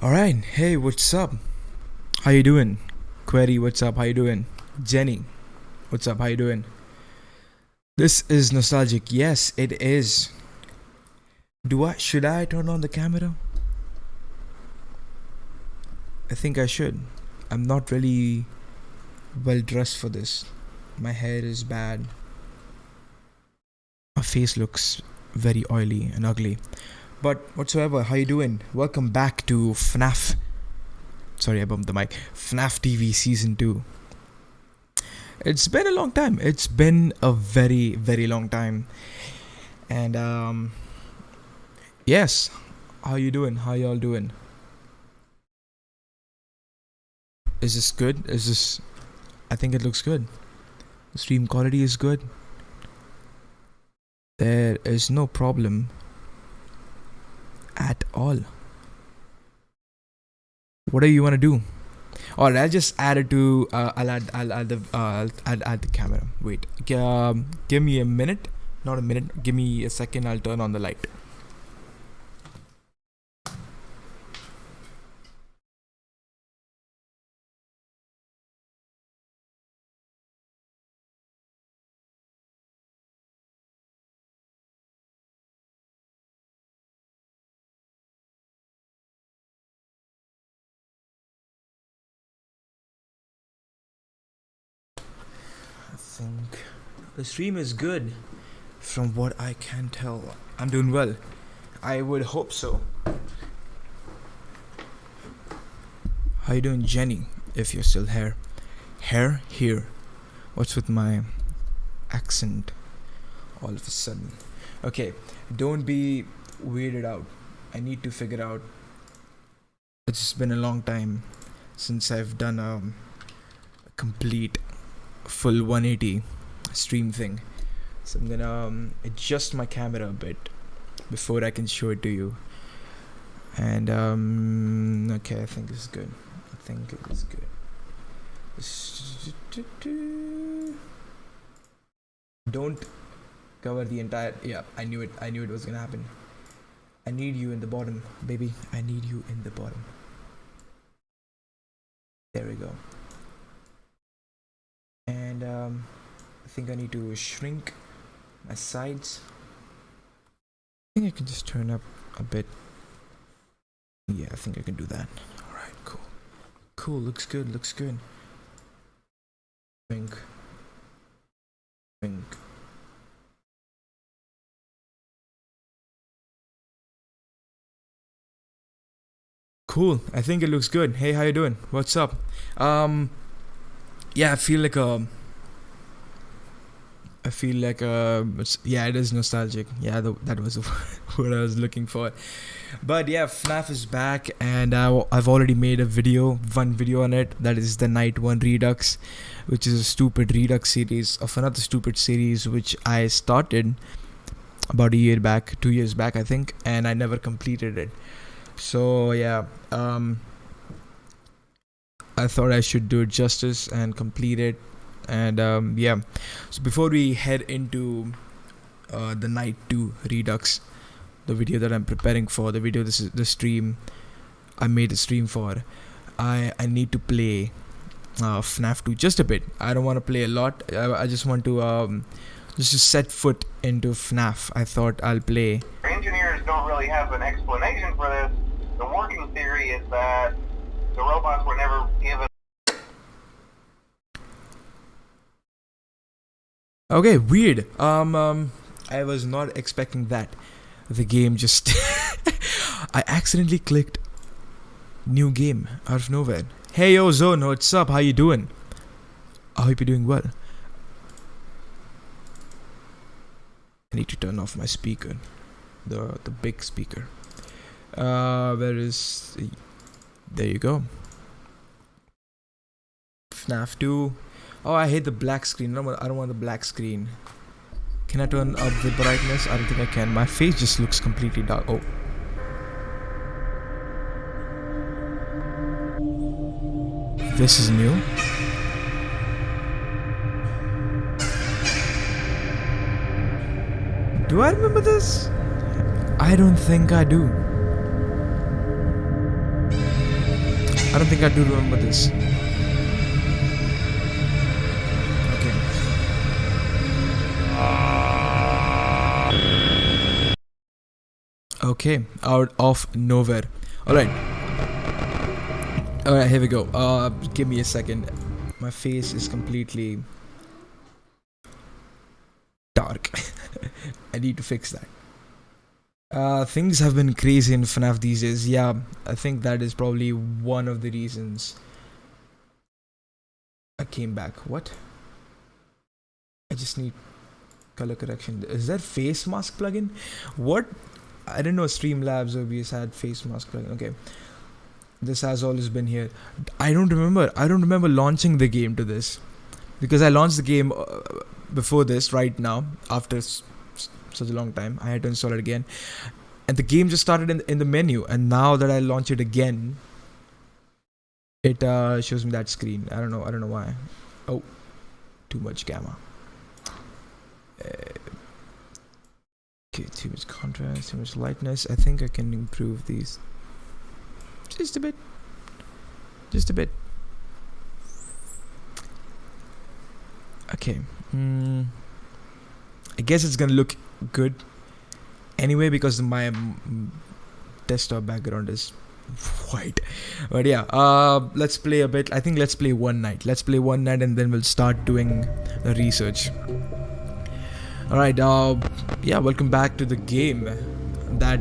Alright, hey, what's up? How you doing? Query, what's up? How you doing? Jenny, what's up? How you doing? This is nostalgic. Yes, it is. Should I turn on the camera? I think I should. I'm not really well dressed for this. My hair is bad. My face looks very oily and ugly. But whatsoever, how you doing? Welcome back to FNAF. Sorry, I bumped the mic. FNAF TV Season 2. It's been a long time. It's been a very, very long time. And, yes. How you doing? How y'all doing? Is this good? I think it looks good. The stream quality is good. There is no problem at all. What do you want to do? Alright, I'll just add it to I'll add the camera. Wait, give me a minute. Not a minute, give me a second. I'll turn on the light. I think the stream is good. From what I can tell, I'm doing well. I would hope so. How you doing, Jenny? If you're still here. Here. What's with my accent all of a sudden? Okay, don't be weirded out. I need to figure out. It's been a long time since I've done a complete full 180 stream thing, so I'm gonna adjust my camera a bit before I can show it to you. And okay, I think it's good. Don't cover the entire. Yeah, I knew it was gonna happen. I need you in the bottom, baby. I need you in the bottom. There we go. And I think I need to shrink my sides. I think I can just turn up a bit. Yeah, I think I can do that. Alright, cool, looks good. Shrink. Cool, I think it looks good. Hey, how you doing? What's up? Yeah, I feel like yeah, it is nostalgic. Yeah, that was what I was looking for. But yeah, FNAF is back, and I've already made one video on it. That is the Night 1 Redux, which is a stupid Redux series of another stupid series which I started about 2 years back, I think, and I never completed it. So yeah, I thought I should do it justice and complete it. And yeah, so before we head into the Night 2 Redux, the video that I'm preparing for, this is the stream I made a stream for, I need to play FNAF 2 just a bit. I don't want to play a lot. I just want to just set foot into FNAF. I thought I'll play. Engineers don't really have an explanation for this. The working theory is that the robots were never given. Okay, weird. I was not expecting that. The game just I accidentally clicked new game out of nowhere. Hey yo Zone, what's up? How you doing? I hope you're doing well. I need to turn off my speaker. The big speaker. There you go. FNAF 2. Oh, I hate the black screen. I don't want the black screen. Can I turn up the brightness? I don't think I can. My face just looks completely dark. Oh. This is new. Do I remember this? I don't think I do. I don't think I do remember this. Okay, out of nowhere. Alright, here we go. Give me a second. My face is completely dark. I need to fix that. Things have been crazy in FNAF these days. Yeah, I think that is probably one of the reasons I came back. What? I just need color correction. Is there face mask plugin? What? I didn't know Streamlabs OBS had face mask plugin. Okay, this has always been here. I don't remember launching the game to this, because I launched the game before this. Right now, after such a long time, I had to install it again, and the game just started in the menu. And now that I launch it again, it shows me that screen. I don't know why. Oh, too much gamma. Okay, too much contrast, too much lightness. I think I can improve these just a bit. Okay. I guess it's gonna look good anyway, because my desktop background is white. But yeah, let's play a bit. I think let's play one night. And then we'll start doing the research. Alright, yeah, welcome back to the game that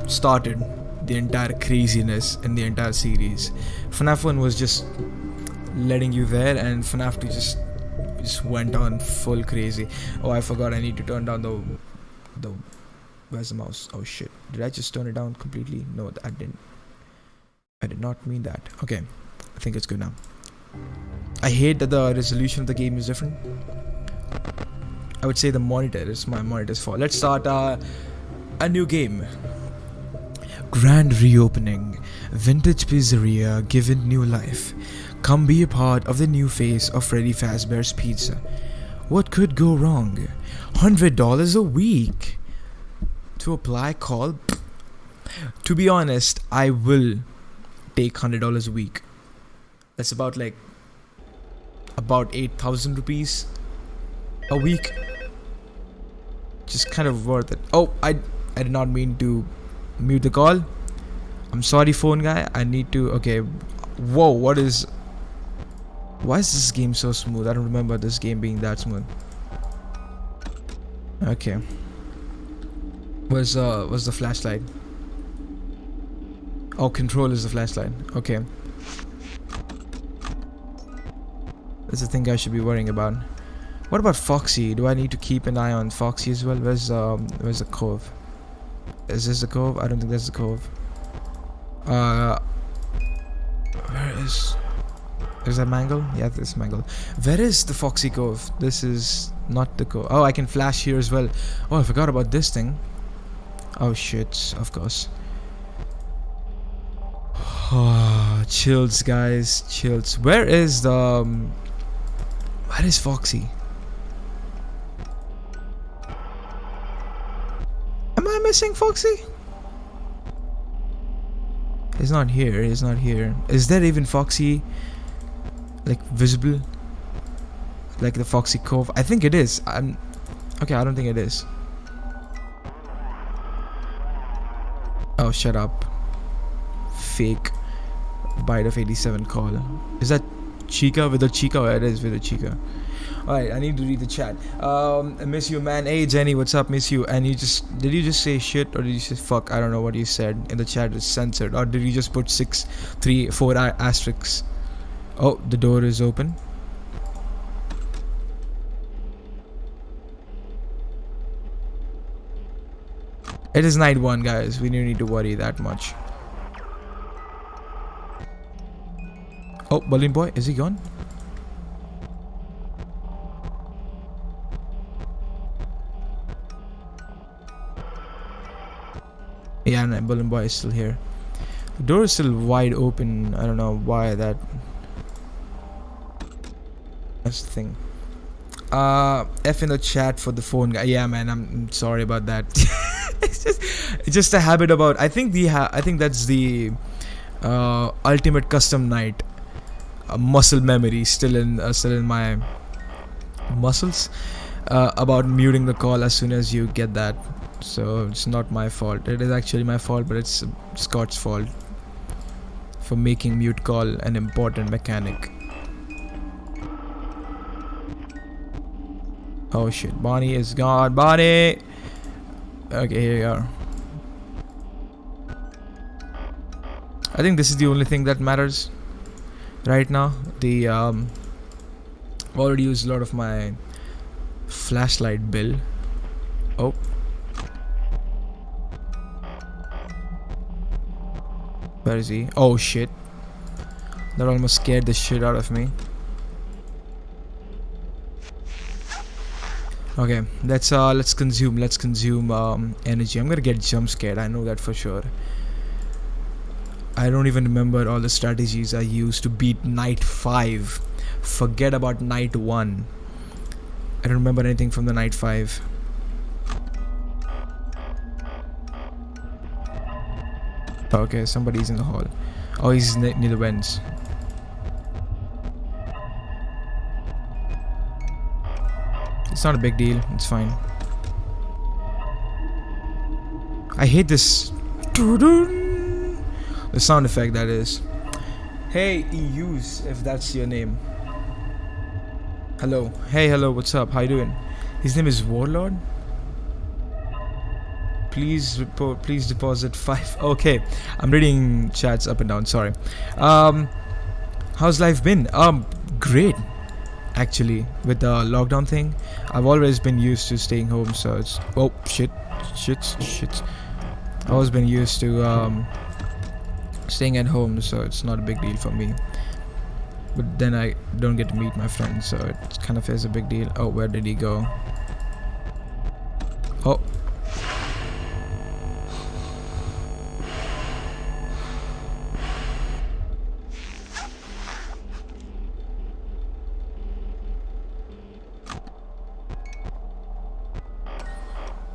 started the entire craziness in the entire series. FNAF 1 was just letting you there, and FNAF 2 just went on full crazy. Oh, I forgot, I need to turn down the where's the mouse? Oh shit, did I just turn it down completely? No, I did not mean that. Okay, I think it's good now. I hate that the resolution of the game is different. I would say the monitor is my monitor's fault. Let's start a new game. Grand reopening. Vintage pizzeria given new life. Come be a part of the new face of Freddy Fazbear's Pizza. What could go wrong? $100 a week. To apply, call. To be honest, I will take $100 a week. That's about 8,000 rupees a week. Just kind of worth it. Oh, I did not mean to mute the call. I'm sorry, phone guy. I need to. Okay. Whoa, why is this game so smooth? I don't remember this game being that smooth. Okay. Where's the flashlight? Oh, control is the flashlight. Okay. That's the thing I should be worrying about. What about Foxy? Do I need to keep an eye on Foxy as well? Where's the cove? Is this the cove? I don't think that's the cove. Where is that Mangle? Yeah, this is Mangle. Where is the Foxy Cove? This is not the cove. Oh, I can flash here as well. Oh, I forgot about this thing. Oh shit, of course. Oh, chills, guys, chills. Where is Foxy? Am I missing Foxy? He's not here. He's not here. Is there even Foxy, visible? Like the Foxy Cove? I think it is. Okay, I don't think it is. Oh, shut up. Fake bite of 87 call. Is that Chica with a Chica? Oh, it is with a Chica. Alright, I need to read the chat. I miss you, man. Hey, Jenny, what's up? Miss you. And did you just say shit, or did you say fuck? I don't know what you said in the chat. Is censored, or did you just put 6, 3, 4 asterisks? Oh, the door is open. It is night 1, guys. We don't need to worry that much. Oh, Balloon Boy, is he gone? Yeah, no, Balloon Boy is still here. The door is still wide open. I don't know why that. That's the thing. F in the chat for the phone guy. Yeah, man, I'm sorry about that. it's just a habit about. I think that's the ultimate custom night. Muscle memory still in my muscles. About muting the call as soon as you get that. So it's not my fault. It is actually my fault, but it's Scott's fault for making mute call an important mechanic. Oh shit, Bonnie is gone. Bonnie! Okay, here you are. I think this is the only thing that matters right now. The already used a lot of my flashlight bill. Oh. Where is he? Oh shit. That almost scared the shit out of me. Okay, let's consume energy. I'm gonna get jump scared, I know that for sure. I don't even remember all the strategies I used to beat night 5. Forget about night 1. I don't remember anything from the night 5. Okay, somebody's in the hall. Oh, he's near the vents. It's not a big deal. It's fine. I hate this. The sound effect, that is. Hey, EUs, if that's your name. Hello. Hey, hello, what's up? How you doing? His name is Warlord? Please deposit 5. Okay, I'm reading chats up and down, sorry. How's life been? Great. Actually, with the lockdown thing, I've always been used to staying home, so it's... Oh, shit. I've always been used to staying at home, so it's not a big deal for me. But then I don't get to meet my friends, so it kind of is a big deal. Oh, where did he go? Oh.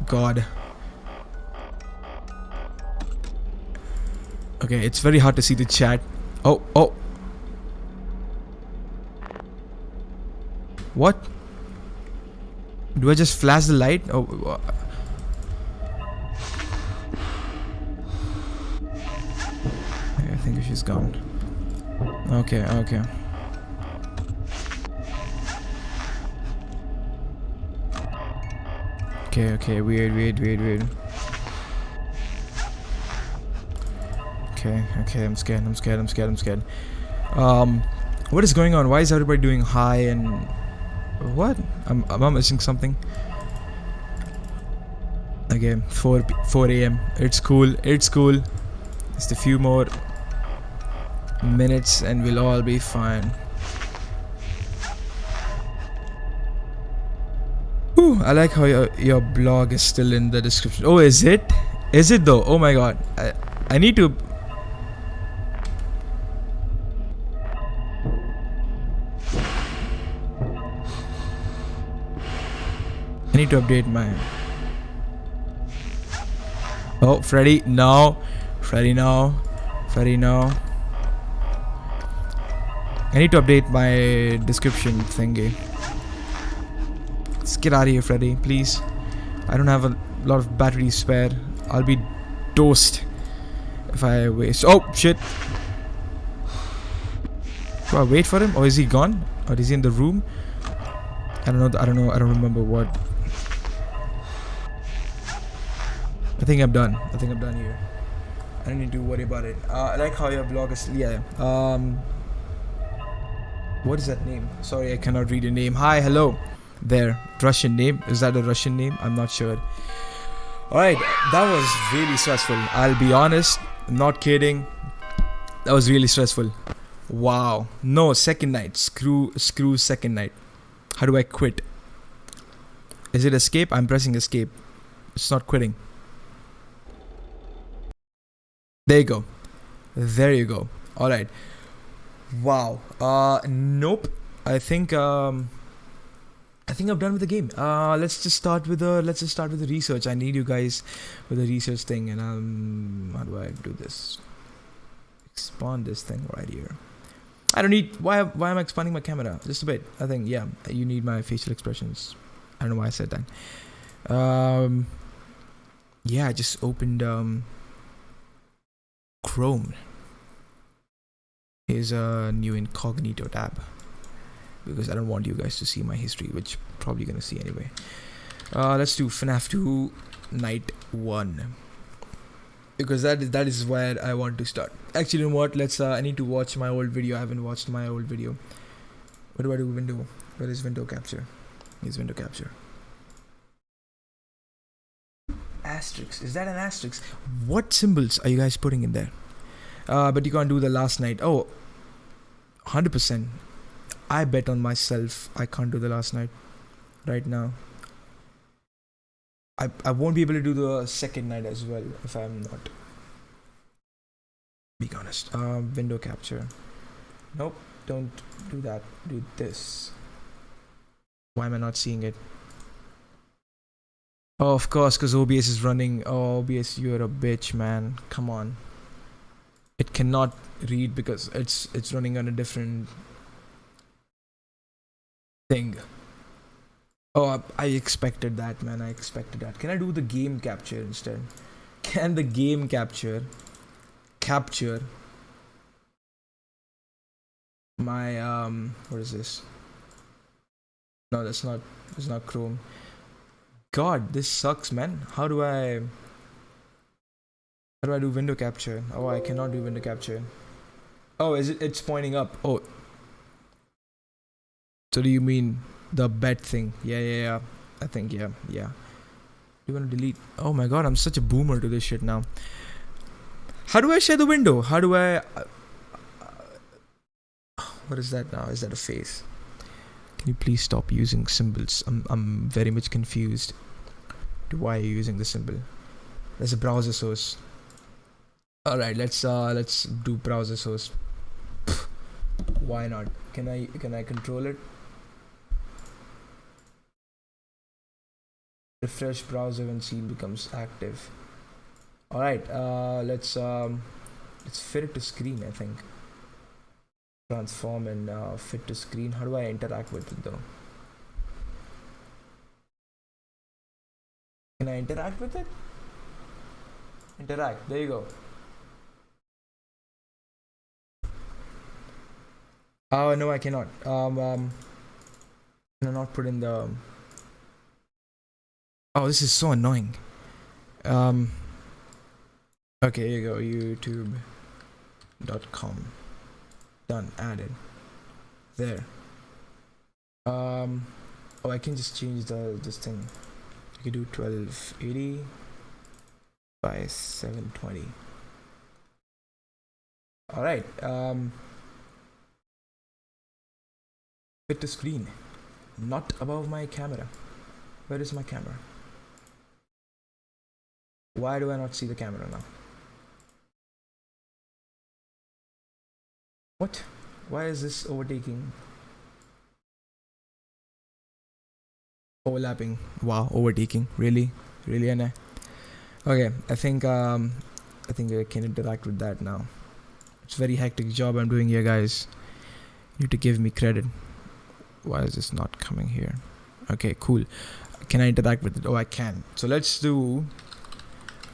God. Okay, it's very hard to see the chat. Oh. What? Do I just flash the light? Oh. I think she's gone. Okay. Okay, weird. Okay, I'm scared. What is going on? Why is everybody doing high and... What? Am I missing something? Okay, 4 a.m. It's cool. Just a few more minutes and we'll all be fine. Ooh, I like how your blog is still in the description. Oh, is it? Is it though? Oh my god. I need to... I need to update my... Oh, Freddy, no. Freddy, no. I need to update my description thingy. Let's get out of here, Freddy, please. I don't have a lot of battery spare. I'll be toast if I waste... Oh, shit. Do I wait for him? Or is he gone? Or is he in the room? I don't know. I don't remember what... I think I'm done here. I don't need to worry about it. I like how your blog is... Yeah. What is that name? Sorry, I cannot read your name. Hi, hello. There. Russian name. Is that a Russian name? I'm not sure. Alright, that was really stressful. I'll be honest. Not kidding. That was really stressful. Wow. No, second night. Screw second night. How do I quit? Is it escape? I'm pressing escape. It's not quitting. There you go. Alright. Wow. Nope. I think I'm done with the game. Let's just start with the research. I need you guys with the research thing, and how do I do this? Expand this thing right here. I don't need. Why am I expanding my camera? Just a bit. I think, yeah, you need my facial expressions. I don't know why I said that. Yeah, I just opened Chrome. Here's a new incognito tab because I don't want you guys to see my history, which probably gonna see anyway. Let's do FNAF 2 Night 1 because that is where I want to start. Actually, you know what? Let's. I need to watch my old video. I haven't watched my old video. What do I do? Window. Where is window capture? Here's window capture. Asterisk. Is that an asterisk? What symbols are you guys putting in there? But you can't do the last night. Oh, 100%. I bet on myself I can't do the last night right now. I won't be able to do the second night as well if I'm not being honest. Window capture. Nope, don't do that. Do this. Why am I not seeing it? Oh, of course, because OBS is running. Oh, OBS, you're a bitch, man. Come on. It cannot read because it's running on a different thing. Oh, I expected that, man. I expected that. Can I do the game capture instead? Can the game capture my what is this? No, that's not Chrome. God, this sucks, man. How do I do window capture? Oh, I cannot do window capture. Oh, it's pointing up. Oh. So do you mean the bet thing? Yeah. I think, yeah. You want to delete? Oh my god, I'm such a boomer to this shit now. How do I share the window? How do I... what is that now? Is that a face? Can you please stop using symbols? I'm very much confused to why you're using the symbol. There's a browser source. Alright, let's do browser source. Why not? Can I control it? Refresh browser when scene becomes active. Alright, let's fit it to screen, I think. Transform and fit to screen. How do I interact with it though? Can I interact with it? Interact, there you go. Oh no, I cannot. Can I not put in the... Oh, this is so annoying. Okay, here you go. YouTube.com. Done. Added. There. Oh, I can just change this thing. I can do 1280 by 720. All right. Fit to screen. Not above my camera. Where is my camera? Why do I not see the camera now? What? Why is this overtaking? Overlapping. Wow, overtaking. Really, Anna? Okay, I think I can interact with that now. It's a very hectic job I'm doing here, guys. You need to give me credit. Why is this not coming here? Okay, cool. Can I interact with it? Oh, I can. So let's do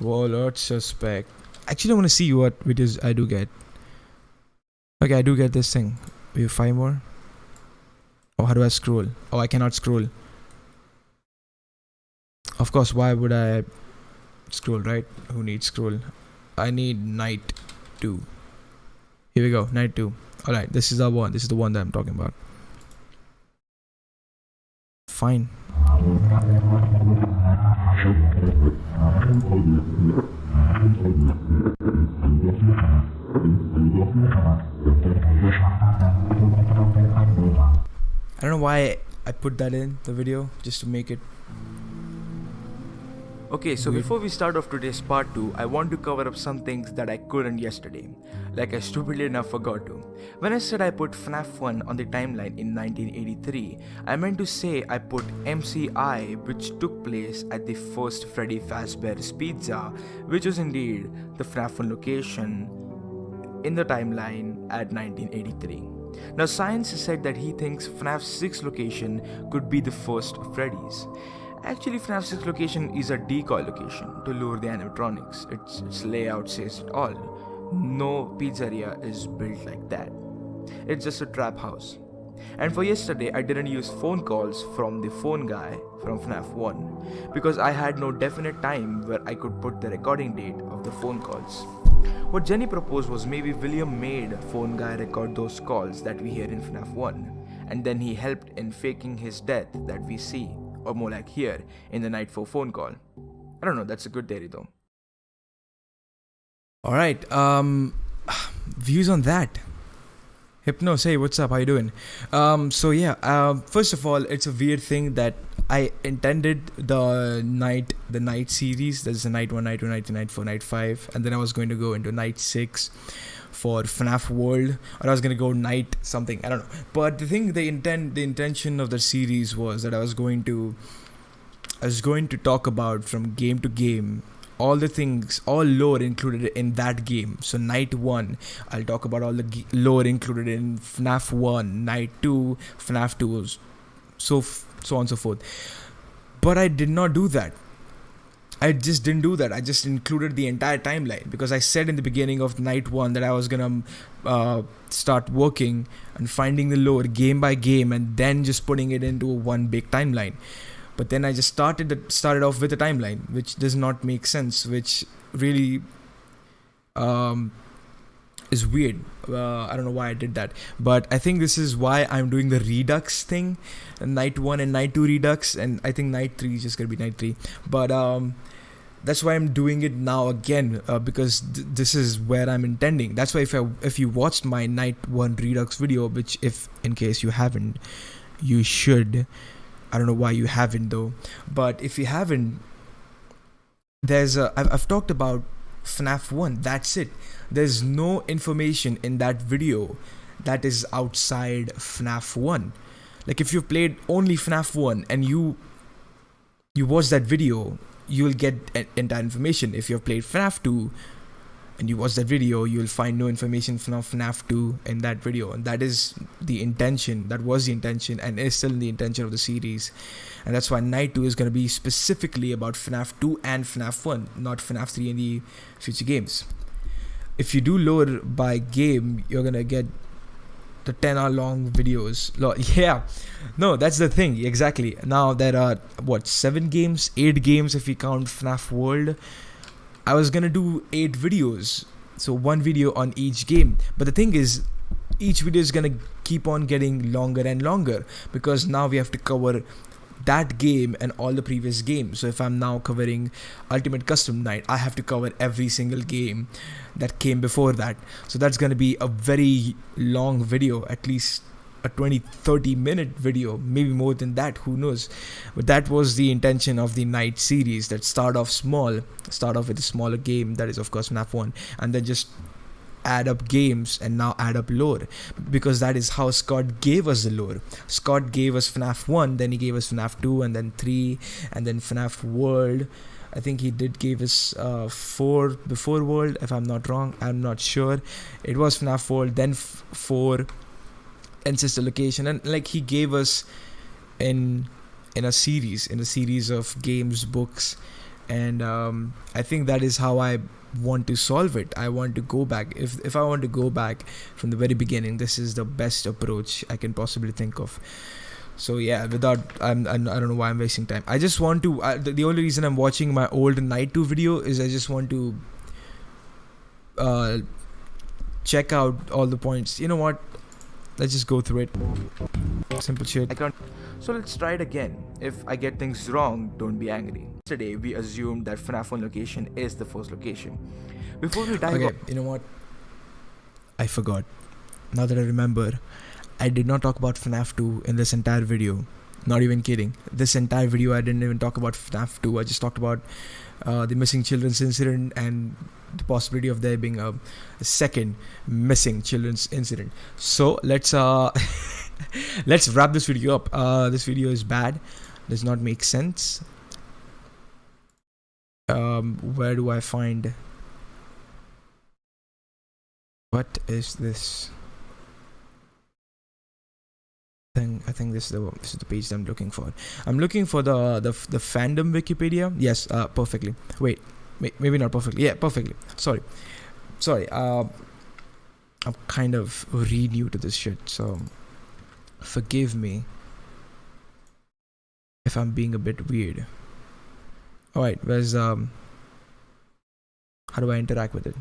Warlord Suspect. Actually, I want to see what videos I do get. Okay, I do get this thing. We have 5 more. Oh, how do I scroll? Oh, I cannot scroll. Of course, why would I scroll, right? Who needs scroll? I need night 2. Here we go, night 2. Alright, this is the one. This is the one that I'm talking about. Fine. I don't know why I put that in the video, just to make it. Okay, so before we start off today's part 2, I want to cover up some things that I couldn't yesterday, like I stupidly enough forgot to. When I said I put FNAF 1 on the timeline in 1983, I meant to say I put MCI, which took place at the first Freddy Fazbear's Pizza, which was indeed the FNAF 1 location in the timeline at 1983. Now, science has said that he thinks FNAF 6 location could be the first Freddy's. Actually, FNAF 6 location is a decoy location to lure the animatronics. Its layout says it all. No pizzeria is built like that. It's just a trap house. And for yesterday, I didn't use phone calls from the phone guy from FNAF 1 because I had no definite time where I could put the recording date of the phone calls. What Jenny proposed was maybe William made phone guy record those calls that we hear in FNAF 1, and then he helped in faking his death that we see, or more like here, in the Night 4 phone call. I don't know, that's a good theory though. Alright, views on that. Hypno, say what's up, how you doing? First of all, it's a weird thing that I intended the night series. There's a night 1, night 2, night 3, night 4, night 5, and then I was going to go into night 6 for FNAF World, or I was going to go night something, I don't know. But the intention of the series was that I was going to talk about from game to game all the things, all lore included in that game. So night 1, I'll talk about all the lore included in FNAF 1, night 2, FNAF 2, so on and so forth. But I did not do that. I just didn't do that. I just included the entire timeline because I said in the beginning of night 1 that I was gonna start working and finding the lore game by game and then just putting it into one big timeline. But then I just started off with a timeline, which does not make sense, which really is weird. I don't know why I did that, but I think this is why I'm doing the Redux thing, night 1 and night 2 Redux, and I think night 3 is just gonna be night 3. But that's why I'm doing it now again, because this is where I'm intending. That's why if you watched my night 1 Redux video, which if in case you haven't, you should. I don't know why you haven't though, but if you haven't, I've talked about FNAF 1, that's it. There's no information in that video that is outside FNAF 1. Like if you've played only FNAF 1 and you watch that video, you'll get entire information. If you've played FNAF 2 and you watch that video, you'll find no information from FNAF 2 in that video, and that is the intention. That was the intention and is still the intention of the series, and that's why night 2 is going to be specifically about FNAF 2 and FNAF 1, not FNAF 3 in the future games. If you do lore by game, you're going to get the 10-hour long videos. Yeah, no, that's the thing, exactly. Now there are 7 games, 8 games if we count FNAF World. I was gonna do 8 videos, so 1 video on each game. But the thing is, each video is gonna keep on getting longer and longer because now we have to cover that game and all the previous games. So if I'm now covering Ultimate Custom Night, I have to cover every single game that came before that. So that's gonna be a very long video, at least a 20-30 minute video, maybe more than that, who knows. But that was the intention of the night series, that start off with a smaller game, that is of course FNAF 1, and then just add up games and now add up lore, because that is how Scott gave us the lore. Scott gave us FNAF 1, then he gave us FNAF 2, and then 3, and then FNAF World. I think he did give us 4 before World, if I'm not wrong. I'm not sure. It was FNAF World, then 4 and sister location, and like he gave us in a series of games, books, and I think that is how I want to solve it. I want to go back. If I want to go back from the very beginning, this is the best approach I can possibly think of. So yeah, I don't know why I'm wasting time. I just want to the only reason I'm watching my old night 2 video is I just want to check out all the points. You know what, let's just go through it. Simple shit. So let's try it again. If I get things wrong, don't be angry. Today we assumed that FNAF 1 location is the first location. Before we dive up, you know what, I forgot. Now that I remember, I did not talk about FNAF 2 in this entire video. Not even kidding. This entire video I didn't even talk about FNAF 2. I just talked about the missing children's incident and the possibility of there being a second missing children's incident. So let's let's wrap this video up. This video is bad, does not make sense. Where do I find What is this thing? I think this is the page that I'm looking for. I'm looking for the fandom Wikipedia. Yes, perfectly. Wait, maybe not perfectly. Yeah, perfectly. Sorry. I'm kind of new to this shit, so forgive me if I'm being a bit weird. Alright, where's how do I interact with it?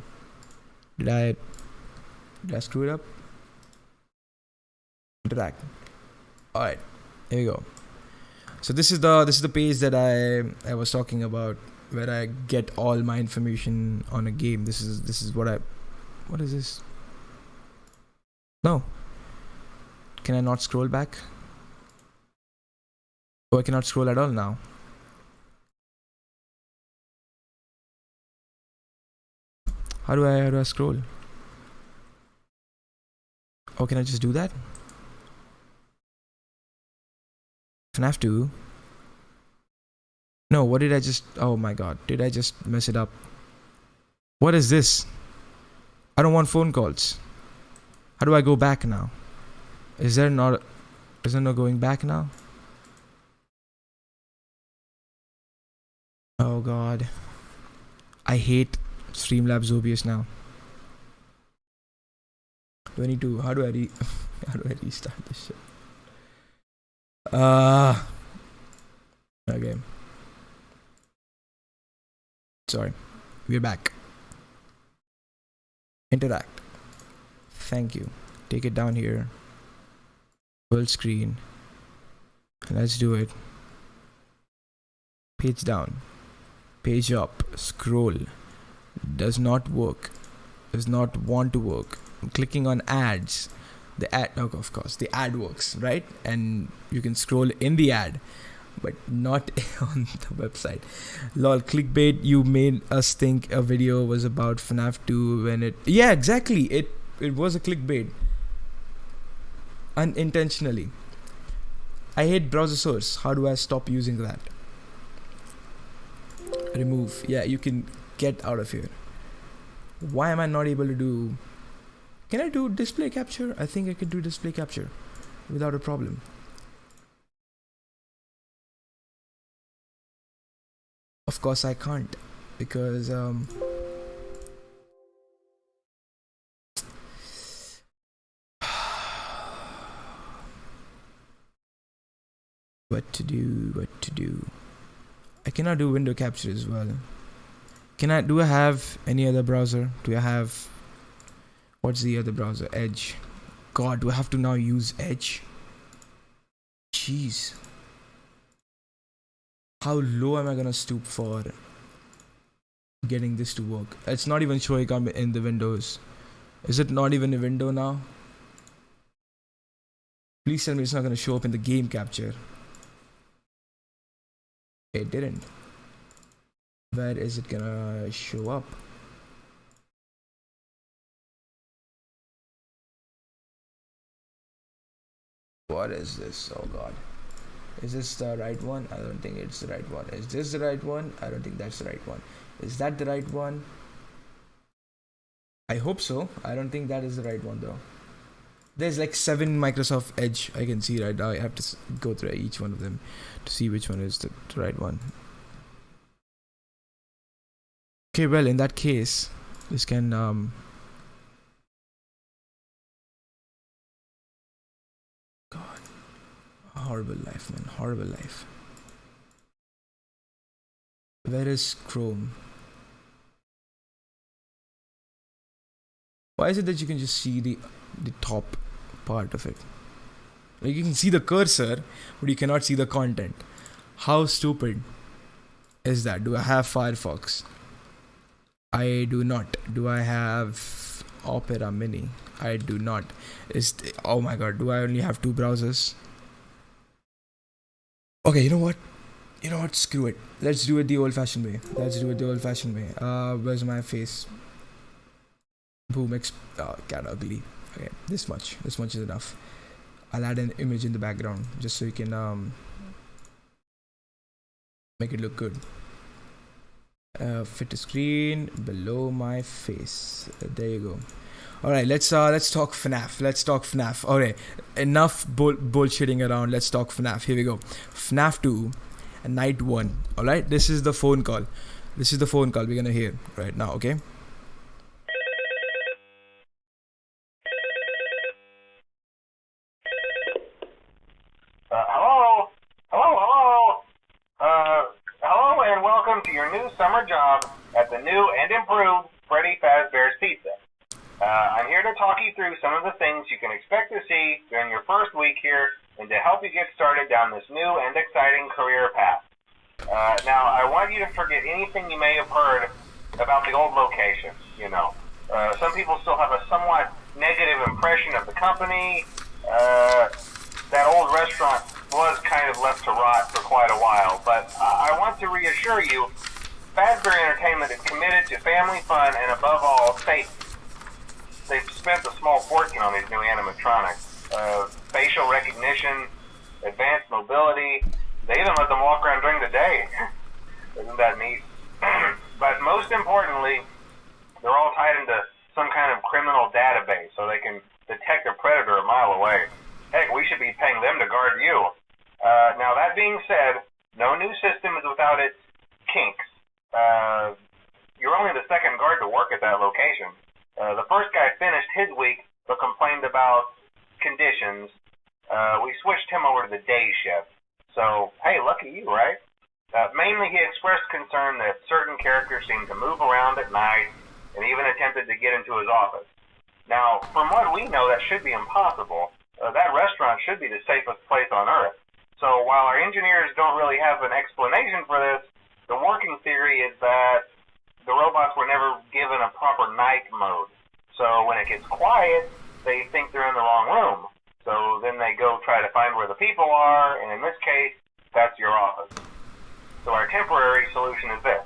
Did I screw it up? Interact. Alright, here we go. So this is the page that I was talking about, where I get all my information on a game. This is what is this? No. Can I not scroll back? Oh, I cannot scroll at all now. How do I scroll? Oh, can I just do that? FNAF 2? No, what did I just... Oh my god, did I just mess it up? What is this? I don't want phone calls. How do I go back now? Is there no going back now? Oh god. I hate Streamlabs OBS now. Do I need to... How do I restart this shit? Okay. Sorry. We're back. Interact. Thank you. Take it down here. Full screen. Let's do it. Page down. Page up. Scroll. Does not work. Does not want to work. I'm clicking on ads. The ad, oh, of course, the ad works, right? And you can scroll in the ad, but not on the website. Lol, clickbait. You made us think a video was about FNAF 2 when it... Yeah, exactly. It was a clickbait. Unintentionally. I hate browser source. How do I stop using that? Remove. Yeah, you can get out of here. Why am I not able to do... Can I do display capture? I think I can do display capture without a problem. Of course I can't, because what to do. I cannot do window capture as well. Do I have any other browser? Do I have... What's the other browser? Edge. God, do I have to now use Edge? Jeez. How low am I gonna stoop for getting this to work? It's not even showing up in the windows. Is it not even a window now? Please tell me it's not gonna show up in the game capture. It didn't. Where is it gonna show up? What is this? Oh god. Is this the right one? I don't think it's the right one. Is this the right one? I don't think that's the right one. Is that the right one? I hope so. I don't think that is the right one though. There's like 7 Microsoft Edge I can see right now. I have to go through each one of them to see which one is the right one. Okay, well, in that case, this can God, horrible life, man. Horrible life. Where is Chrome? Why is it that you can just see the top part of it? Like you can see the cursor, but you cannot see the content. How stupid is that? Do I have Firefox? I do not. Do I have Opera Mini? I do not. Oh my god, do I only have 2 browsers? Okay, you know what? Screw it. Let's do it the old-fashioned way. Where's my face? Boom, cat ugly. Okay, this much is enough. I'll add an image in the background just so you can make it look good. Fit a screen below my face. There you go. All right, let's talk FNAF. Let's talk FNAF. All right, enough bullshitting around. Let's talk FNAF. Here we go. FNAF 2, night 1. All right, this is the phone call. This is the phone call we're gonna hear right now. Okay. Hello, and welcome to your new summer job at the new and improved Freddy Fazbear's Pizza. I'm here to talk you through some of the things you can expect to see during your first week here and to help you get started down this new and exciting career path. Now, I want you to forget anything you may have heard about the old location, you know. Some people still have a somewhat negative impression of the company. That old restaurant was kind of left to rot for quite a while, but I want to reassure you, Fazbear Entertainment is committed to family fun and above all, safety. They've spent a small fortune on these new animatronics. Facial recognition, advanced mobility, they even let them walk around during the day. Isn't that neat? But most importantly, they're all tied into some kind of criminal database so they can detect a predator a mile away. Heck, we should be paying them to guard you. Now, that being said, no new system is without its kinks. You're only the second guard to work at that location. The first guy finished his week but complained about conditions. We switched him over to the day shift. So, hey, lucky you, right? Mainly he expressed concern that certain characters seemed to move around at night and even attempted to get into his office. Now, from what we know, that should be impossible. That restaurant should be the safest place on Earth. So while our engineers don't really have an explanation for this, the working theory is that the robots were never given a proper night mode. So when it gets quiet, they think they're in the wrong room. So then they go try to find where the people are, and in this case, that's your office. So our temporary solution is this.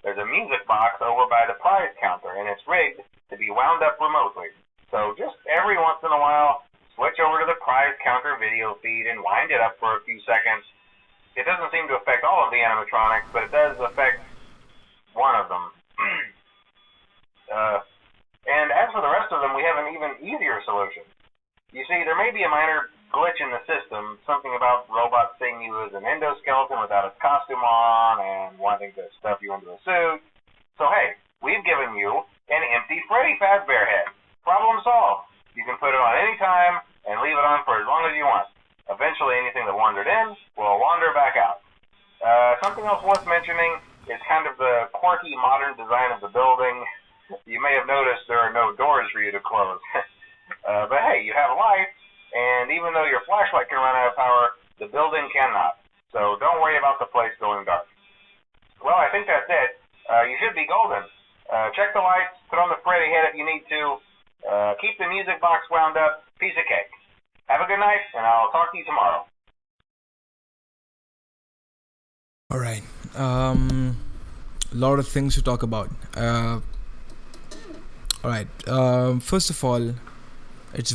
There's a music box over by the prize counter, and it's rigged to be wound up remotely. So just every once in a while, switch over to the prize counter video feed and wind it up for a few seconds. It doesn't seem to affect all of the animatronics, but it does affect one of them. And as for the rest of them, we have an even easier solution. You see, there may be a minor glitch in the system, something about robots seeing you as an endoskeleton without its costume on and wanting to stuff you into a suit. So hey, we've given you an empty Freddy Fazbear head. Problem solved. You can put it on any time and leave it on for as long as you want. Eventually, anything that wandered in will wander back out. Something else worth mentioning is kind of the quirky modern design of the building. You may have noticed there are no doors for you to close. But hey, you have lights, and even though your flashlight can run out of power, the building cannot. So don't worry about the place going dark. Well, I think that's it. You should be golden. Check the lights, put on the Freddy head if you need to. Keep the music box wound up. Piece of cake. Have a good night, and I'll talk to you tomorrow. All right. A lot of things to talk about. All right. First of all, it's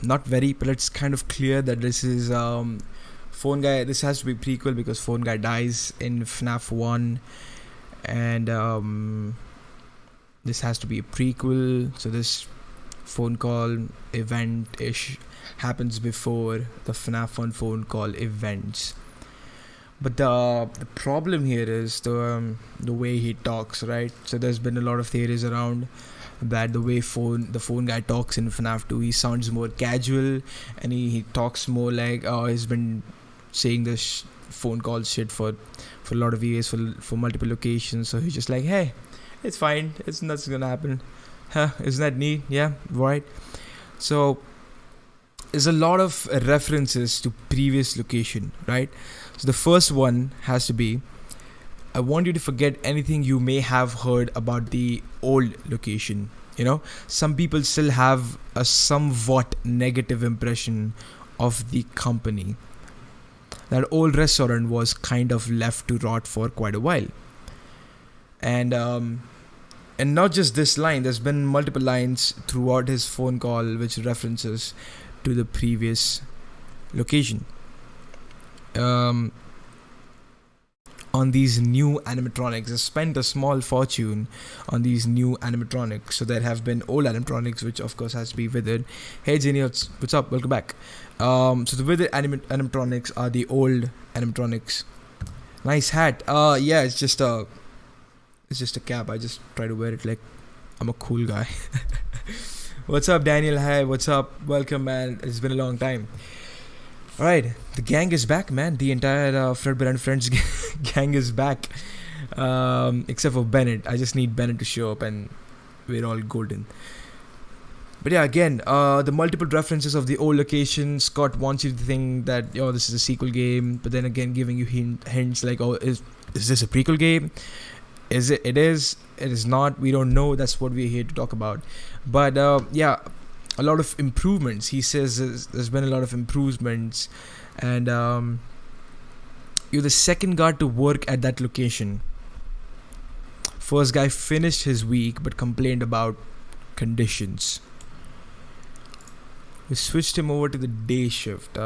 not very, but it's kind of clear that this is Phone Guy. This has to be prequel because Phone Guy dies in FNAF 1, and this has to be a prequel. So this phone call event-ish happens before the FNAF 1 phone call events. But the problem here is the way he talks, right? So there's been a lot of theories around that the way the phone guy talks in FNAF 2, he sounds more casual, and he talks more like, oh, he's been saying this phone call shit for a lot of years for multiple locations. So he's just like, hey, it's fine, it's nothing gonna happen. Huh, isn't that neat? Yeah, right. So there's a lot of references to previous location, right? So the first one has to be, I want you to forget anything you may have heard about the old location. You know, some people still have a somewhat negative impression of the company. That old restaurant was kind of left to rot for quite a while. And not just this line, there's been multiple lines throughout his phone call which references to the previous location. on these new animatronics. I spent a small fortune on these new animatronics. So there have been old animatronics, which of course has to be withered. Hey Jenny, what's up? Welcome back. So the withered animatronics are the old animatronics. Nice hat. Yeah, it's just a cap. I just try to wear it like I'm a cool guy. What's up, Daniel? Hi, what's up? Welcome, man. It's been a long time. Alright, the gang is back, man. The entire Fredbear and Friends gang is back. Except for Bennett. I just need Bennett to show up and we're all golden. But yeah, again, the multiple references of the old location. Scott wants you to think that, oh, this is a sequel game. But then again, giving you hints like, oh, is this a prequel game? Is it? It is. It is not. We don't know. That's what we're here to talk about. But yeah, a lot of improvements. He says there's been a lot of improvements, and you're the second guard to work at that location. First guy finished his week but complained about conditions. We switched him over to the day shift.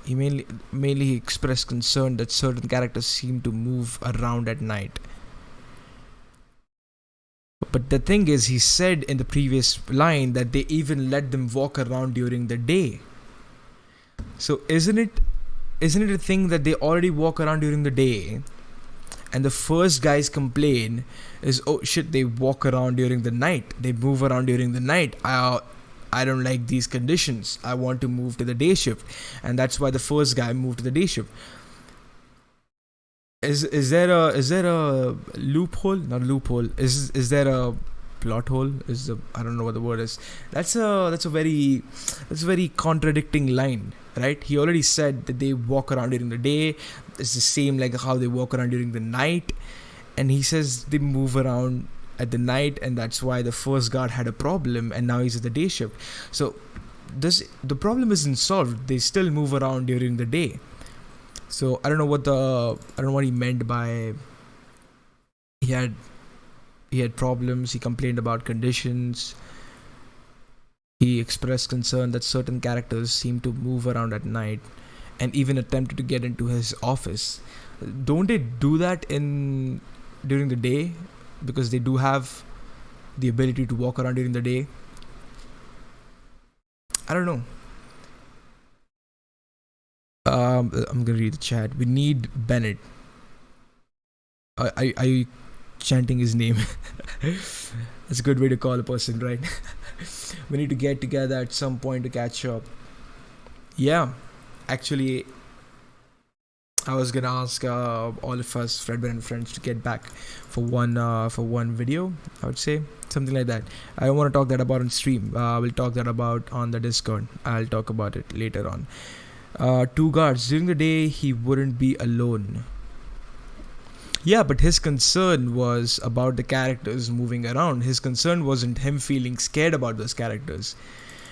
He mainly expressed concern that certain characters seem to move around at night. But the thing is, he said in the previous line that they even let them walk around during the day. So isn't it a thing that they already walk around during the day, and the first guy's complaint is, oh shit, they walk around during the night, they move around during the night. I don't like these conditions. I want to move to the day shift, and that's why the first guy moved to the day shift. Is there a loophole? Not a loophole. Is there a plot hole? I don't know what the word is. That's a very contradicting line, right? He already said that they walk around during the day. It's the same like how they walk around during the night, and he says they move around at the night, and that's why the first guard had a problem, and now he's at the day shift. So the problem isn't solved. They still move around during the day. So I don't know what he meant by he had problems. He complained about conditions. He expressed concern that certain characters seem to move around at night, and even attempted to get into his office. Don't they do that during the day? Because they do have the ability to walk around during the day. I don't know. I'm gonna read the chat. We need Bennett. Are you chanting his name? That's a good way to call a person, right? We need to get together at some point to catch up. Yeah, actually, I was gonna ask all of us, Fredbear and Friends, to get back for one video. I would say something like that. I don't want to talk that about on stream. We'll talk that about on the Discord. I'll talk about it later on. 2 guards during the day. He wouldn't be alone. Yeah, but his concern was about the characters moving around. His concern wasn't him feeling scared about those characters.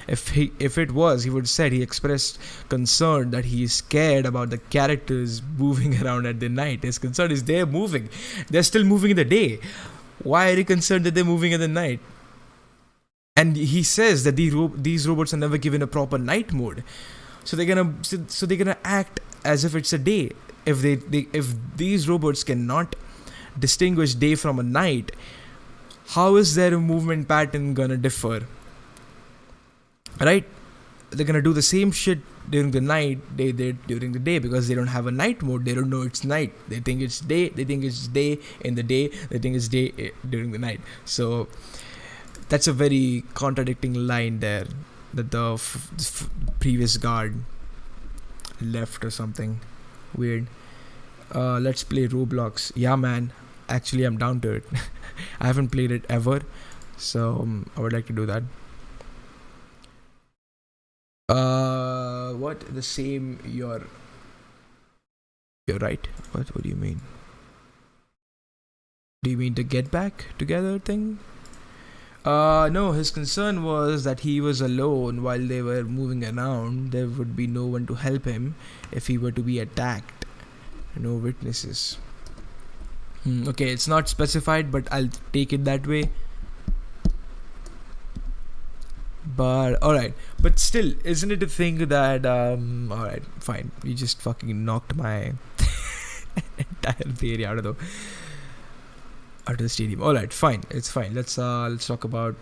If it was, he would have said he expressed concern that he is scared about the characters moving around at the night. His concern is they're moving. They're still moving in the day. Why are you concerned that they're moving in the night? And he says that these robots are never given a proper night mode. So they're gonna act as if it's a day. If these robots cannot distinguish day from a night, how is their movement pattern gonna differ? Right? They're gonna do the same shit during the night they did during the day, because they don't have a night mode. They don't know it's night. They think it's day. They think it's day in the day. They think it's day during the night. So that's a very contradicting line there, that the previous guard left or something weird. Let's play Roblox. Yeah, man. Actually, I'm down to it. I haven't played it ever, so I would like to do that. What? The same? You're right. What do you mean? Do you mean the get back together thing? No, his concern was that he was alone while they were moving around. There would be no one to help him if he were to be attacked. No witnesses. Okay, it's not specified, but I'll take it that way. But alright, but still, isn't it a thing that alright, fine, you just fucking knocked my entire Bay Area out of the stadium. All right, fine, it's fine. Let's talk about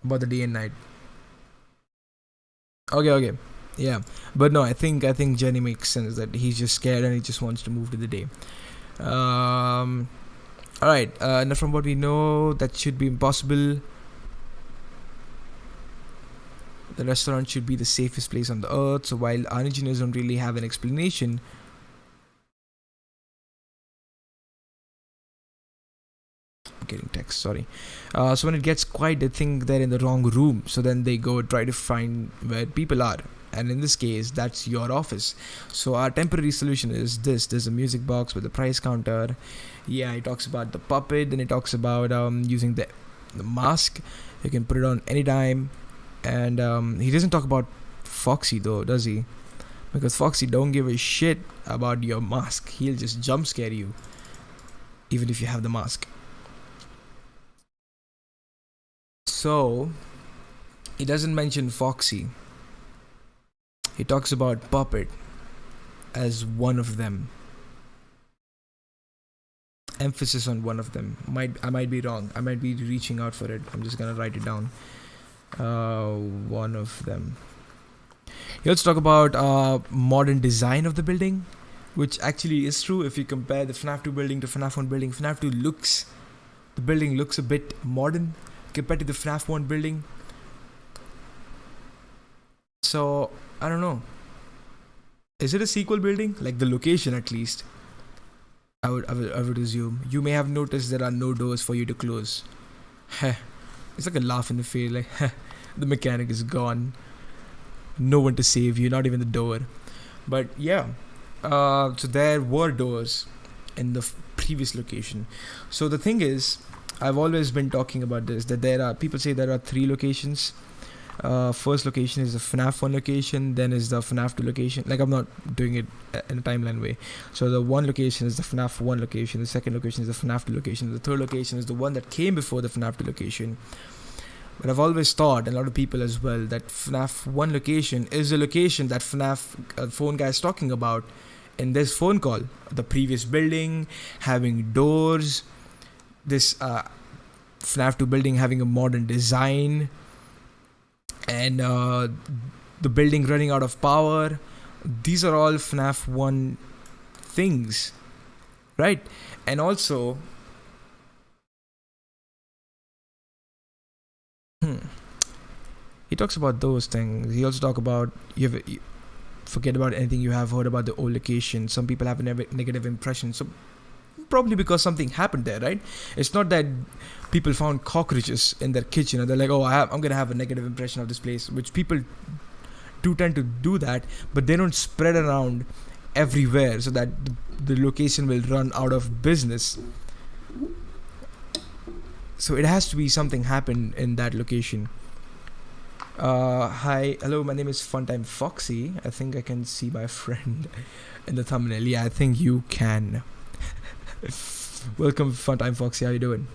the day and night. Okay, yeah, but no, I think Jenny makes sense that he's just scared and he just wants to move to the day. All right, now from what we know, that should be impossible. The restaurant should be the safest place on the earth. So while our engineers don't really have an explanation, I'm getting text, sorry. So when it gets quiet, they think they're in the wrong room. So then they go try to find where people are. And in this case, that's your office. So our temporary solution is this. There's a music box with a price counter. Yeah, he talks about the puppet. Then he talks about using the mask. You can put it on anytime. And he doesn't talk about Foxy though, does he? Because Foxy don't give a shit about your mask. He'll just jump scare you, even if you have the mask. So he doesn't mention Foxy. He talks about Puppet as one of them. Emphasis on one of them. I might be wrong. I might be reaching out for it. I'm just gonna write it down. One of them. He also talk about modern design of the building, which actually is true. If you compare the FNAF 2 building to FNAF 1 building, the building looks a bit modern compared to the FNAF 1 building. So I don't know. Is it a sequel building? Like the location, at least. I would assume. You may have noticed there are no doors for you to close. Heh. It's like a laugh in the face. Like, heh, the mechanic is gone. No one to save you, not even the door. But yeah. So there were doors in the previous location. So the thing is, I've always been talking about this, that there are, people say there are 3 locations. First location is the FNAF 1 location, then is the FNAF 2 location. Like, I'm not doing it in a timeline way. So the one location is the FNAF 1 location, the second location is the FNAF 2 location, the third location is the one that came before the FNAF 2 location. But I've always thought, and a lot of people as well, that FNAF 1 location is a location that FNAF phone guy is talking about in this phone call. The previous building having doors, this FNAF 2 building having a modern design, and the building running out of power. These are all FNAF 1 things, right? And also, he talks about those things. He also talks about, forget about anything you have heard about the old location. Some people have a negative impression. So probably because something happened there, right? It's not that people found cockroaches in their kitchen and they're like, oh, I'm going to have a negative impression of this place, which people do tend to do that, but they don't spread around everywhere so that the location will run out of business. So it has to be something happened in that location. Hi, hello, my name is Funtime Foxy. I think I can see my friend in the thumbnail. Yeah, I think you can. Welcome, Funtime Foxy. How you doing?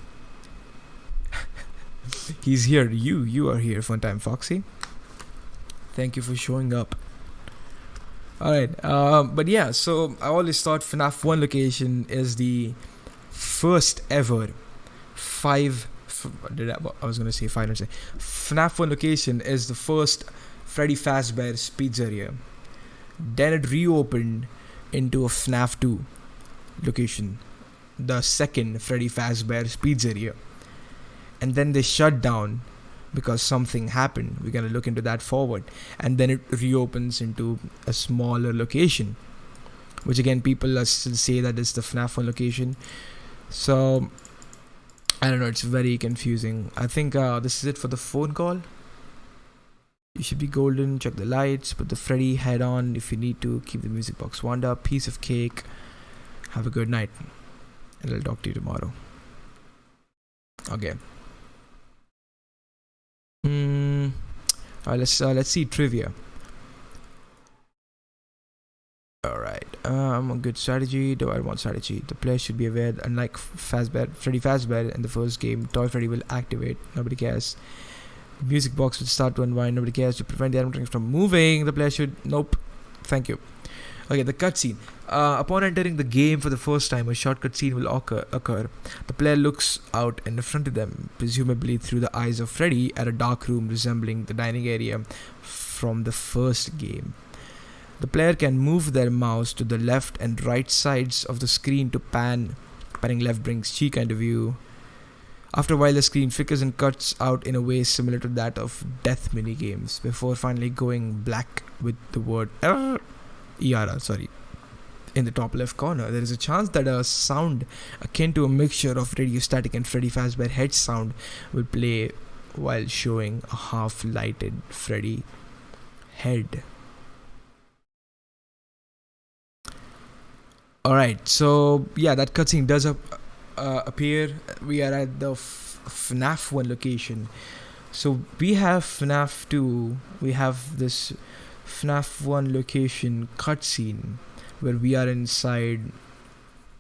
He's here. You are here, Funtime Foxy. Thank you for showing up. Alright, but yeah, so I always thought FNAF 1 location is the first ever I was going to say 5 minutes. FNAF 1 location is the first Freddy Fazbear's Pizzeria. Then it reopened into a FNAF 2 location, the second Freddy Fazbear's Pizzeria. And then they shut down because something happened. We're going to look into that forward. And then it reopens into a smaller location, which again, people still say that it's the FNAF 1 location. So I don't know, it's very confusing. I think this is it for the phone call. You should be golden. Check the lights. Put the Freddy head on if you need to. Keep the music box wound up. Piece of cake. Have a good night. And I'll talk to you tomorrow. Okay. Let's see trivia. Alright, a good strategy. Do I want strategy? The player should be aware that unlike Freddy Fazbear in the first game, Toy Freddy will activate. Nobody cares. Music box will start to unwind. Nobody cares. To prevent the animatronics from moving, the player should... Nope. Thank you. Okay, the cutscene. Upon entering the game for the first time, a short cutscene will occur. The player looks out in front of them, presumably through the eyes of Freddy, at a dark room resembling the dining area from the first game. The player can move their mouse to the left and right sides of the screen to pan. Panning left brings cheek into view. After a while, the screen flickers and cuts out in a way similar to that of death minigames, before finally going black with the word ERA in the top left corner. There is a chance that a sound akin to a mixture of Radio Static and Freddy Fazbear Head sound will play while showing a half-lighted Freddy head. Alright, so yeah, that cutscene does appear. We are at the FNAF 1 location. So we have FNAF 2, we have this FNAF 1 location cutscene where we are inside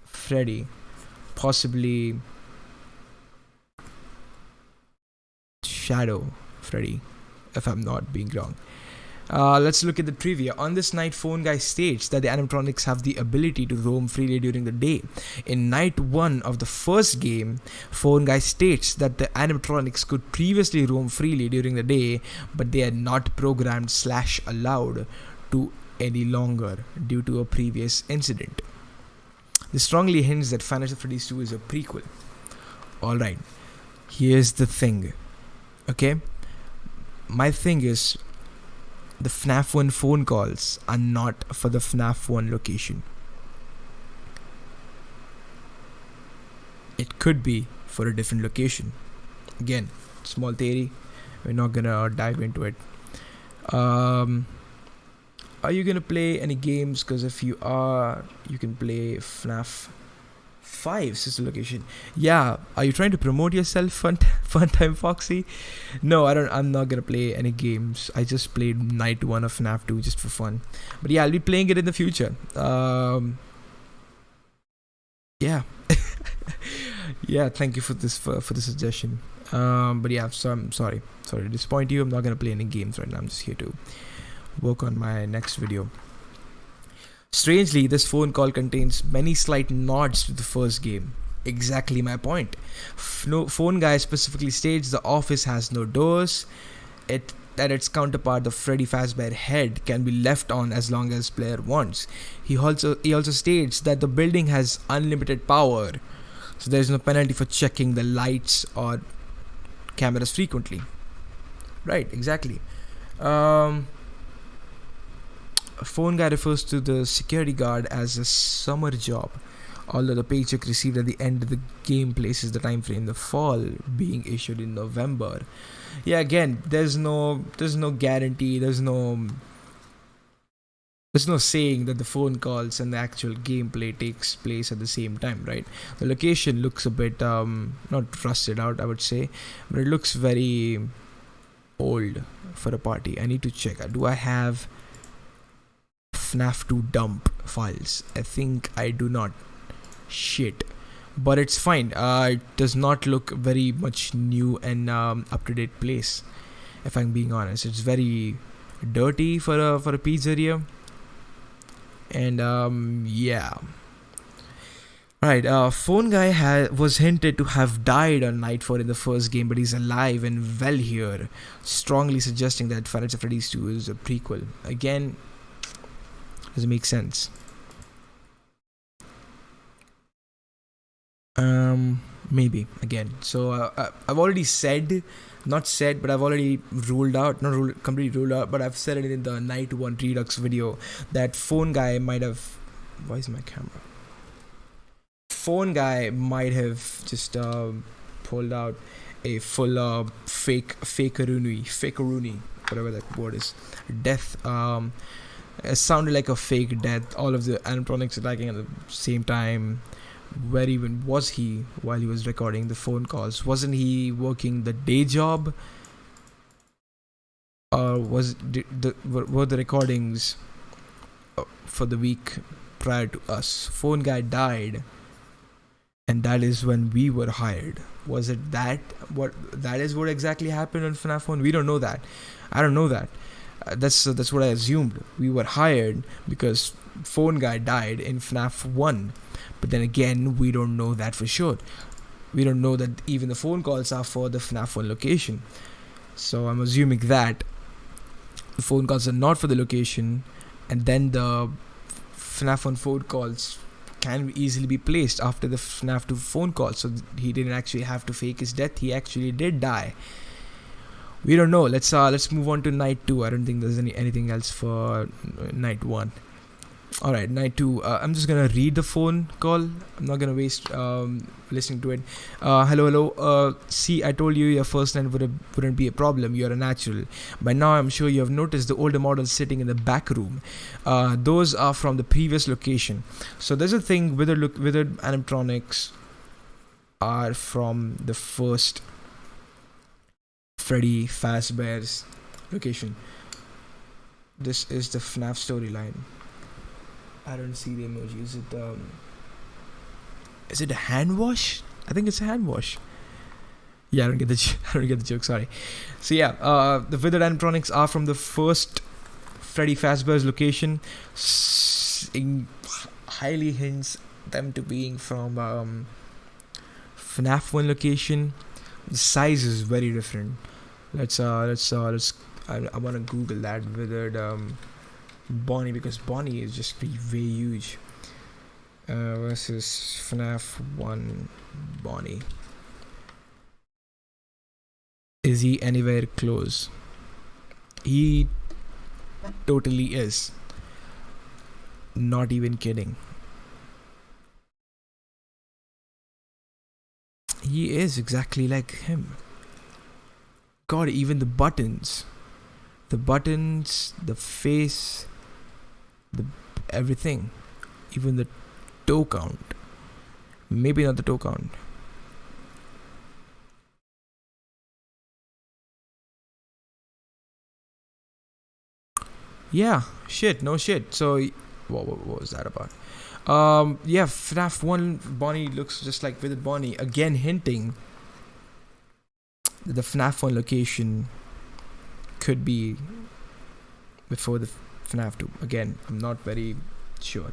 Freddy, possibly Shadow Freddy, if I'm not being wrong. Let's look at the trivia. On this night, Phone Guy states that the animatronics have the ability to roam freely during the day. In night 1 of the first game, Phone Guy states that the animatronics could previously roam freely during the day, but they are not programmed / allowed to any longer due to a previous incident. This strongly hints that Final Fantasy 2 is a prequel. Alright, here's the thing. Okay? My thing is, the FNAF 1 phone calls are not for the FNAF 1 location. It could be for a different location. Again, small theory. We're not gonna dive into it. Are you gonna play any games? Because if you are, you can play FNAF 5 sister location. Yeah, are you trying to promote yourself, Funtime Foxy? No, I'm not gonna play any games. I just played night 1 of FNAF 2 just for fun. But yeah, I'll be playing it in the future. Yeah. Yeah, thank you for this for the suggestion. But yeah, so I'm sorry to disappoint you. I'm not gonna play any games right now. I'm just here to work on my next video. Strangely, this phone call contains many slight nods to the first game. Exactly my point. Phone Guy specifically states the office has no doors. That its counterpart, the Freddy Fazbear Head, can be left on as long as player wants. He also states that the building has unlimited power, so there is no penalty for checking the lights or cameras frequently. Right, exactly. Phone Guy refers to the security guard as a summer job, although the paycheck received at the end of the game places the time frame, the fall, being issued in November. Yeah, again, there's no guarantee, there's no saying that the phone calls and the actual gameplay takes place at the same time, right? The location looks a bit not rusted out, I would say, but it looks very old for a party. I need to check. Do I have FNAF 2 dump files? I think I do not. Shit. But it's fine. It does not look very much new and up-to-date place, if I'm being honest. It's very dirty for a pizzeria. And yeah. Right, Phone Guy was hinted to have died on night 4 in the first game, but he's alive and well here, strongly suggesting that Final Fantasy 2 is a prequel. Again, doesn't make sense. Maybe again. So I've already but I've already completely ruled out, but I've said it in the night 1 Redux video that Phone Guy might have. Why is my camera? Phone Guy might have just pulled out a full fakeroonie, whatever that word is. Death. It sounded like a fake death. All of the animatronics attacking at the same time. Where even was he while he was recording the phone calls? Wasn't he working the day job? Or were the recordings for the week prior to us? Phone Guy died, and that is when we were hired. Was it that? That is what exactly happened on FNAF 1? We don't know that. I don't know that. That's what I assumed. We were hired because phone guy died in FNAF 1, but then again, we don't know that for sure. We don't know that even the phone calls are for the FNAF 1 location. So I'm assuming that the phone calls are not for the location, and then the FNAF 1 phone calls can easily be placed after the FNAF 2 phone call. So he didn't actually have to fake his death. He actually did die. We don't know. Let's move on to night 2. I don't think there's anything else for night 1. Alright, night 2. I'm just gonna read the phone call. I'm not gonna waste listening to it. Hello. See, I told you your first night wouldn't be a problem. You're a natural. By now, I'm sure you have noticed the older models sitting in the back room. Those are from the previous location. So there's a thing. Withered animatronics are from the first Freddy Fazbear's location. This is the FNAF storyline. I don't see the emoji. Is it a hand wash? I think it's a hand wash. Yeah, I don't get the joke. Sorry. So yeah, the withered animatronics are from the first Freddy Fazbear's location. Highly hints them to being from FNAF 1 location. The size is very different. Let's I want to Google that withered Bonnie, because Bonnie is just way huge. Versus FNAF 1 Bonnie. Is he anywhere close? He totally is. Not even kidding. He is exactly like him. God, even the buttons, the face, everything, even the toe count. Maybe not the toe count. Yeah, no shit. So, what was that about? Yeah, FNAF 1 Bonnie looks just like Withered Bonnie. Again, hinting that the FNAF 1 location could be before the FNAF 2. Again, I'm not very sure.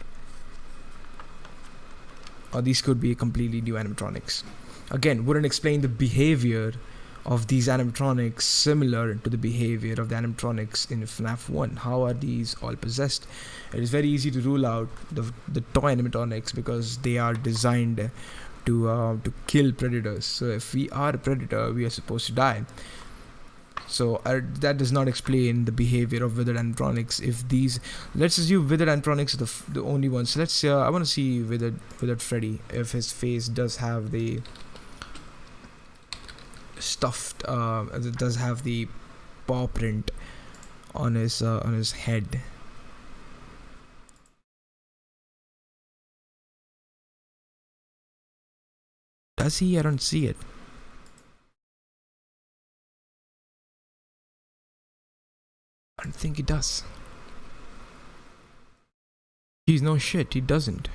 Or these could be completely new animatronics. Again, wouldn't explain the behavior of these animatronics similar to the behavior of the animatronics in FNAF 1. How are these all possessed? It is very easy to rule out the toy animatronics because they are designed to kill predators. So if we are a predator, we are supposed to die. So that does not explain the behavior of withered animatronics. If these, let's assume withered animatronics are the only ones. So let's I want to see withered Freddy, if his face does have the stuffed, it does have the paw print on his head. Does he? I don't see it. I don't think he does. He's no shit, he doesn't.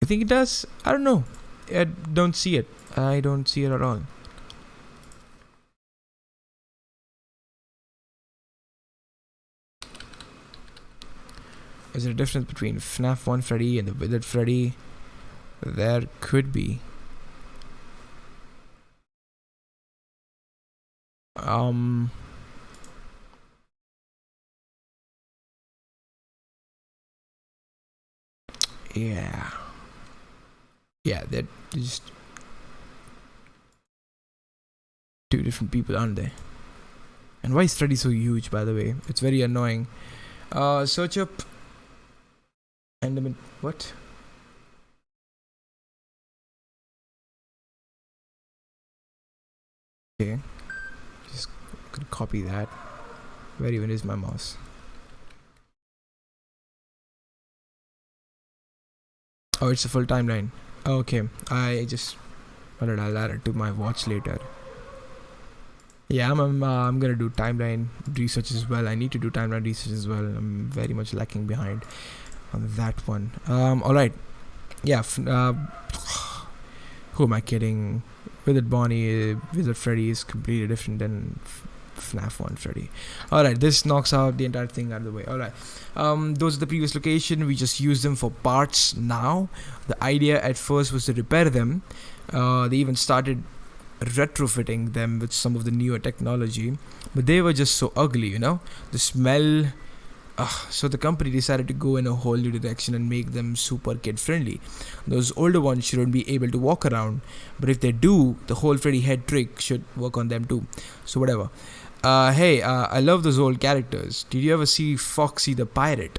I think he does. I don't know. I don't see it. I don't see it at all. Is there a difference between FNAF 1 Freddy and the Withered Freddy? There could be. Yeah, they're just two different people, aren't they? And why is Freddy so huge, by the way? It's very annoying. Search up what? Okay, just gonna copy that. Where even is my mouse? Oh, it's a full timeline. Okay, I just I'll add it to my watch later. Yeah, I'm gonna do timeline research as well. I need to do timeline research as well. I'm very much lacking behind on that one. All right, yeah. Who am I kidding? Wizard Bonnie, Wizard Freddy is completely different than FNAF 1 Freddy. Alright, this knocks out the entire thing out of the way. Alright, those are the previous location. We just use them for parts now. The idea at first was to repair them. They even started retrofitting them with some of the newer technology, but they were just so ugly, you know, the smell. So the company decided to go in a whole new direction and make them super kid friendly. Those older ones shouldn't be able to walk around, but if they do, the whole Freddy head trick should work on them too. So whatever. Hey, I love those old characters. Did you ever see Foxy the Pirate?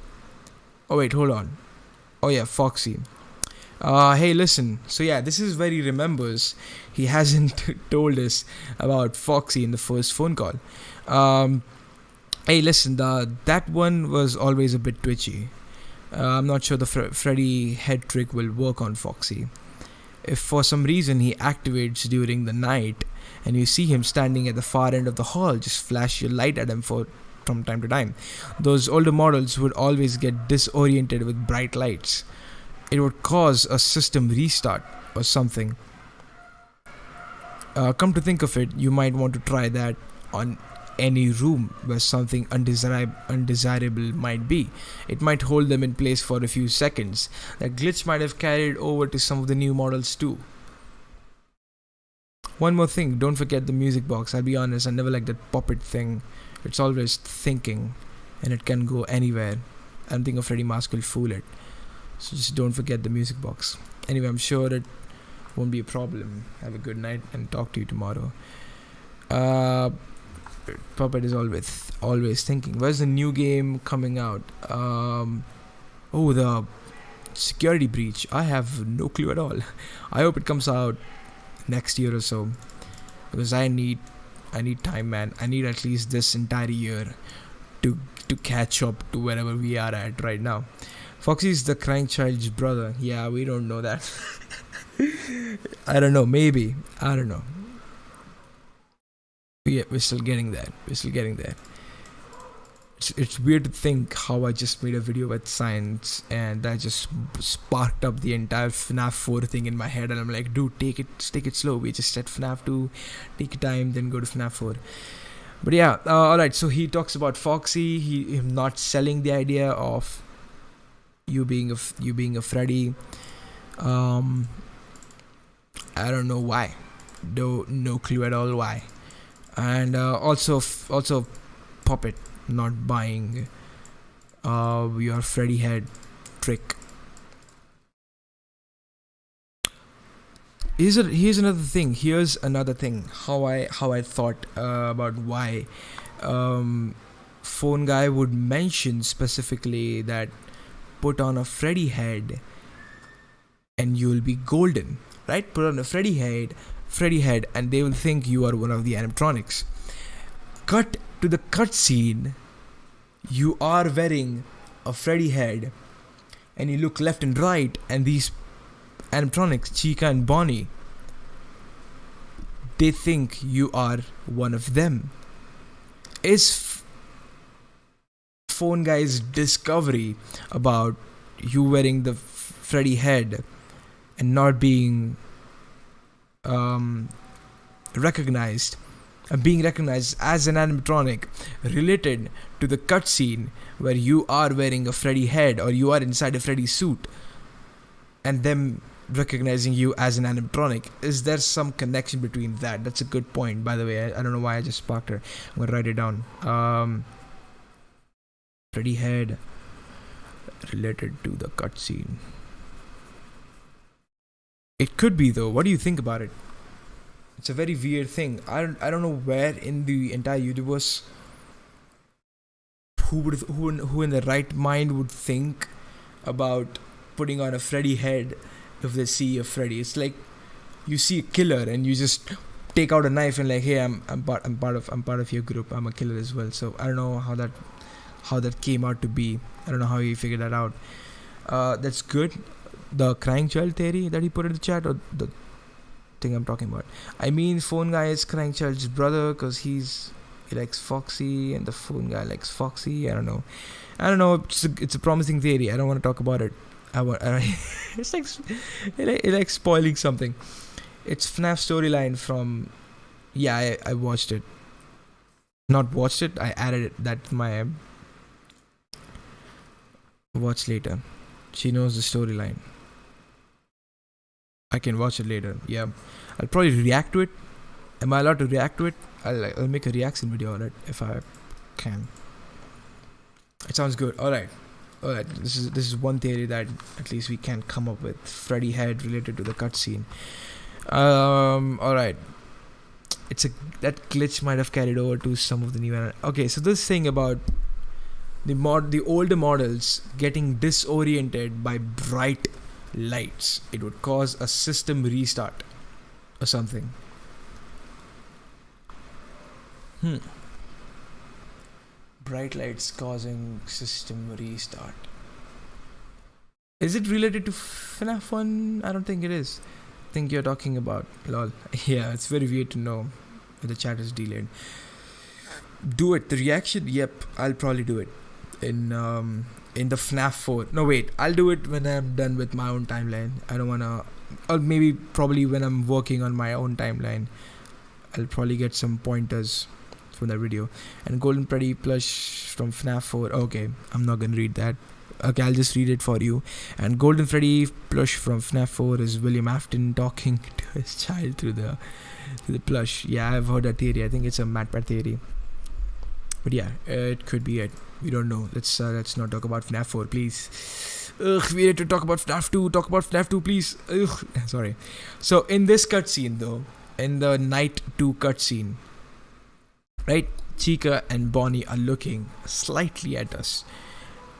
Oh wait, hold on. Oh yeah, Foxy. Hey, listen. So yeah, this is where he remembers he hasn't told us about Foxy in the first phone call. Hey, listen, that one was always a bit twitchy. I'm not sure the Freddy head trick will work on Foxy. If for some reason he activates during the night and you see him standing at the far end of the hall, just flash your light at him from time to time. Those older models would always get disoriented with bright lights. It would cause a system restart or something. Come to think of it, you might want to try that on any room where something undesirable might be. It might hold them in place for a few seconds. That glitch might have carried over to some of the new models too. One more thing, don't forget the music box. I'll be honest, I never liked that puppet thing. It's always thinking and it can go anywhere. I don't think a Freddy mask will fool it. So just don't forget the music box. Anyway, I'm sure it won't be a problem. Have a good night and talk to you tomorrow. Puppet is always thinking. Where's the new game coming out? Oh, the security breach. I have no clue at all. I hope it comes out next year or so, because I need time, man. I need at least this entire year to catch up to wherever we are at right now. Foxy's the crying child's brother. Yeah, we don't know that. I don't know. Maybe. I don't know. Yeah, we're still getting there. It's weird to think how I just made a video with science and that just sparked up the entire FNAF 4 thing in my head, and I'm like, dude, take it slow. We just set FNAF 2, take your time, then go to FNAF 4. But yeah, alright, so he talks about Foxy, him not selling the idea of you being a Freddy. I don't know why. No clue at all why. And also Puppet not buying your Freddy head trick. Here's another thing. How I thought about why phone guy would mention specifically that put on a Freddy head and you'll be golden, right? Put on a Freddy head, and they will think you are one of the animatronics. Cut to the cutscene. You are wearing a Freddy head, and you look left and right, and these animatronics, Chica and Bonnie, they think you are one of them. Is phone guy's discovery about you wearing the Freddy head and not being recognized and being recognized as an animatronic related to the cutscene where you are wearing a Freddy head or you are inside a Freddy suit and them recognizing you as an animatronic? Is there some connection between that? That's a good point, by the way. I don't know why I just sparked her. I'm gonna write it down. Freddy head related to the cutscene. It could be though. What do you think about it? It's a very weird thing. I don't know where in the entire universe who in their right mind would think about putting on a Freddy head if they see a Freddy. It's like you see a killer and you just take out a knife and like, hey, I'm part of your group. I'm a killer as well. So I don't know how that came out to be. I don't know how he figured that out. That's good. The crying child theory that he put in the chat, or the thing I'm talking about. I mean, phone guy is crying child's brother because he likes Foxy and the phone guy likes Foxy. I don't know. It's a promising theory. I don't want to talk about it. It's like spoiling something. It's FNAF storyline from. Yeah, I watched it. Not watched it. I added it. That's my watch later. She knows the storyline. I can watch it later. Yeah, I'll probably react to it. Am I allowed to react to it? I'll make a reaction video on it if I can. It sounds good. All right. This is one theory that at least we can come up with. Freddy head related to the cutscene. All right. That glitch might have carried over to some of the new. Okay, so this thing about the older models getting disoriented by bright lights, it would cause a system restart or something. Bright lights causing system restart. Is it related to FNAF 1? I don't think it is. I think you're talking about lol. Yeah, it's very weird to know if the chat is delayed. Do it. The reaction, yep, I'll probably do it in the FNAF 4. No, wait, I'll do it when I'm done with my own timeline. I don't wanna, or maybe probably when I'm working on my own timeline, I'll probably get some pointers from that video. And Golden Freddy plush from FNAF 4. Okay, I'm not gonna read that. Okay, I'll just read it for you. And Golden Freddy plush from FNAF 4 is William Afton talking to his child through the plush. Yeah, I've heard that theory. I think it's a MatPat theory. But yeah, it could be it. We don't know. Let's not talk about FNAF 4, please. Ugh, we need to talk about FNAF 2. Talk about FNAF 2, please. Ugh, sorry. So in this cutscene though, in the Night 2 cutscene, right? Chica and Bonnie are looking slightly at us.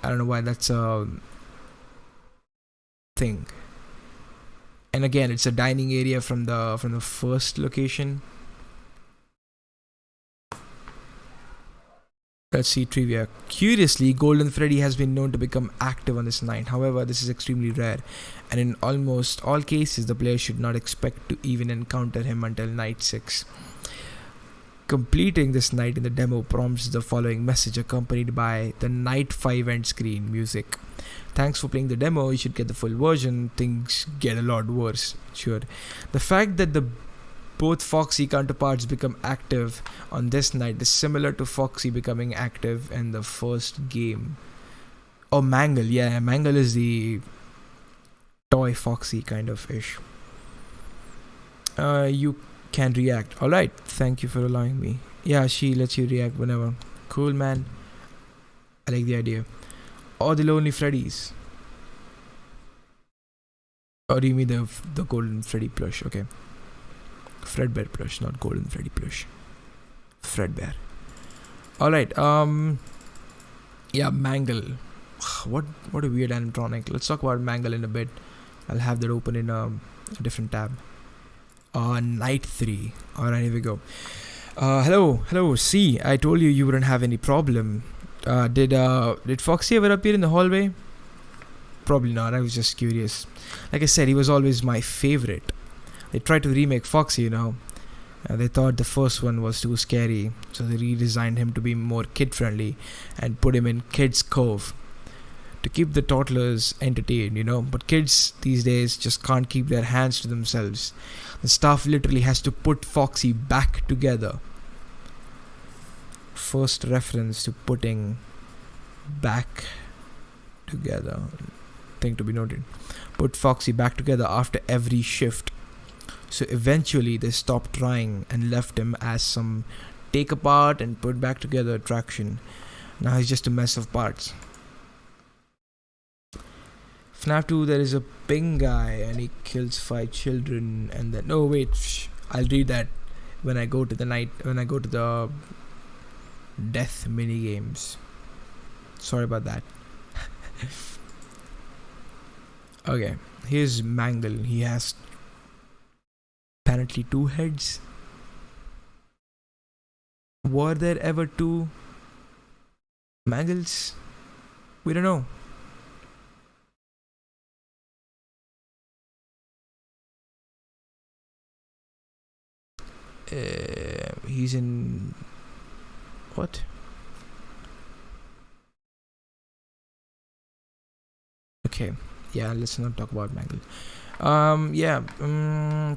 I don't know why that's a thing. And again, it's a dining area from the first location. Let's see trivia. Curiously, Golden Freddy has been known to become active on this night. However, this is extremely rare, and in almost all cases, the player should not expect to even encounter him until night 6. Completing this night in the demo prompts the following message accompanied by the night 5 end screen music. Thanks for playing the demo, you should get the full version. Things get a lot worse. Sure. The fact that both Foxy counterparts become active on this night is similar to Foxy becoming active in the first game. Oh, Mangle. Yeah, Mangle is the toy Foxy kind of ish. You can react. Alright, thank you for allowing me. Yeah, she lets you react whenever. Cool, man. I like the idea. Or the Lonely Freddies. Or do you mean the Golden Freddy plush? Okay. Fredbear plush, not Golden Freddy plush. Fredbear. Alright, yeah, Mangle. What a weird animatronic. Let's talk about Mangle in a bit. I'll have that open in a different tab. Night 3. Alright, here we go. Hello. See, I told you wouldn't have any problem. Did Foxy ever appear in the hallway? Probably not. I was just curious. Like I said, he was always my favorite. They tried to remake Foxy, they thought the first one was too scary, so they redesigned him to be more kid-friendly and put him in Kids Cove to keep the toddlers entertained, But kids these days just can't keep their hands to themselves. The staff literally has to put Foxy back together. First reference to putting back together. Thing to be noted. Put Foxy back together after every shift. So eventually they stopped trying and left him as some take apart and put back together attraction. Now he's just a mess of parts. FNAF 2, there is a pink guy and he kills 5 children and then... No, wait, I'll read that when I go to the death mini games. Sorry about that. Okay, here's Mangle. He has apparently 2 heads. Were there ever 2 Mangles? We don't know. He's in... What? Okay. Yeah, let's not talk about Mangle.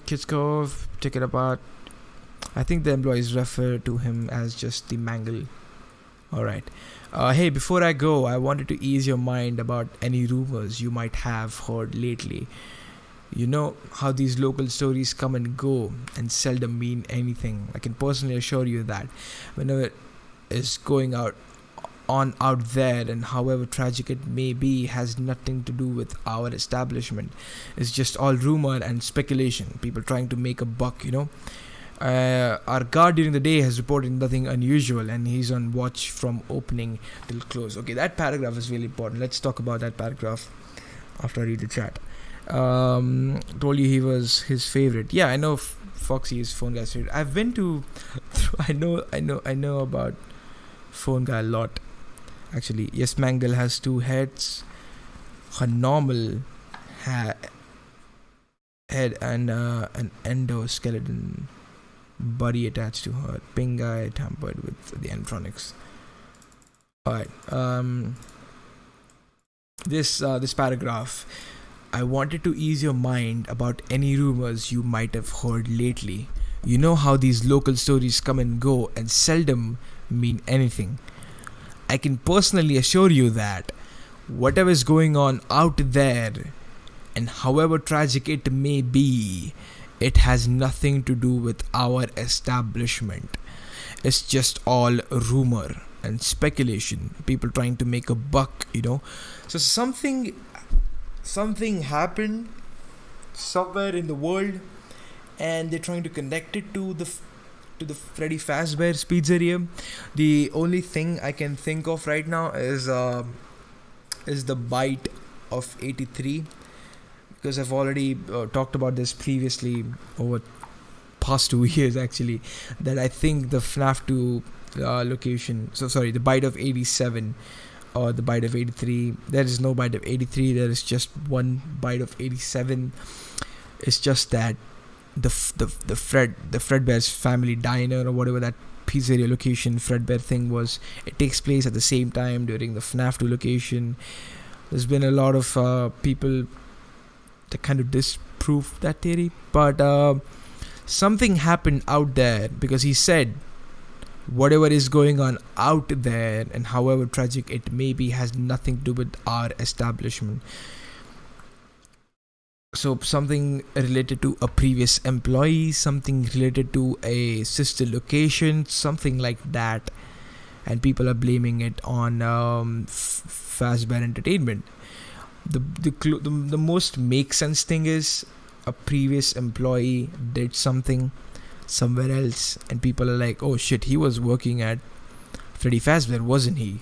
Kids Cove, take it apart. I think the employees refer to him as just the Mangle. Alright. Hey, before I go, I wanted to ease your mind about any rumors you might have heard lately. You know how these local stories come and go and seldom mean anything. I can personally assure you that whenever it is going out there, and however tragic it may be, has nothing to do with our establishment. It's just all rumor and speculation, people trying to make a buck, Our guard during the day has reported nothing unusual, and he's on watch from opening till close. Okay, that paragraph is really important. Let's talk about that paragraph after I read the chat. Told you he was his favorite. Yeah, I know Foxy is Phone Guy's favorite. I've been to I know about Phone Guy a lot, actually. Yes, Mangle has 2 heads, a normal head and an endoskeleton body attached to her. Pink Guy tampered with the animatronics. Alright, this paragraph. I wanted to ease your mind about any rumors you might have heard lately. You know how these local stories come and go and seldom mean anything. I can personally assure you that whatever is going on out there, and however tragic it may be, it has nothing to do with our establishment. It's just all rumor and speculation, people trying to make a buck, So something happened somewhere in the world, and they're trying to connect it to the Freddy Fazbear's Pizzeria. The only thing I can think of right now is the bite of 83, because I've already talked about this previously over past 2 years, actually, that I think the FNAF 2 location, the bite of 87 or the bite of 83, there is no bite of 83, there is just one bite of 87. It's just that the Fredbear's Family Diner, or whatever that pizzeria location Fredbear thing was, it takes place at the same time during the FNAF 2 location. There's been a lot of people that kind of disprove that theory, but something happened out there, because he said whatever is going on out there, and however tragic it may be, has nothing to do with our establishment. So something related to a previous employee, something related to a sister location, something like that, and people are blaming it on Fazbear Entertainment. The most make sense thing is a previous employee did something somewhere else, and people are like, oh shit, he was working at Freddy Fazbear, wasn't he?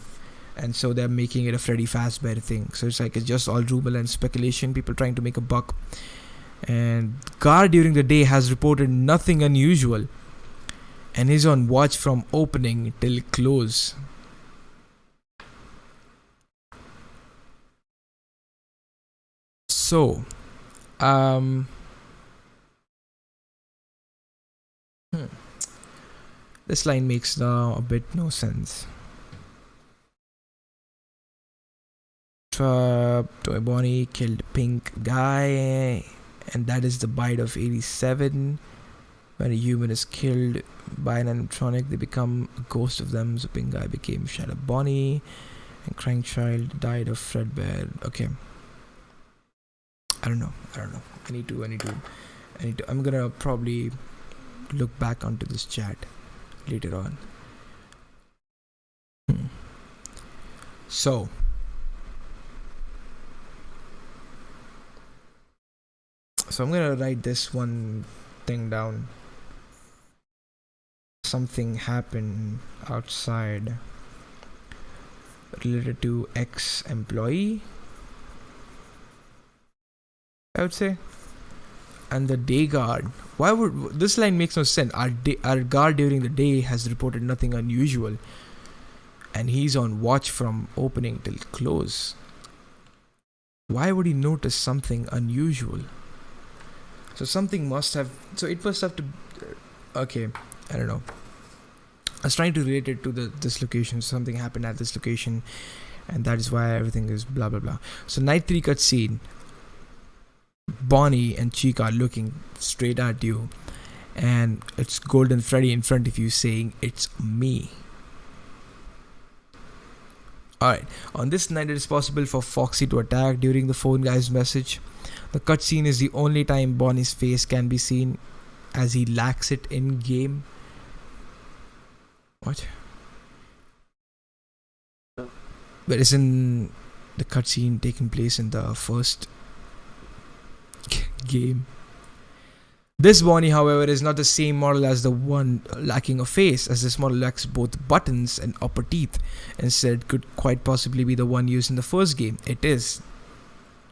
And so they're making it a Freddy Fazbear thing. So it's just all rumor and speculation, people trying to make a buck. And guard during the day has reported nothing unusual, and he's on watch from opening till close. So this line makes now a bit no sense. Toy Bonnie killed Pink Guy, and that is the bite of 87. When a human is killed by an animatronic, they become a ghost of them. So Pink Guy became Shadow Bonnie, and Crying Child died of Fredbear. Okay, I don't know. I need to. I'm gonna probably look back onto this chat later on. So I'm gonna write this one thing down. Something happened outside related to ex-employee, I would say, and the day guard. Why would this line makes no sense? Our guard during the day has reported nothing unusual, and he's on watch from opening till close. Why would he notice something unusual? So something must have. So it must have to. Okay, I don't know. I was trying to relate it to this location. Something happened at this location, and that is why everything is blah blah blah. So night 3 cutscene. Bonnie and Chica are looking straight at you, and it's Golden Freddy in front of you saying, "It's me." Alright, on this night it is possible for Foxy to attack during the phone guy's message. The cutscene is the only time Bonnie's face can be seen, as he lacks it in game. What? But isn't the cutscene taking place in the first game? This Bonnie, however, is not the same model as the one lacking a face, as this model lacks both buttons and upper teeth. Instead, could quite possibly be the one used in the first game. It is,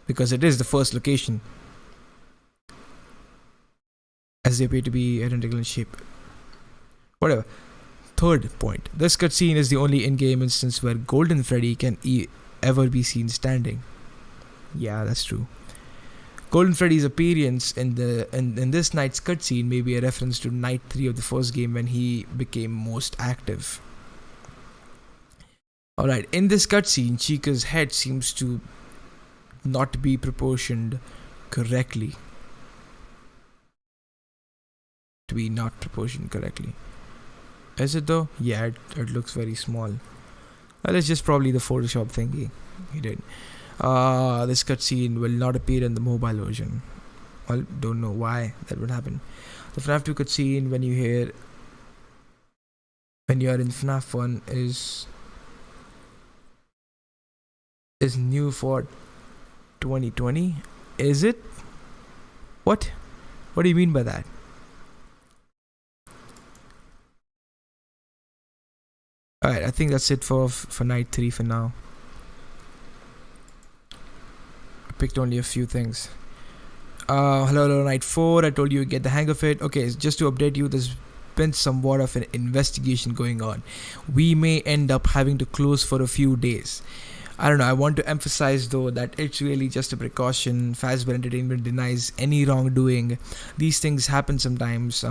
because it is the first location, as they appear to be identical in shape. Whatever. Third point. This cutscene is the only in-game instance where Golden Freddy can ever be seen standing. Yeah, that's true. Golden Freddy's appearance in this night's cutscene may be a reference to Night 3 of the first game, when he became most active. Alright, in this cutscene, Chica's head seems to not be proportioned correctly. Is it though? Yeah, it looks very small. Well, it's just probably the Photoshop thingy he did. This cutscene will not appear in the mobile version. Well, don't know why that would happen. The FNAF 2 cutscene when you are in FNAF 1 is new for 2020. Is it? What do you mean by that? Alright, I think that's it for Night 3 for now. I picked only a few things. Hello, Night 4. I told you get the hang of it. Okay, just to update you, there's been somewhat of an investigation going on. We may end up having to close for a few days. I don't know, I want to emphasize though that it's really just a precaution. Fazbear Entertainment denies any wrongdoing. These things happen sometimes.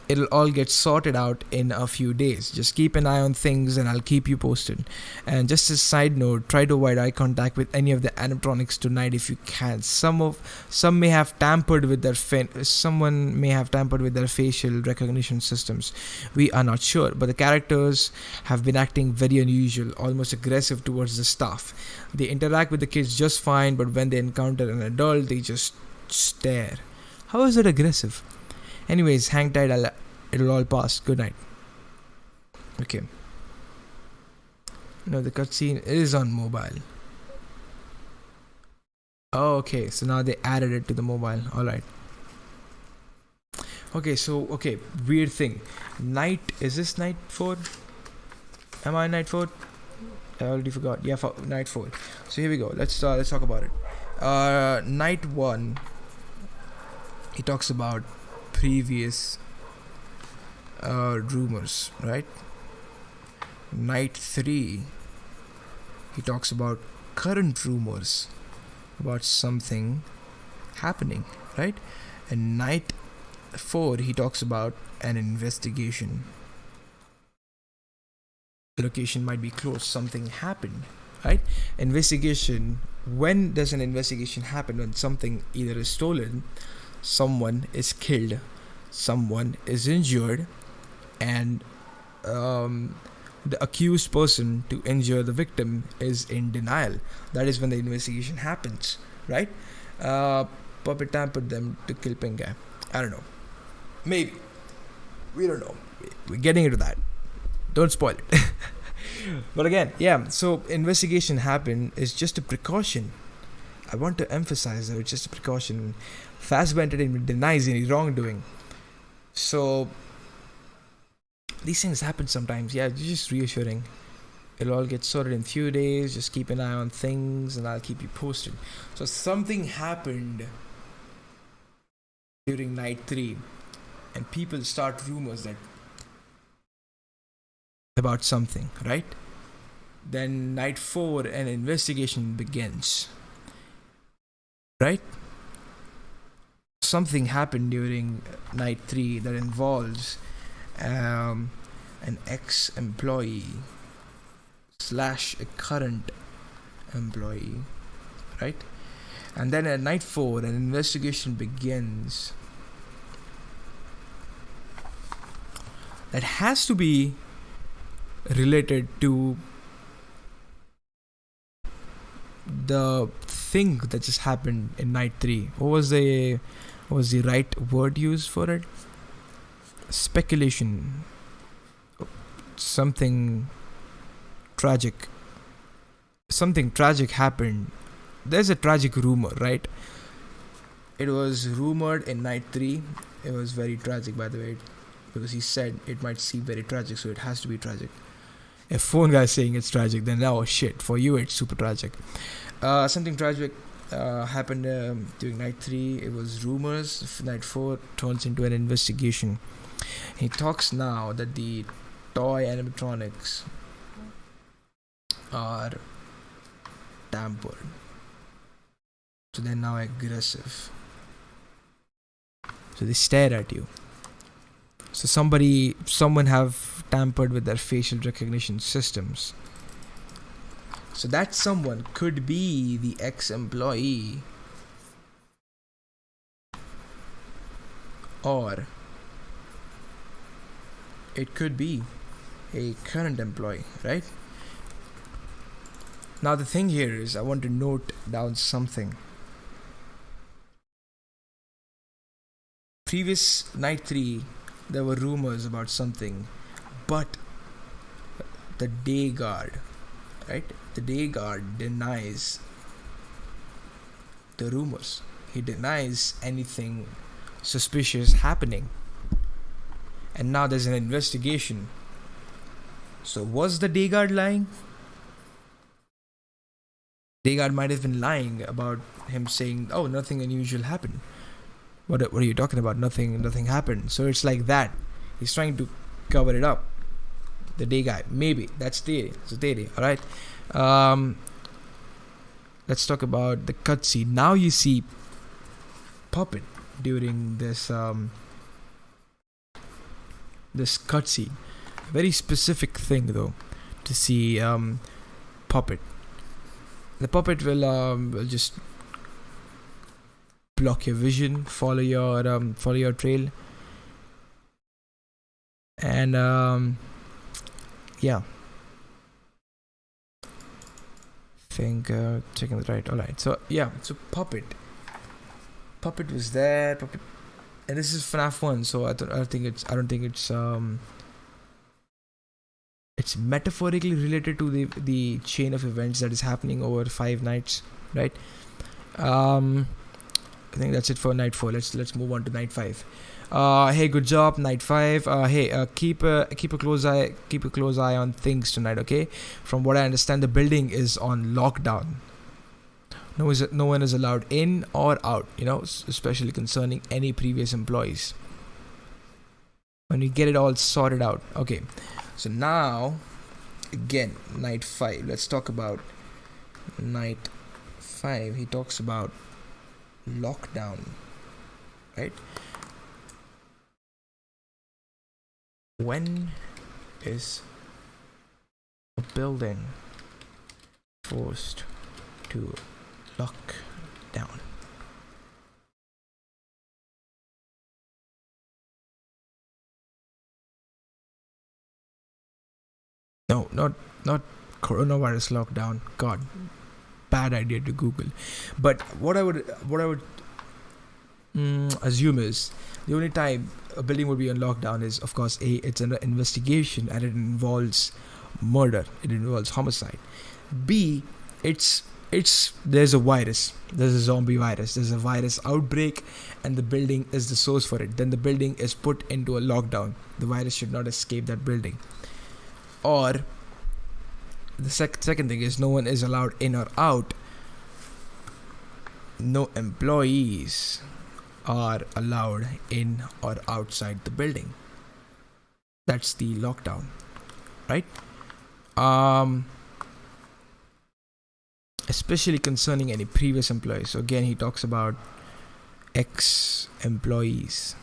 It'll all get sorted out in a few days. Just keep an eye on things and I'll keep you posted. And just as a side note, try to avoid eye contact with any of the animatronics tonight if you can. Someone may have tampered with their facial recognition systems. We are not sure, but the characters have been acting very unusual, almost aggressive towards the staff. They interact with the kids just fine, but when they encounter an adult, they just stare. How is it aggressive? Anyways, hang tight, it'll all pass. Good night. Okay. No, the cutscene is on mobile. Oh, okay. So now they added it to the mobile. Alright. Okay, weird thing. Is this Night 4? Am I Night 4? I already forgot. Yeah, Night 4. So here we go. Let's talk about it. Night 1. He talks about previous rumors, right? Night 3, he talks about current rumors about something happening, right? And Night 4, he talks about an investigation. The location might be closed, something happened, right? Investigation. When does an investigation happen? When something either is stolen, someone is killed, someone is injured, and the accused person to injure the victim is in denial. That is when the investigation happens, right? Puppet tampered them to kill Pinga. I don't know. Maybe. We don't know. We're getting into that. Don't spoil it. But again, yeah, so investigation happen is just a precaution. I want to emphasize that it's just a precaution. Fazbear Entertainment denies any wrongdoing. So these things happen sometimes. Yeah, it's just reassuring. It'll all get sorted in a few days. Just keep an eye on things and I'll keep you posted. So something happened during Night 3 and people start rumors that about something, right? Then Night 4, an investigation begins, right? Something happened during Night 3 that involves an ex-employee / a current employee, right? And then at night 4, an investigation begins. That has to be related to the thing that just happened in night 3. What was the right word used for it? Speculation. Something tragic happened. There's a tragic rumor, right? It was rumored in night 3. It was very tragic, by the way, because he said it might seem very tragic, so it has to be tragic. If phone guy is saying it's tragic, then oh shit, for you it's super tragic. Something tragic happened during night 3. It was rumors. Night 4 turns into an investigation. He talks now that the toy animatronics are tampered, so they're now aggressive, so they stare at you. So someone have tampered with their facial recognition systems. So that someone could be the ex-employee, or it could be a current employee, right? Now the thing here is, I want to note down something. Previous night 3, there were rumors about something, but the day guard, right? The day guard denies the rumors. He denies anything suspicious happening. And now there's an investigation. So was the day guard lying? Day guard might have been lying about him saying, "Oh, nothing unusual happened." What are you talking about? Nothing happened. So it's like that. He's trying to cover it up. The day guy, maybe that's theory. It's a theory. All right. Let's talk about the cutscene. Now you see Puppet during this this cutscene. Very specific thing though to see Puppet. The puppet will just block your vision, follow your trail, and yeah. Think checking the right. All right. So yeah. So Puppet was there. Puppet, and this is FNAF 1. So I don't think it's metaphorically related to the chain of events that is happening over 5 nights, right? I think that's it for night 4. Let's move on to night 5. Hey, good job, night 5. Hey, keep a close eye on things tonight, okay? From what I understand, the building is on lockdown. No one is allowed in or out, especially concerning any previous employees. When we get it all sorted out. Okay, so now again, night 5. Let's talk about night 5. He talks about lockdown, right? When is a building forced to lock down? No, not coronavirus lockdown. God, bad idea to Google. But what I would assume is the only time a building would be on lockdown is, of course, it's an investigation and it involves murder. It involves homicide. B, there's a virus. There's a zombie virus. There's a virus outbreak, and the building is the source for it. Then the building is put into a lockdown. The virus should not escape that building. Or the second thing is, no one is allowed in or out. No employees are allowed in or outside the building. That's the lockdown, right? Especially concerning any previous employees. So again, he talks about ex-employees.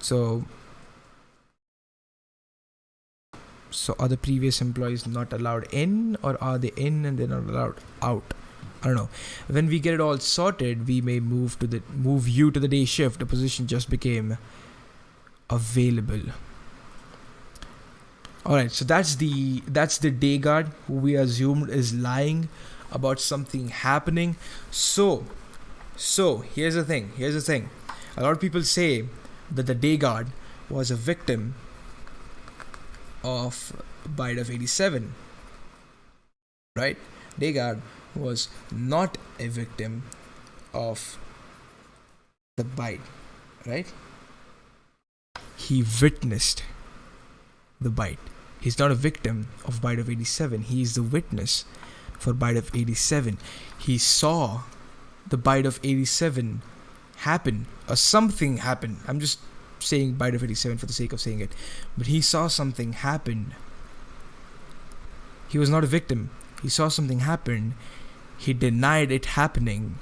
So So are the previous employees not allowed in, or are they in and they're not allowed out? I don't know. When we get it all sorted, we may move you to the day shift. The position just became available. Alright, so that's the day guard who we assumed is lying about something happening. So here's the thing. A lot of people say that the day guard was a victim of Bite of 87. Right? Day guard was not a victim of the bite, right? He witnessed the bite. He's not a victim of Bite of 87. He is the witness for Bite of 87. He saw the Bite of 87 happen, or something happen. I'm just saying Bite of 87 for the sake of saying it. But he saw something happen. He was not a victim. He saw something happen. He denied it happening.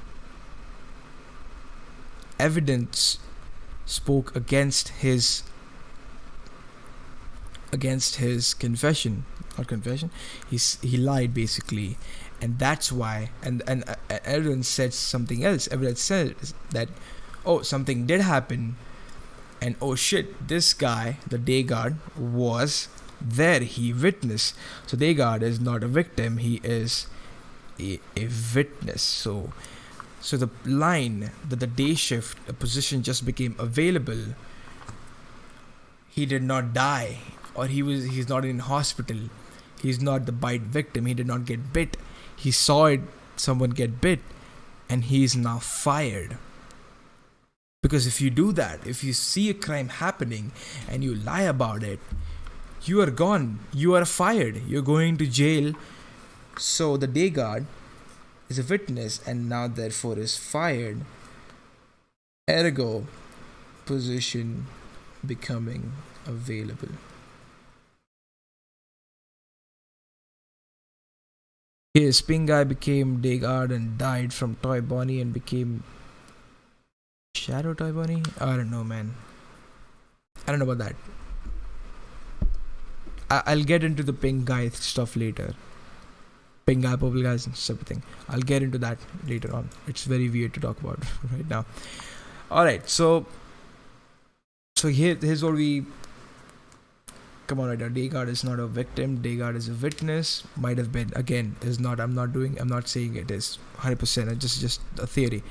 Evidence spoke against his confession. Not confession. He lied basically, and that's why. And evidence said something else. Evidence said that something did happen, and shit, this guy, the day guard, was there. He witnessed. So day guard is not a victim. He is a witness. So the line that the day shift, a position just became available, he did not die, or he's not in hospital. He's not the bite victim. He did not get bit. He saw someone get bit, and he's now fired. Because if you do that, if you see a crime happening and you lie about it, you are gone. You are fired. You're going to jail. So the day guard is a witness and now therefore is fired. Ergo, position becoming available. Yes, Pink Guy became day guard and died from Toy Bonnie and became Shadow Toy Bonnie? I don't know, man. I don't know about that. I'll get into the Pink Guy stuff later. Pink Guy, Purple Guys and everything. I'll get into that later on. It's very weird to talk about right now. Alright, so here's what we... Come on, right now. Day guard is not a victim. Day guard is a witness. Might have been. Again, is not. I'm not saying it is 100%. It's just a theory.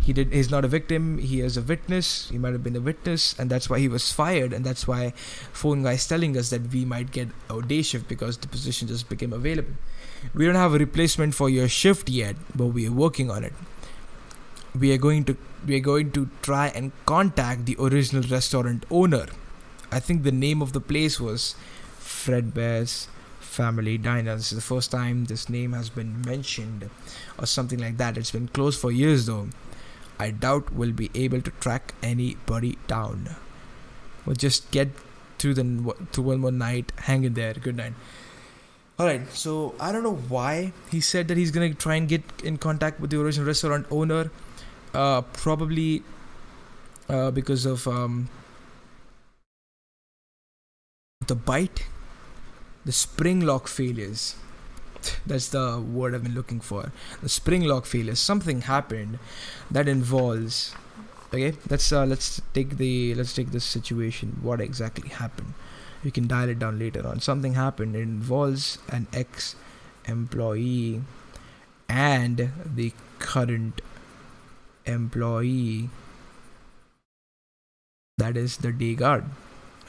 He's not a victim. He is a witness. He might have been a witness, and that's why he was fired. And that's why phone guy is telling us that we might get a day shift because the position just became available. We don't have a replacement for your shift yet, but we are working on it. We are going to try and contact the original restaurant owner. I think the name of the place was Fredbear's Family Diner. This is the first time this name has been mentioned or something like that. It's been closed for years though. I doubt we'll be able to track anybody down. We'll just get through one more night. Hang in there. Good night. Alright, so I don't know why he said that he's gonna try and get in contact with the original restaurant owner. Probably because of the bite, the spring lock failures. That's the word I've been looking for. The spring lock failures. Something happened that involves. Okay, let's take this situation. What exactly happened? You can dial it down later on. Something happened. It involves an ex-employee and the current employee. That is the day guard.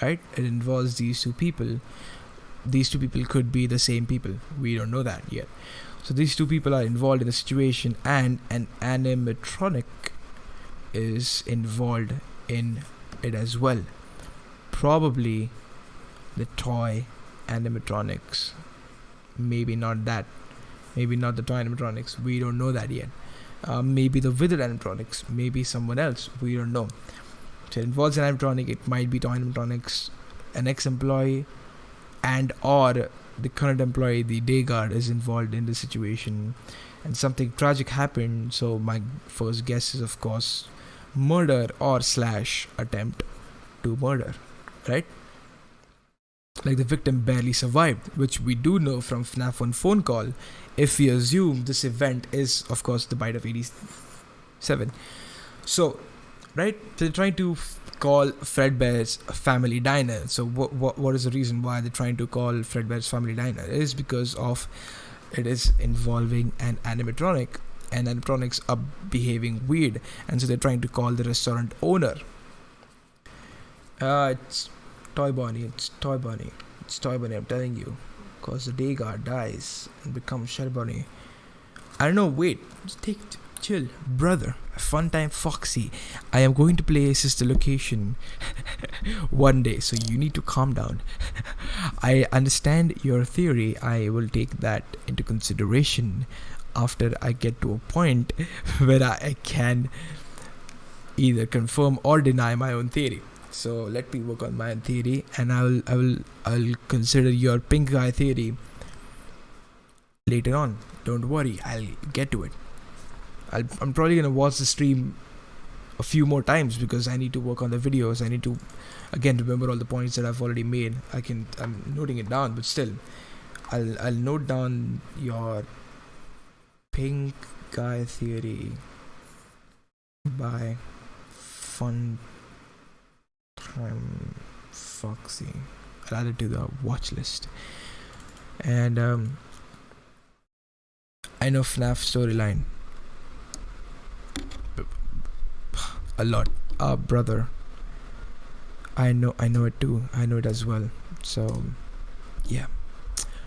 Right? It involves these two people. These two people could be the same people. We don't know that yet. So these two people are involved in the situation, and an animatronic is involved in it as well. Probably the toy animatronics. Maybe not that. Maybe not the toy animatronics. We don't know that yet. Maybe the withered animatronics. Maybe someone else. We don't know. So it involves an animatronic. It might be toy animatronics, an ex-employee, and or the current employee, the day guard, is involved in the situation, and something tragic happened. So my first guess is, of course, murder or / attempt to murder, right? Like the victim barely survived, which we do know from FNAF 1 phone call, if we assume this event is, of course, the bite of 87. So, right, they're trying to call Fredbear's Family Diner. So what is the reason why they're trying to call Fredbear's Family Diner? It is because of it is involving an animatronic, and animatronics are behaving weird, and so they're trying to call the restaurant owner. It's Toy Bonnie, it's Toy Bonnie, it's Toy Bonnie, I'm telling you. Cause the day guard dies and becomes Shell Bonnie. I don't know, wait, just chill, brother. Fun time Foxy. I am going to play Sister Location one day, so you need to calm down. I understand your theory. I will take that into consideration after I get to a point where I can either confirm or deny my own theory. So let me work on my own theory, and I'll consider your pink guy theory later on. Don't worry, I'll get to it. I'm probably gonna watch the stream a few more times because I need to work on the videos. I need to again remember all the points that I've already made. I'm noting it down, but still, I'll note down your pink guy theory by Fun Time Foxy. I'll add it to the watch list. And I know FNAF storyline a lot. Brother, I know it too. I know it as well. So yeah,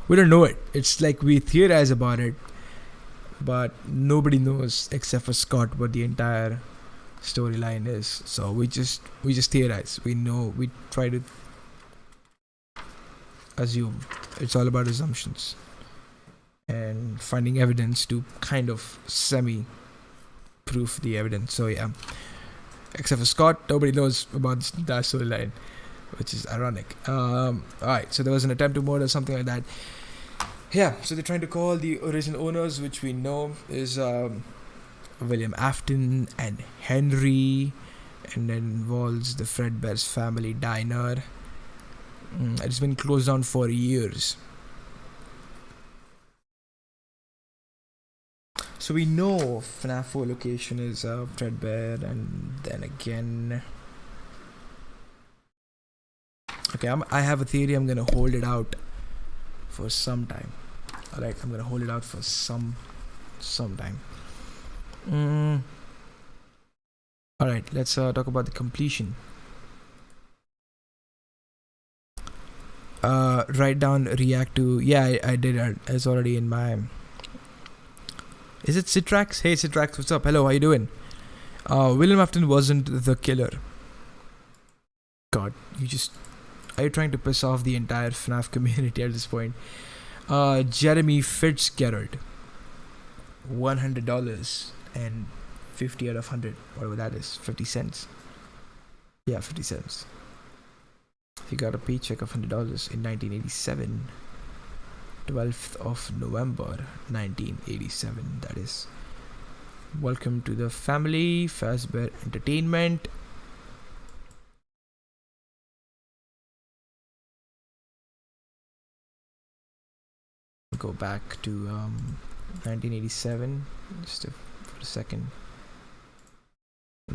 we don't know it. It's like we theorize about it, but nobody knows except for Scott what the entire storyline is. So we just theorize. We know. We try to assume. It's all about assumptions and finding evidence to kind of semi proof the evidence. So yeah, except for Scott, nobody knows about that storyline, which is ironic. Alright, so there was an attempt to murder, something like that. Yeah, so they're trying to call the original owners, which we know is William Afton and Henry, and then involves the Fredbear's Family Diner. It's been closed down for years. So we know FNAF 4 location is Fredbear, and then again, okay, I have a theory. I'm gonna hold it out for some time. Alright, I'm gonna hold it out for some time. Alright, let's talk about the completion. Write down, react to. Yeah, I did it. It's already in my. Is it Citrax? Hey Citrax, what's up? Hello, how you doing? William Afton wasn't the killer. God, are you trying to piss off the entire FNAF community at this point? Jeremy Fitzgerald, $100 and 50 out of 100, whatever that is, 50 cents. Yeah, 50 cents. He got a paycheck of $100 in 1987. 12th of November 1987, that is. Welcome to the family, Fazbear Entertainment. Go back to 1987 just for a second.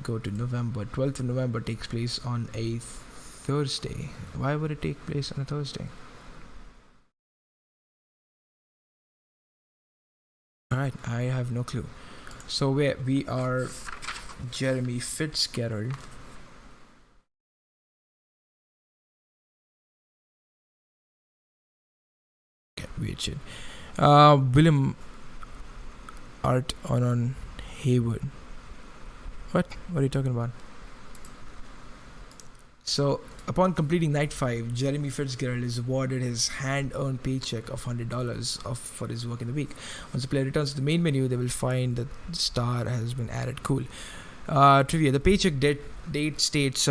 Go to November. 12th of November takes place on a Thursday. Why would it take place on a Thursday? Alright, I have no clue. So we are Jeremy Fitzgerald. Okay, weird shit. William Art on Haywood. What are you talking about? So, upon completing Night 5, Jeremy Fitzgerald is awarded his hand-earned paycheck of $100 for his work in the week. Once the player returns to the main menu, they will find that the star has been added. Cool. Trivia. The paycheck date states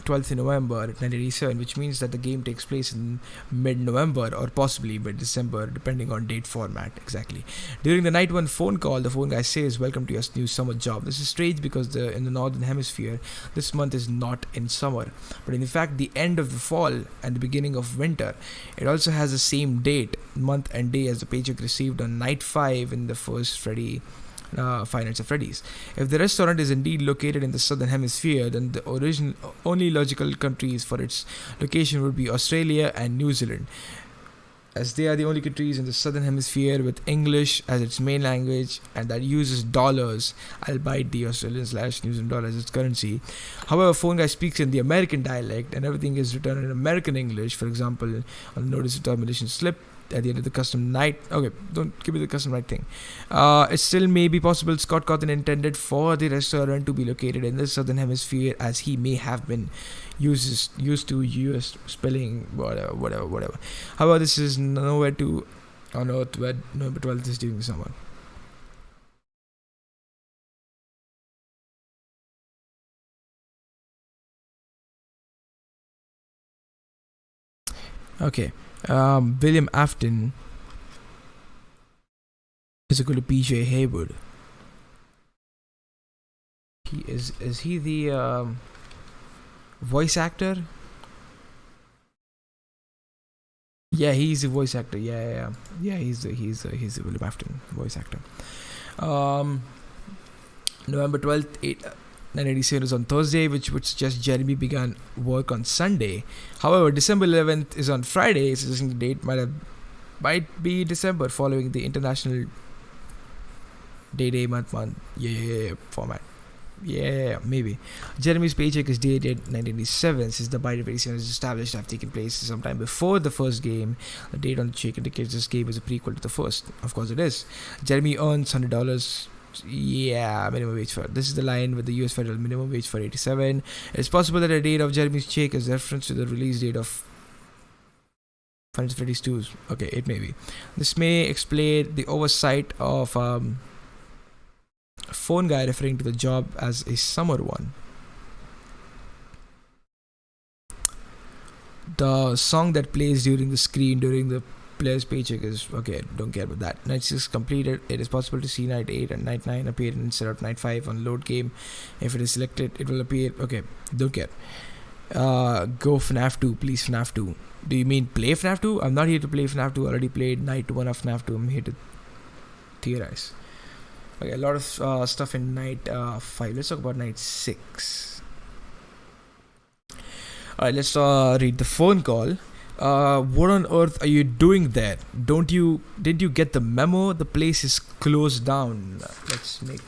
12th November 1987, which means that the game takes place in mid-November or possibly mid-December, depending on date format. Exactly. During the night one phone call, the phone guy says, "Welcome to your new summer job." This is strange because in the northern hemisphere, this month is not in summer, but in fact the end of the fall and the beginning of winter. It also has the same date, month and day as the paycheck received on night 5 in the first Five Nights at Freddy's. If the restaurant is indeed located in the southern hemisphere, then the only logical countries for its location would be Australia and New Zealand, as they are the only countries in the southern hemisphere with English as its main language and that uses dollars, albeit the Australian/New Zealand dollar as its currency. However, phone guy speaks in the American dialect and everything is written in American English. For example, on the notice of termination slip at the end of the custom night. Okay, don't give me the custom night thing. It still may be possible Scott Cawthon intended for the restaurant to be located in the southern hemisphere, as he may have been used to US spelling, whatever. However, this is nowhere to on earth where November 12th is during the summer. Okay. William Afton is equal to PJ Haywood. He is he the voice actor? Yeah, he's the voice actor. Yeah. He's the William Afton voice actor. November 12th, 1987 is on Thursday, which would suggest Jeremy began work on Sunday. However, December 11th is on Friday, suggesting the date might be December, following the international day month format. Yeah, maybe. Jeremy's paycheck is dated 1987, since the bite of 87 is established to have taken place sometime before the first game. The date on the check indicates this game is a prequel to the first. Of course it is. Jeremy earns $100. Yeah, minimum wage for this is the line with the US federal minimum wage for 87. It's possible that the date of Jeremy's check is reference to the release date of Final Freddy's 2. Okay, it may be. This may explain the oversight of phone guy referring to the job as a summer one. The song that plays during the screen during the player's paycheck is okay, don't care about that. Night 6 completed. It is possible to see night 8 and night 9 appear instead of night 5 on load game. If it is selected, it will appear. Okay, don't care. Go FNAF 2, please. FNAF 2. Do you mean play FNAF 2? I'm not here to play FNAF 2. I already played night 1 of FNAF 2. I'm here to theorize. Okay, a lot of stuff in night 5. Let's talk about night 6. Alright, let's read the phone call. What on earth are you doing there? Didn't you get the memo? The place is closed down. Let's make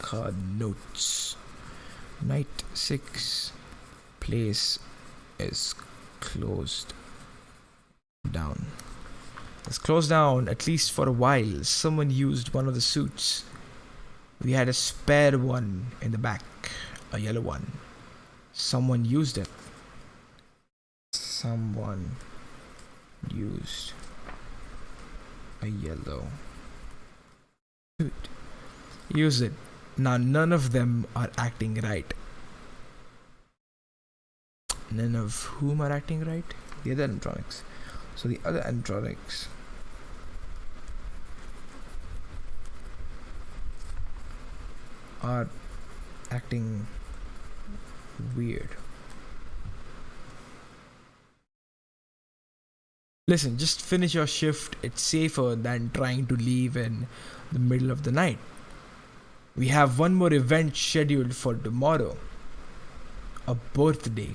notes. Night 6. Place is closed down. It's closed down, at least for a while. Someone used one of the suits. We had a spare one in the back. A yellow one. Someone used it. Someone used a yellow suit. Use it. Now none of them are acting right. None of whom are acting right? The other animatronics. So the other animatronics are acting weird. Listen, just finish your shift. It's safer than trying to leave in the middle of the night. We have one more event scheduled for tomorrow. A birthday.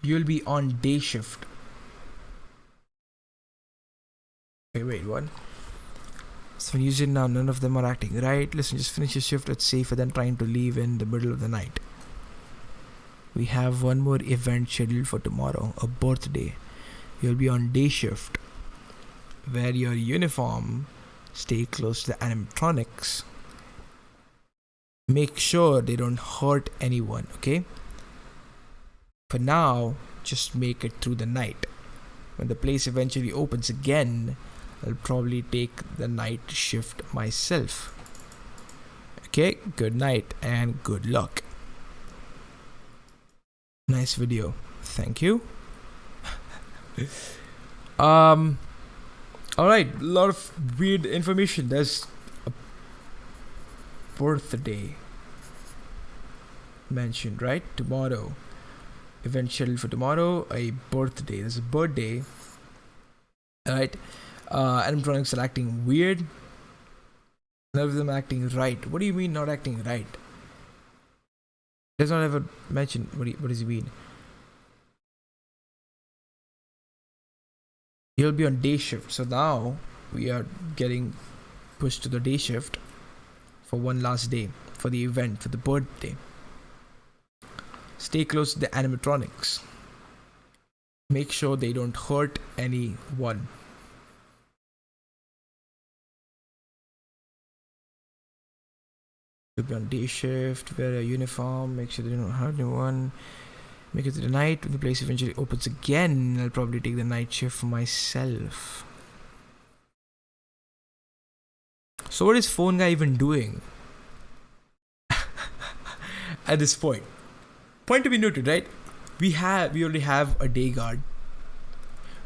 You'll be on day shift. Wait, what? So usually now none of them are acting right. Listen, just finish your shift. It's safer than trying to leave in the middle of the night. We have one more event scheduled for tomorrow. A birthday. You'll be on day shift. Wear your uniform. Stay close to the animatronics. Make sure they don't hurt anyone, okay? For now, just make it through the night. When the place eventually opens again, I'll probably take the night shift myself. Okay, good night and good luck. Nice video. Thank you. Alright, a lot of weird information. There's a birthday mentioned, right? Tomorrow. Event scheduled for tomorrow. A birthday. There's a birthday. Alright. Animatronics are acting weird. None of them acting right. What do you mean not acting right? Does not ever mention what does he mean? He'll be on day shift. So now we are getting pushed to the day shift for one last day for the event, for the birthday. Stay close to the animatronics. Make sure they don't hurt anyone. You'll be on day shift, wear a uniform, make sure they don't hurt anyone. Make it to the night. When the place eventually opens again, I'll probably take the night shift for myself. So what is phone guy even doing at this point? Point to be noted, right? We already have a day guard.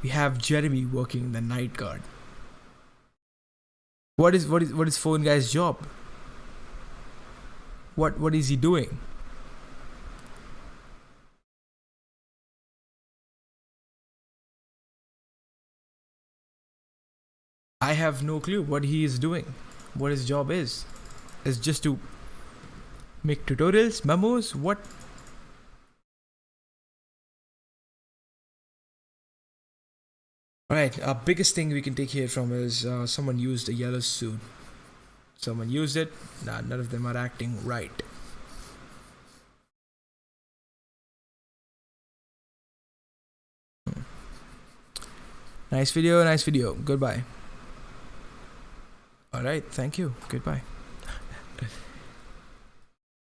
We have Jeremy working the night guard. What is phone guy's job? What is he doing? I have no clue what he is doing. What his job is. Is just to make tutorials, memos, what? Alright, our biggest thing we can take here from is someone used a yellow suit. Someone used it. Nah, none of them are acting right. Nice video. Goodbye. Alright, thank you. Goodbye.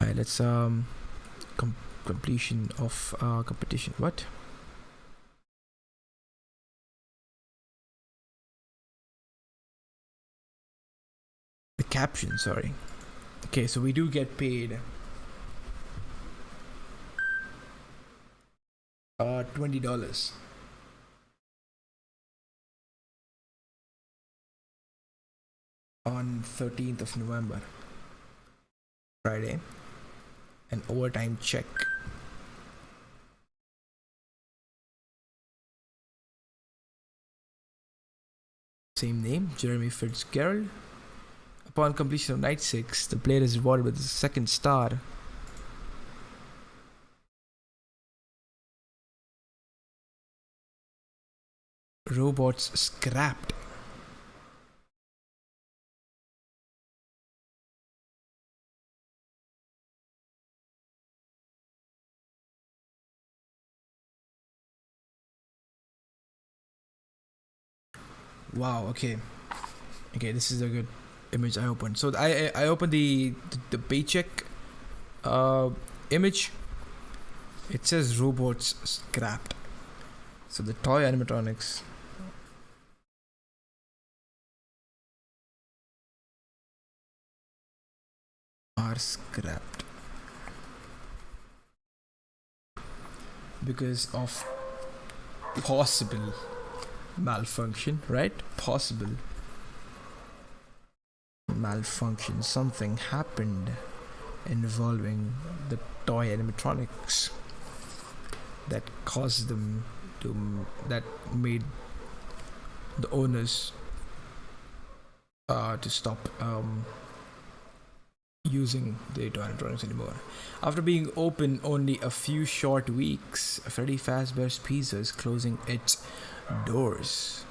Alright, let's completion of competition. What? The caption, sorry. Okay, so we do get paid $20 on 13th of November, Friday, an overtime check. Same name, Jeremy Fitzgerald. Upon completion of night 6, the player is rewarded with a second star. Robots scrapped. Wow, okay, this is a good image I opened. So I opened the paycheck image. It says robots scrapped. So the toy animatronics are scrapped because of possible malfunction, right? Possible malfunction. Something happened involving the toy animatronics that caused them to, that made the owners to stop using the toy animatronics anymore. After being open only a few short weeks, Freddy Fazbear's Pizza is closing its doors.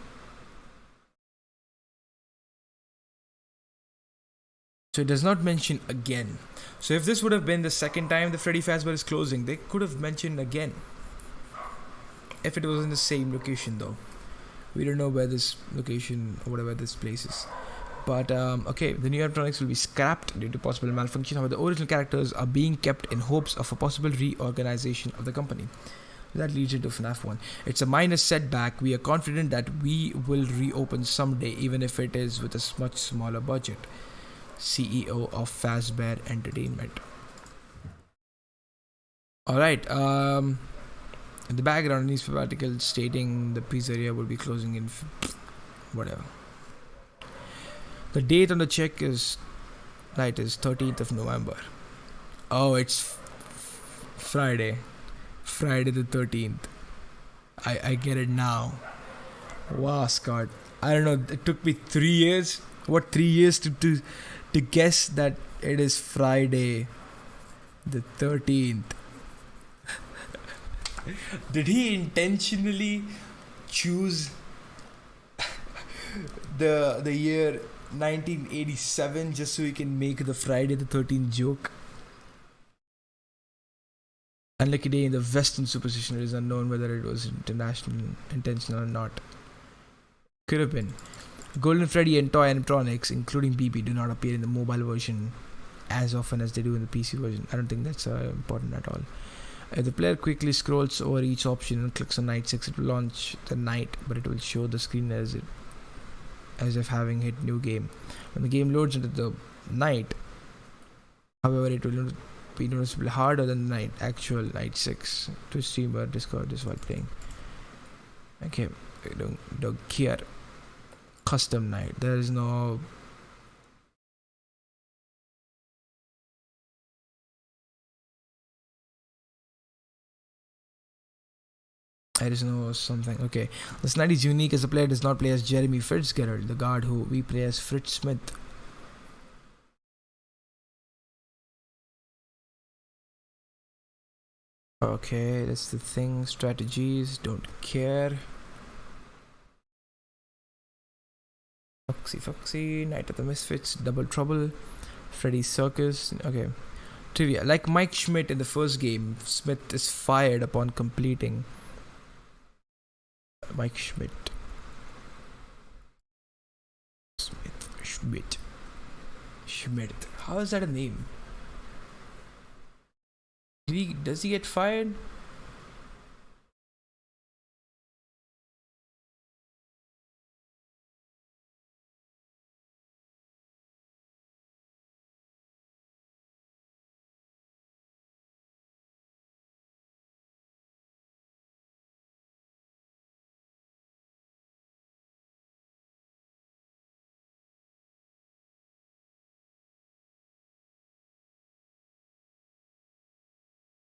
So it does not mention again. So if this would have been the second time the Freddy Fazbear is closing, they could have mentioned again. If it was in the same location though. We don't know where this location or whatever this place is. But okay, the new animatronics will be scrapped due to possible malfunction. However, the original characters are being kept in hopes of a possible reorganization of the company. That leads into FNAF 1. It's a minor setback. We are confident that we will reopen someday, even if it is with a much smaller budget. CEO of Fazbear Entertainment. Alright, In the background, a newspaper article stating the pizzeria will be closing in whatever. The date on the check is 13th of November. Oh, it's Friday. Friday the 13th. I get it now. Wow, Scott. I don't know. It took me 3 years. What, 3 years to guess that it is Friday the 13th. Did he intentionally choose the year 1987 just so he can make the Friday the 13th joke? Unlucky day in the Western superstition. It is unknown whether it was intentional or not. Could have been. Golden Freddy and toy animatronics, including BB, do not appear in the mobile version as often as they do in the PC version. I don't think that's important at all. If the player quickly scrolls over each option and clicks on Night 6, it will launch the night, but it will show the screen as if having hit new game. When the game loads into the night, however, it will be noticeably harder than the actual Night 6 to stream or Discord this while playing. Okay, don't care. Custom night. There is no something. Okay. This night is unique as the player does not play as Jeremy Fitzgerald, the guard who we play as Fritz Smith. Okay, that's the thing. Strategies, don't care. Foxy, Night of the Misfits, Double Trouble, Freddy's Circus. Okay. Trivia. Like Mike Schmidt in the first game, Smith is fired upon completing. Mike Schmidt. Schmidt. How is that a name? Does he get fired?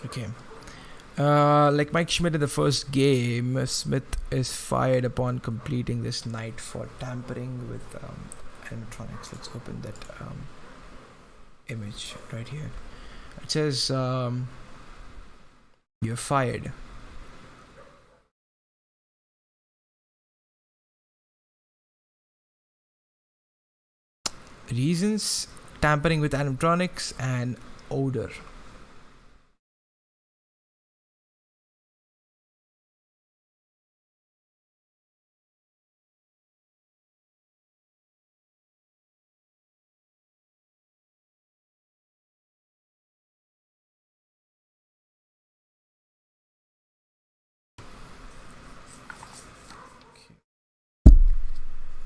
Okay. Like Mike Schmidt in the first game, Smith is fired upon completing this night for tampering with animatronics. Let's open that image right here. It says you're fired. Reasons: tampering with animatronics and odor.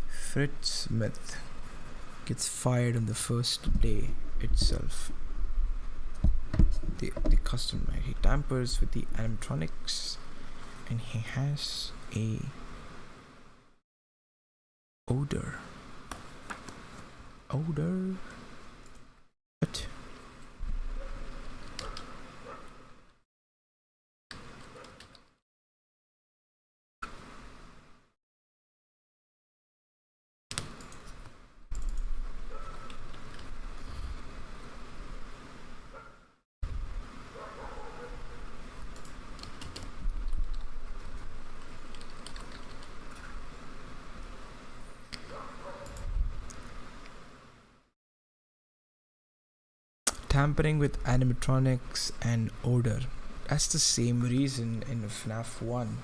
Fritz Smith gets fired on the first day itself. The custom night. He tampers with the animatronics and he has a odor. What? Tampering with animatronics and odor. That's the same reason in FNAF 1.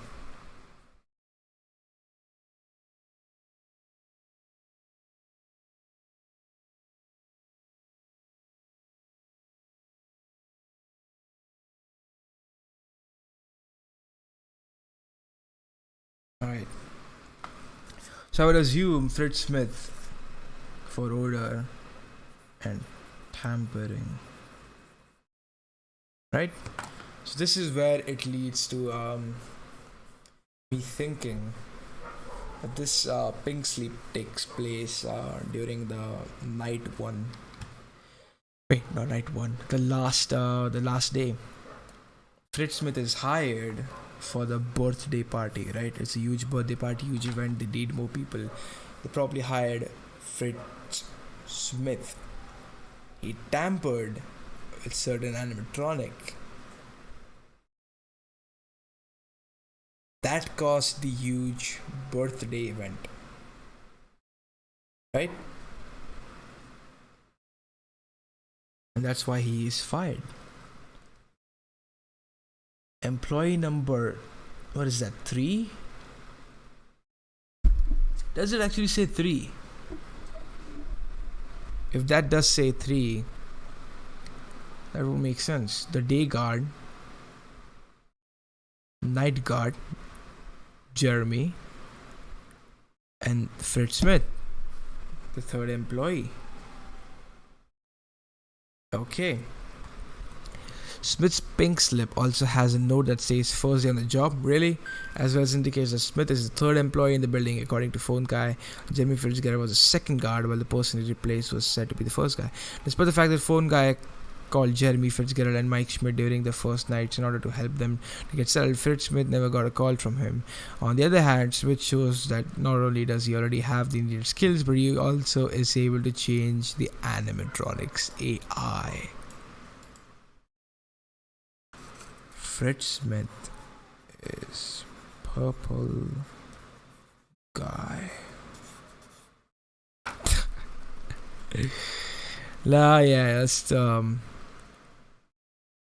Alright. So I would assume Fritz Smith for odor and tampering. Right? So this is where it leads to me thinking that this pink sleep takes place during the night one. Wait, not night one. The last day. Fritz Smith is hired for the birthday party, right? It's a huge birthday party, huge event. They need more people. They probably hired Fritz Smith. He tampered with certain animatronic. That caused the huge birthday event, right? And that's why he is fired. Employee number, what is that, 3? Does it actually say 3? If that does say 3, that will make sense. The day guard, night guard, Jeremy, and Fritz Smith, the third employee. Okay. Smith's pink slip also has a note that says first day on the job, really, as well as indicates that Smith is the third employee in the building. According to phone guy, Jeremy Fitzgerald was the second guard, while the person he replaced was said to be the first guy. Despite the fact that phone guy called Jeremy Fitzgerald and Mike Schmidt during the first nights in order to help them to get settled, Fritz Smith never got a call from him. On the other hand, Smith shows that not only does he already have the needed skills, but he also is able to change the animatronics AI. Fritz Smith is purple guy. Yeah, that's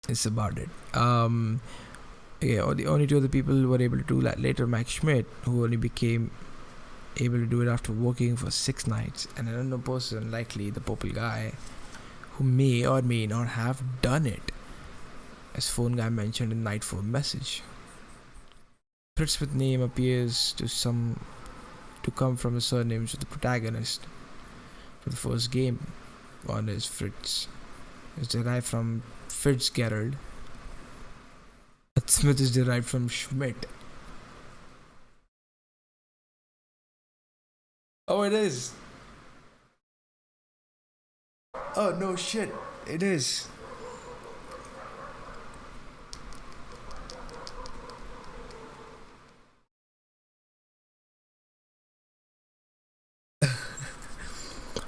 it's about it. The only two other people who were able to do that later, Max Schmidt, who only became able to do it after working for 6 nights, and an unknown person, likely the purple guy, who may or may not have done it, as phone guy mentioned in night 4 message. Fritz Smith's name appears to come from the surnames of the protagonist for the first game. One is Fritz. It's derived from Fitzgerald. Smith is derived from Schmidt. Oh, it is. Oh, no shit. It is.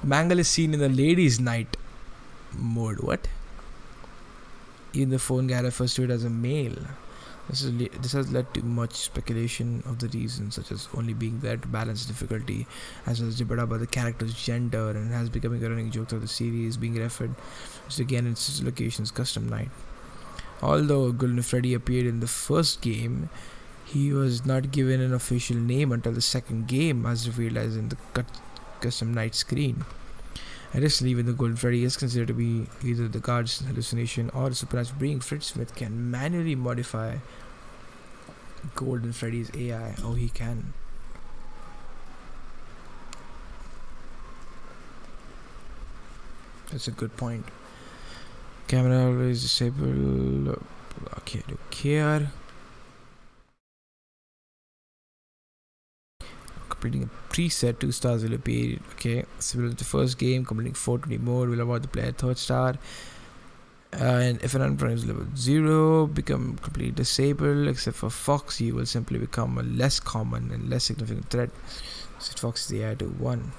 Mangle is seen in the ladies' night mode. What? Even the phone guy refers to it as a male. This has led to much speculation of the reasons, such as only being there to balance difficulty, as well as debate about the character's gender, and has becoming a running joke through the series, being referred to again in its location's custom night. Although Golden Freddy appeared in the first game, he was not given an official name until the second game, as revealed as in the custom night screen. Additionally, even the Golden Freddy is considered to be either the guard's hallucination or a supernatural being, Fritz Smith can manually modify Golden Freddy's AI. Oh, he can. That's a good point. Camera always disabled. Okay, I don't care. Completing a preset, 2 stars will appear. Okay, similar to the first game, completing 420 mode will award the player 3rd star. And if an unprime is level 0, become completely disabled. Except for Fox, you will simply become a less common and less significant threat. Set Fox is the AI to 1.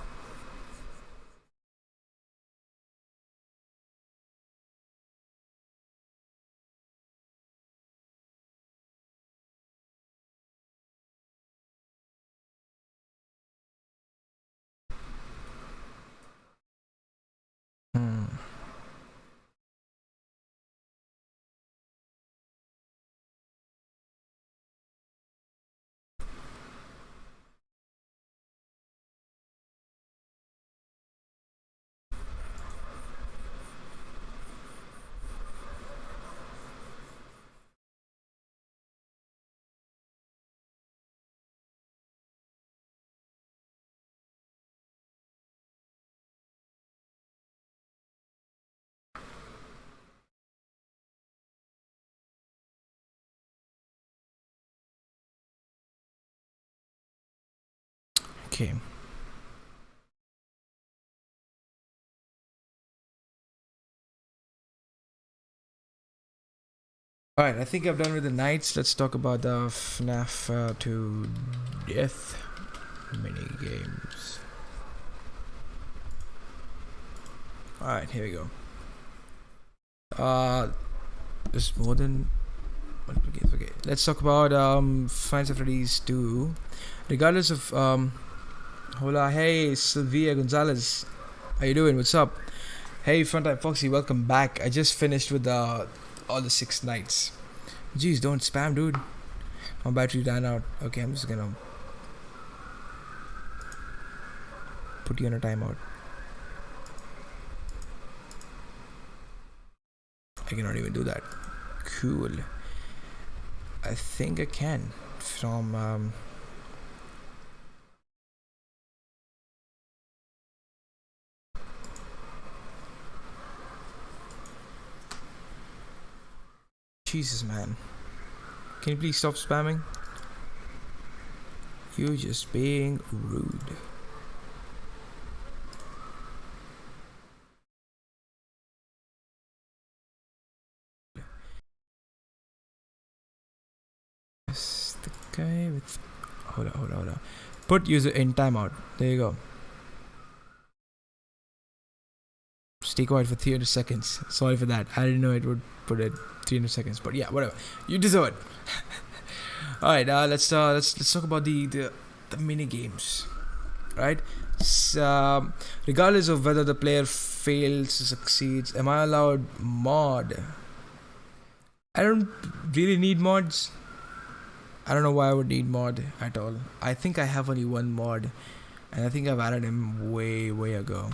Okay. Alright, I think I'm done with the nights. Let's talk about the FNAF to death mini games. Alright, here we go. There's more than multiple games. Okay, let's talk about Five Nights at Freddy's 2. Regardless of hola, hey Sylvia Gonzalez, how you doing? What's up? Hey Funtime Foxy, welcome back. I just finished with all the 6 nights. Jeez, don't spam, dude. My battery ran out. Okay, I'm just gonna put you on a timeout. I cannot even do that. Cool. I think I can. From Jesus, man. Can you please stop spamming? You're just being rude. Yes, the guy with... Hold on. Put user in timeout. There you go. Stay quiet for 300 seconds. Sorry for that. I didn't know it would put it 300 seconds, but yeah, whatever. You deserve it. All right, let's talk about the mini games, right? So, regardless of whether the player fails or succeeds, am I allowed mod? I don't really need mods. I don't know why I would need mod at all. I think I have only one mod, and I think I've added him way ago.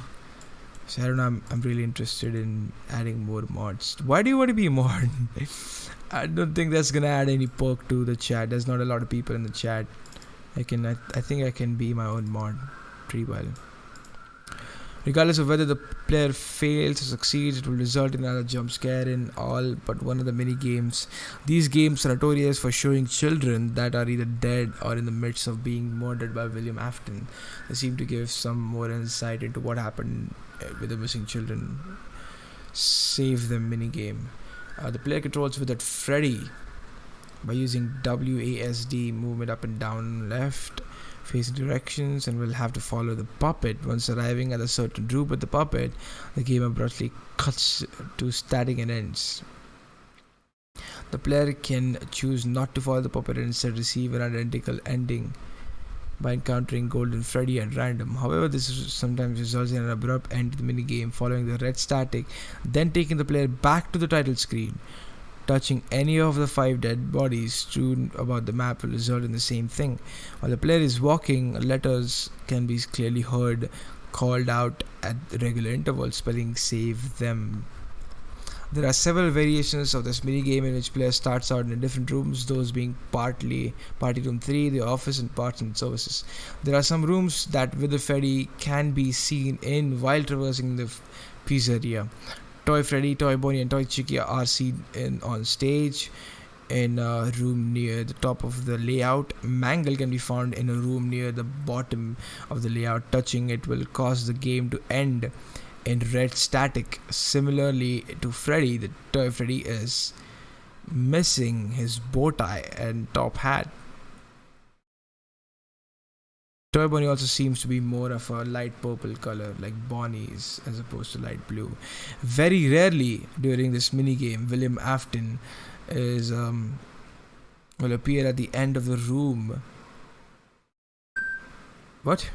So I don't know, I'm really interested in adding more mods. Why do you want to be a mod? I don't think that's gonna add any perk to the chat. There's not a lot of people in the chat. I think I can be my own mod pretty well. Regardless of whether the player fails or succeeds, it will result in another jump scare in all but one of the mini games. These games are notorious for showing children that are either dead or in the midst of being murdered by William Afton. They seem to give some more insight into what happened with the missing children. Save them mini game. The player controls Wizard Freddy by using WASD, movement up and down, left facing directions, and will have to follow the puppet. Once arriving at a certain room with the puppet, the game abruptly cuts to static and ends. The player can choose not to follow the puppet and instead receive an identical ending by encountering Golden Freddy at random. However, this sometimes results in an abrupt end to the minigame following the red static, then taking the player back to the title screen. Touching any of the 5 dead bodies strewn about the map will result in the same thing. While the player is walking, letters can be clearly heard called out at regular intervals, spelling save them. There are several variations of this minigame in which player starts out in different rooms, those being partly Party Room 3, the office, and parts and services. There are some rooms that with the Freddy can be seen in while traversing the pizzeria. Toy Freddy, Toy Bonnie, and Toy Chicky are seen on stage in a room near the top of the layout. Mangle can be found in a room near the bottom of the layout. Touching it will cause the game to end in red static. Similarly to Freddy, the Toy Freddy is missing his bow tie and top hat. Toy Bonnie also seems to be more of a light purple color like Bonnie's as opposed to light blue. Very rarely during this minigame, William Afton will appear at the end of the room. What?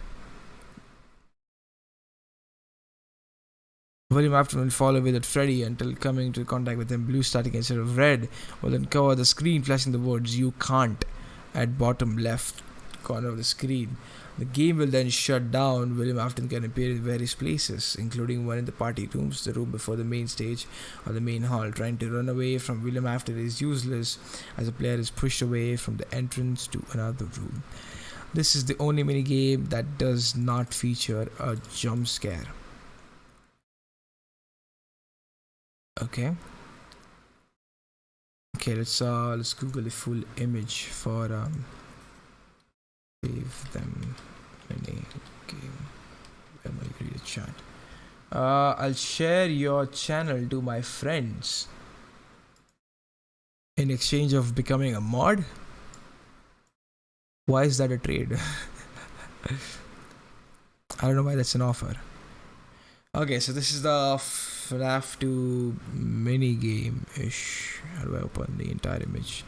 William Afton will follow with Freddy until coming into contact with him. Blue static instead of red will then cover the screen, flashing the words "You can't" at bottom left corner of the screen. The game will then shut down. William Afton can appear in various places, including one in the party rooms, the room before the main stage, or the main hall. Trying to run away from William Afton is useless, as the player is pushed away from the entrance to another room. This is the only minigame that does not feature a jump scare. Okay, let's Google the full image for save them Mini game. Where am I read a chat? I'll share your channel to my friends in exchange of becoming a mod. Why is that a trade? I don't know why that's an offer. Okay, so this is the FNAF 2 mini game ish. How do I open the entire image?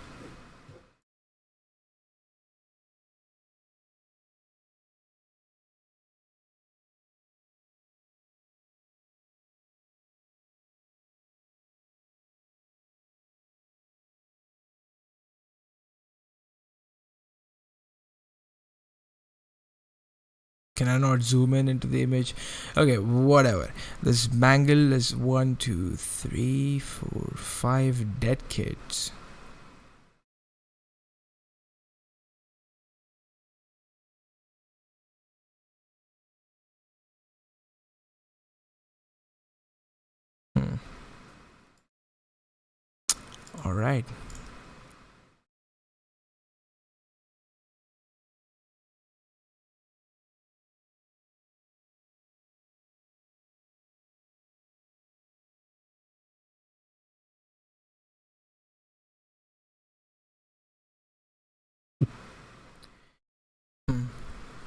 Can I not zoom in into the image? Okay, whatever. This mangle is 1, 2, 3, 4, 5 dead kids. All right.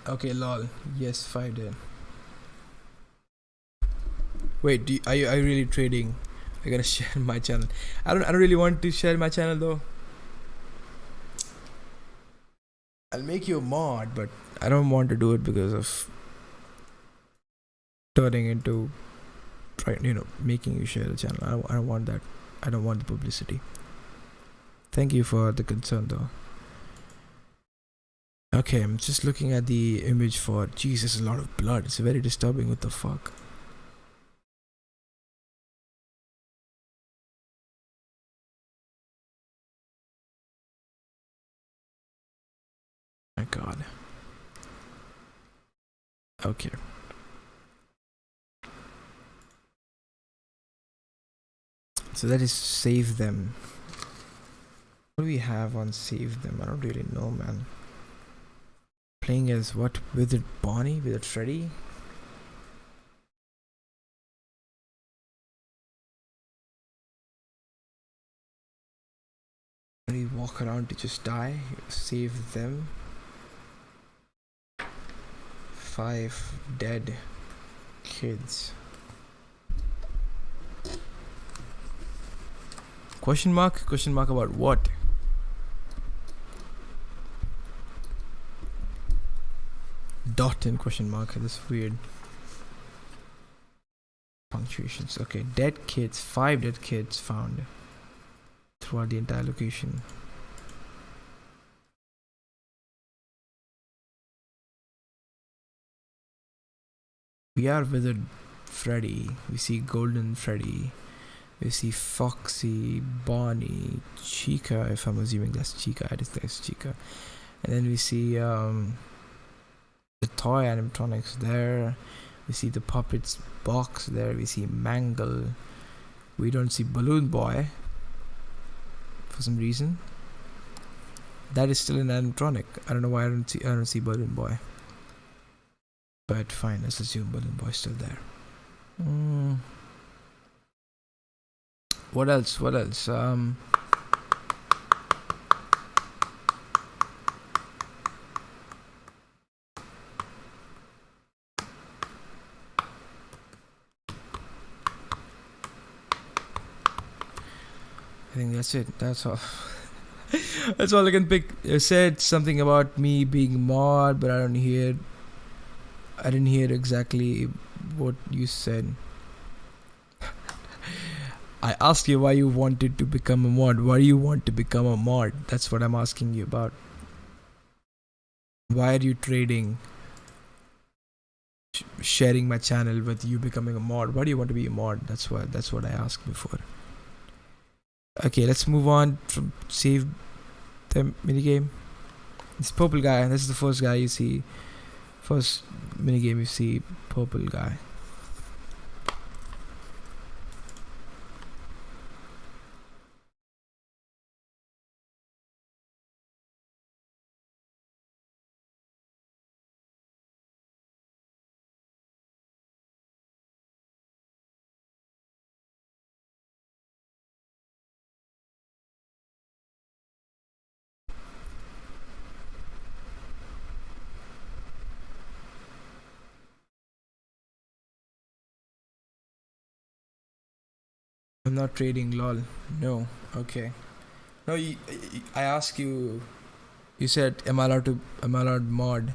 Okay, lol. Yes, 5 dead. Wait, are you really trading? I gotta share my channel. I don't really want to share my channel though. I'll make you a mod, but I don't want to do it because of turning into making you share the channel. I don't want that. I don't want the publicity. Thank you for the concern though. Okay, I'm just looking at the image for Jesus, a lot of blood. It's very disturbing. What the fuck? My god. Okay. So that is save them. What do we have on save them? I don't really know, man. Playing as what? Withered Bonnie? Withered Freddy? When you walk around to just die, save them. 5 dead kids. Question mark? Question mark about what? Dot and question mark. That's weird. Punctuations. Okay, dead kids. 5 dead kids found throughout the entire location. We are Withered Freddy. We see Golden Freddy. We see Foxy, Bonnie, Chica. If I'm assuming that's Chica, I just think it's Chica. And then we see the toy animatronics there. We see the puppets box there. We see Mangle. We don't see Balloon Boy for some reason. That is still an animatronic. I don't know why I don't see Balloon Boy. But fine, let's assume Balloon Boy's still there. What else? I think that's it. That's all. That's all I can pick. You said something about me being mod, but I didn't hear exactly what you said. I asked you why you wanted to become a mod. Why do you want to become a mod? That's what I'm asking you about. Why are you trading sharing my channel with you becoming a mod? Why do you want to be a mod? That's what I asked before. Okay, let's move on from save the minigame. This purple guy, this is the first guy you see. First minigame you see, purple guy. I'm not trading, lol. No. Okay. No, I ask you. You said, am I allowed mod?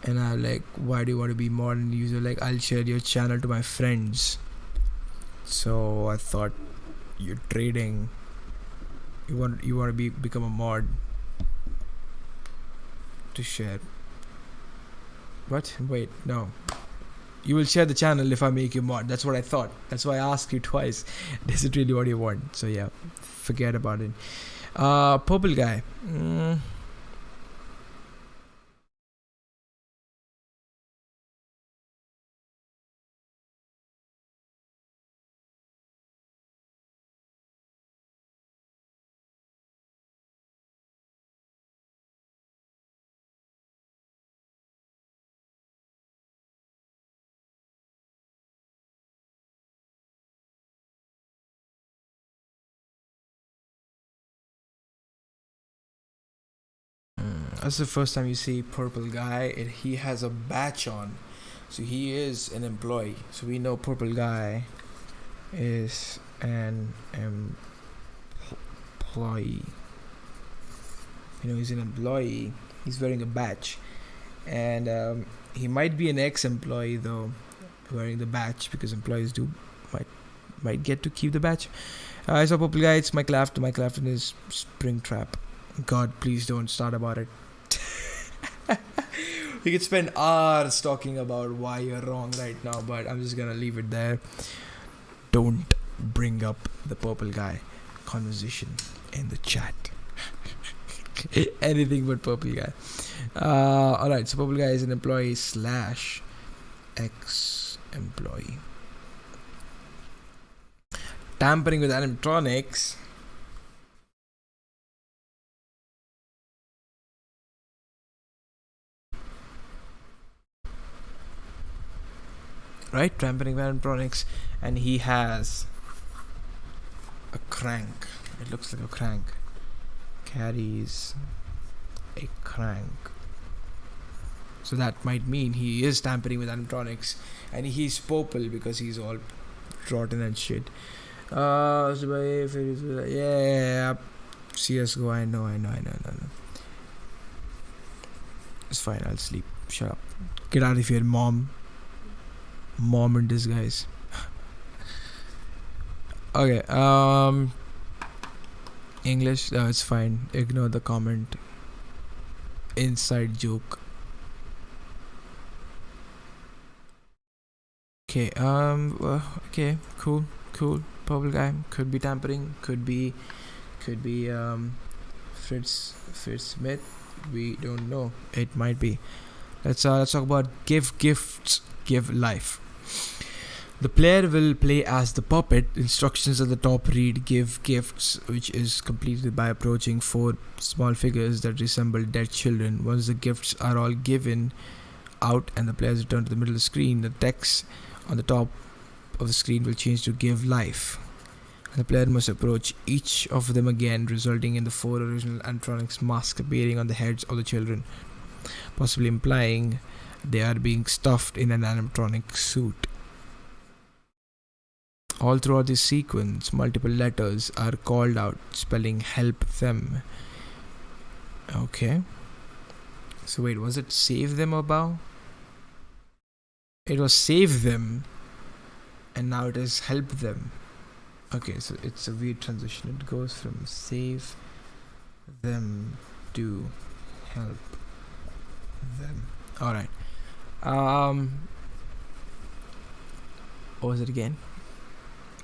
And I'm like, why do you want to be mod? And you're like, I'll share your channel to my friends. So I thought you're trading. You want to become a mod to share. What? Wait, no. You will share the channel if I make you mod. That's what I thought. That's why I asked you twice. Is it really what you want? So yeah, forget about it. Purple guy. That's the first time you see purple guy. He has a badge on, so he is an employee. So we know purple guy is an employee. You know, he's an employee. He's wearing a badge, and he might be an ex-employee though, wearing the badge, because employees might get to keep the badge. I saw purple guy. It's Michael Afton. Michael Afton is Springtrap. God, please don't start about it. We could spend hours talking about why you're wrong right now, but I'm just gonna leave it there. Don't bring up the purple guy conversation in the chat. Anything but purple guy. Alright, so purple guy is an employee / ex-employee. Tampering with animatronics. Right, tampering with animatronics, and he has a crank. It looks like a crank. Carries a crank. So that might mean he is tampering with animatronics, and he's purple because he's all rotten and shit. Yeah, CSGO. I know. It's fine. I'll sleep. Shut up. Get out of here, mom. Mom in disguise. Okay. English. No, it's fine. Ignore the comment. Inside joke. Okay. Okay. Cool. Purple guy could be tampering. Could be. Fritz Smith. We don't know. It might be. Let's talk about give gifts, give life. The player will play as the puppet. Instructions at the top read give gifts, which is completed by approaching 4 small figures that resemble dead children. Once the gifts are all given out and the players return to the middle of the screen, the text on the top of the screen will change to give life. And the player must approach each of them again, resulting in the 4 original animatronics masks appearing on the heads of the children, possibly implying they are being stuffed in an animatronic suit. All throughout this sequence, multiple letters are called out, spelling help them. Okay. So wait, was it save them or bow? It was save them, and now it is help them. Okay, so it's a weird transition. It goes from save them to help them. Alright. What was it again?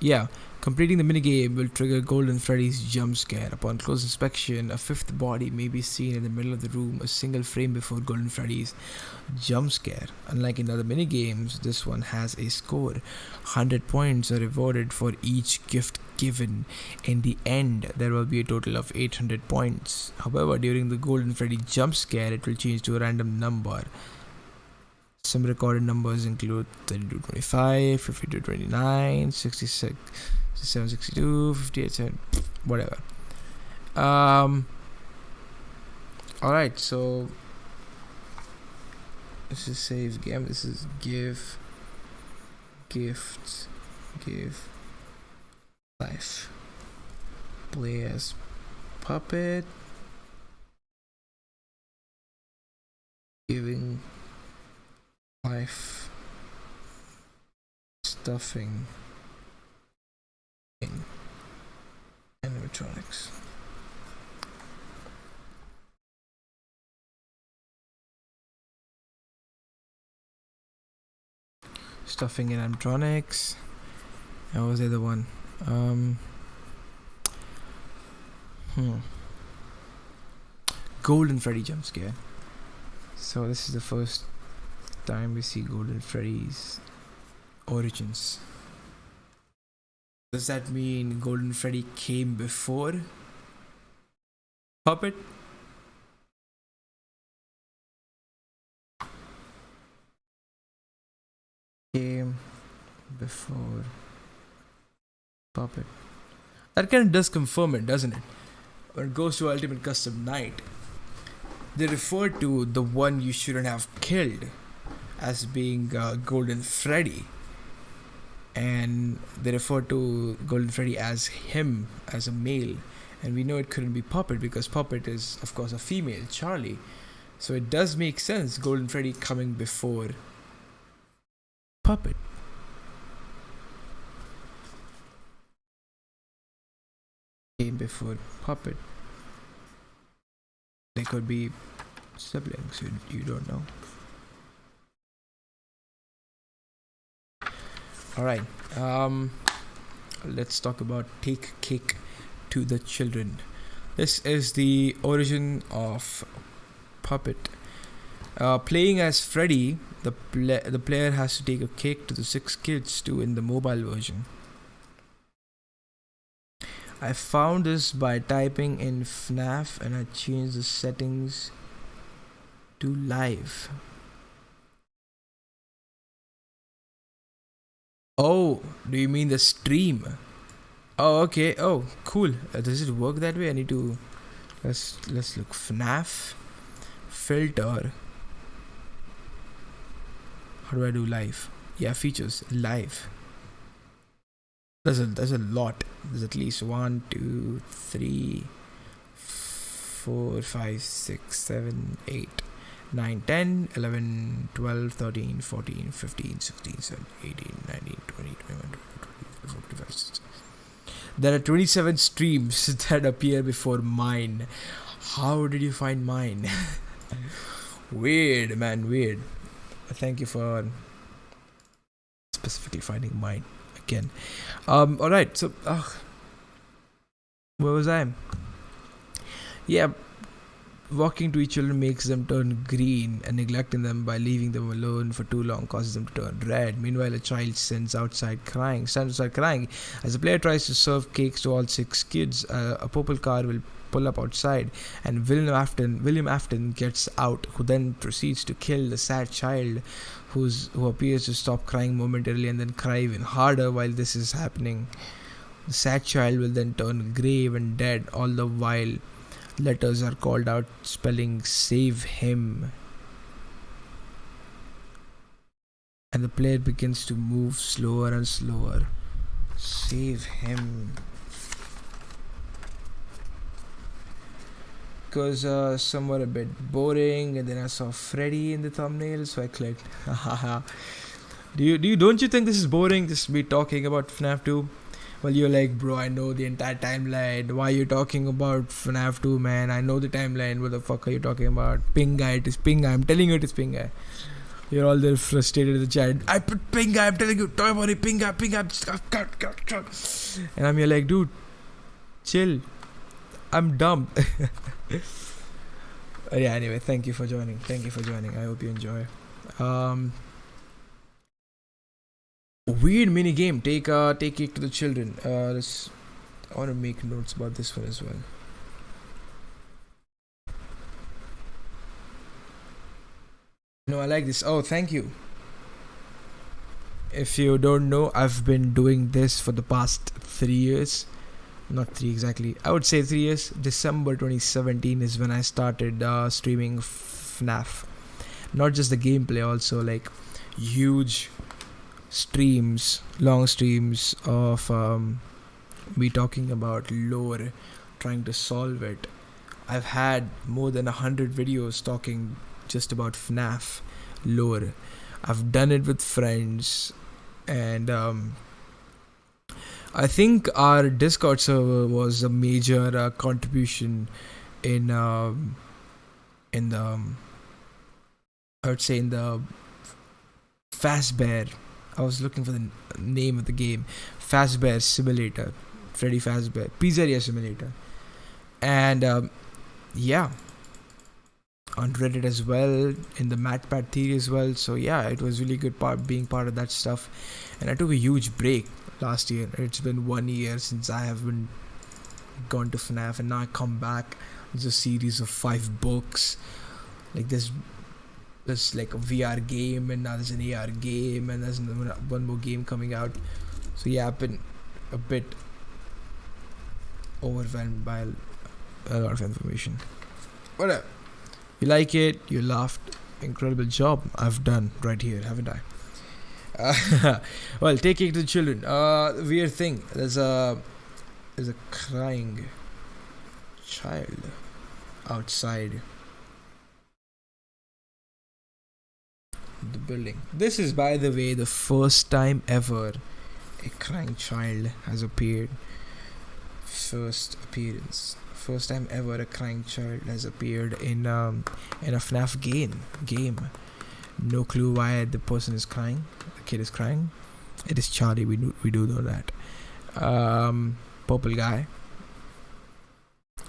Yeah, completing the minigame will trigger Golden Freddy's jump scare. Upon close inspection, a 5th body may be seen in the middle of the room, a single frame before Golden Freddy's jump scare. Unlike in other minigames, this one has a score. 100 points are rewarded for each gift given. In the end, there will be a total of 800 points. However, during the Golden Freddy jump scare, it will change to a random number. Some recorded numbers include 3225, 5229, 66, 6762, 58, whatever. Alright, so this is save game. This is give gifts, give life. Play as puppet. Giving life. Stuffing in animatronics. Stuffing in animatronics. What was the other one? Golden Freddy jump scare. So this is the first time we see Golden Freddy's origins. Does that mean Golden Freddy came before Puppet? Came before Puppet. That kind of does confirm it, doesn't it? When it goes to Ultimate Custom Night, they refer to the one you shouldn't have killed as being Golden Freddy. And they refer to Golden Freddy as him, as a male. And we know it couldn't be Puppet because Puppet is, of course, a female, Charlie. So it does make sense, Golden Freddy coming before Puppet. Came before Puppet. They could be siblings, you don't know. Alright, let's talk about Take Cake to the Children. This is the origin of Puppet. Playing as Freddy, the player has to take a cake to the 6 kids to in the mobile version. I found this by typing in FNAF and I changed the settings to live. Oh, do you mean the stream? Oh, okay. Oh, cool. Does it work that way? I need to let's look. FNAF filter. How do I do live? Yeah, features live. There's a lot. There's at least 1, 2, 3, 4, 5, 6, 7, 8, 9, 10, 11, 12, 13, 14, 15, 16, 17, 18, 19, 20, 21, 22, 24, 25, 26. There are 27 streams that appear before mine. How did you find mine? Weird, man, weird. Thank you for specifically finding mine again. Alright, so where was I? Yeah, walking to each children makes them turn green, and neglecting them by leaving them alone for too long causes them to turn red. Meanwhile, a child stands outside crying. As the player tries to serve cakes to all 6 kids, a purple car will pull up outside, and William Afton gets out, who then proceeds to kill the sad child, who appears to stop crying momentarily and then cry even harder while this is happening. The sad child will then turn grey and dead, all the while letters are called out spelling "save him", and the player begins to move slower and slower. Save him. Because some were a bit boring, and then I saw Freddy in the thumbnail, so I clicked. Don't you think this is boring, just me talking about FNAF 2? Well, you're like, bro, I know the entire timeline. Why are you talking about FNAF 2, man? I know the timeline. What the fuck are you talking about? Ping guy, it is Ping guy. I'm telling you, it is Ping guy. You're all there frustrated in the chat. I put Ping guy, I'm telling you, talk about it, Ping guy. And I'm here like, dude, chill. I'm dumb. Yeah, anyway, thank you for joining. I hope you enjoy. Weird mini game. Take cake to the children. I want to make notes about this one as well. No, I like this. Oh, thank you. If you don't know, I've been doing this for the past 3 years. Not 3 exactly. I would say 3 years. December 2017 is when I started streaming FNAF. Not just the gameplay, also like huge streams, long streams of me talking about lore, trying to solve it. I've had more than 100 videos talking just about FNAF lore. I've done it with friends, and I think our Discord server was a major contribution in the I would say in the Fazbear. I was looking for the name of the game. Fazbear Simulator, Freddy Fazbear Pizzeria Simulator, and yeah, on Reddit as well, in the MatPat theory as well. So yeah, it was really good being part of that stuff. And I took a huge break last year. It's been 1 year since I have been gone to FNAF, and now I come back. There's a series of 5 books. Like there's like a VR game, and now there's an AR game, and there's one more game coming out. So yeah, I've been a bit overwhelmed by a lot of information. Whatever. You like it, you laughed. Incredible job I've done right here, haven't I? Well, taking to the children. Weird thing. There's a crying child outside the building. This is, by the way, the first time ever a crying child has appeared. First appearance. First time ever a crying child has appeared in a FNAF game. No clue why the person is crying. The kid is crying. It is Charlie. We do know that. Purple guy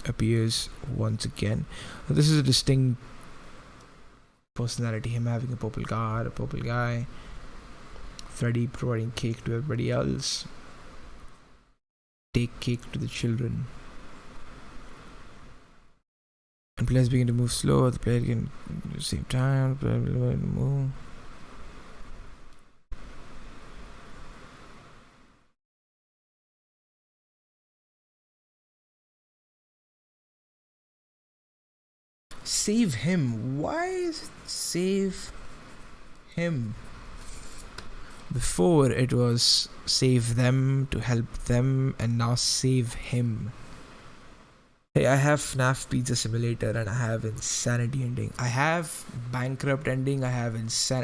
appears once again. This is a distinct personality. Him having a purple guard, a purple guy. Freddy providing cake to everybody else. Take cake to the children. And players begin to move slow. The player can at the same time. The player will move. Save him. Why is it save him? Before it was save them to help them, and now save him. Hey, I have FNAF Pizza Simulator, and I have Insanity ending. I have Bankrupt ending. I have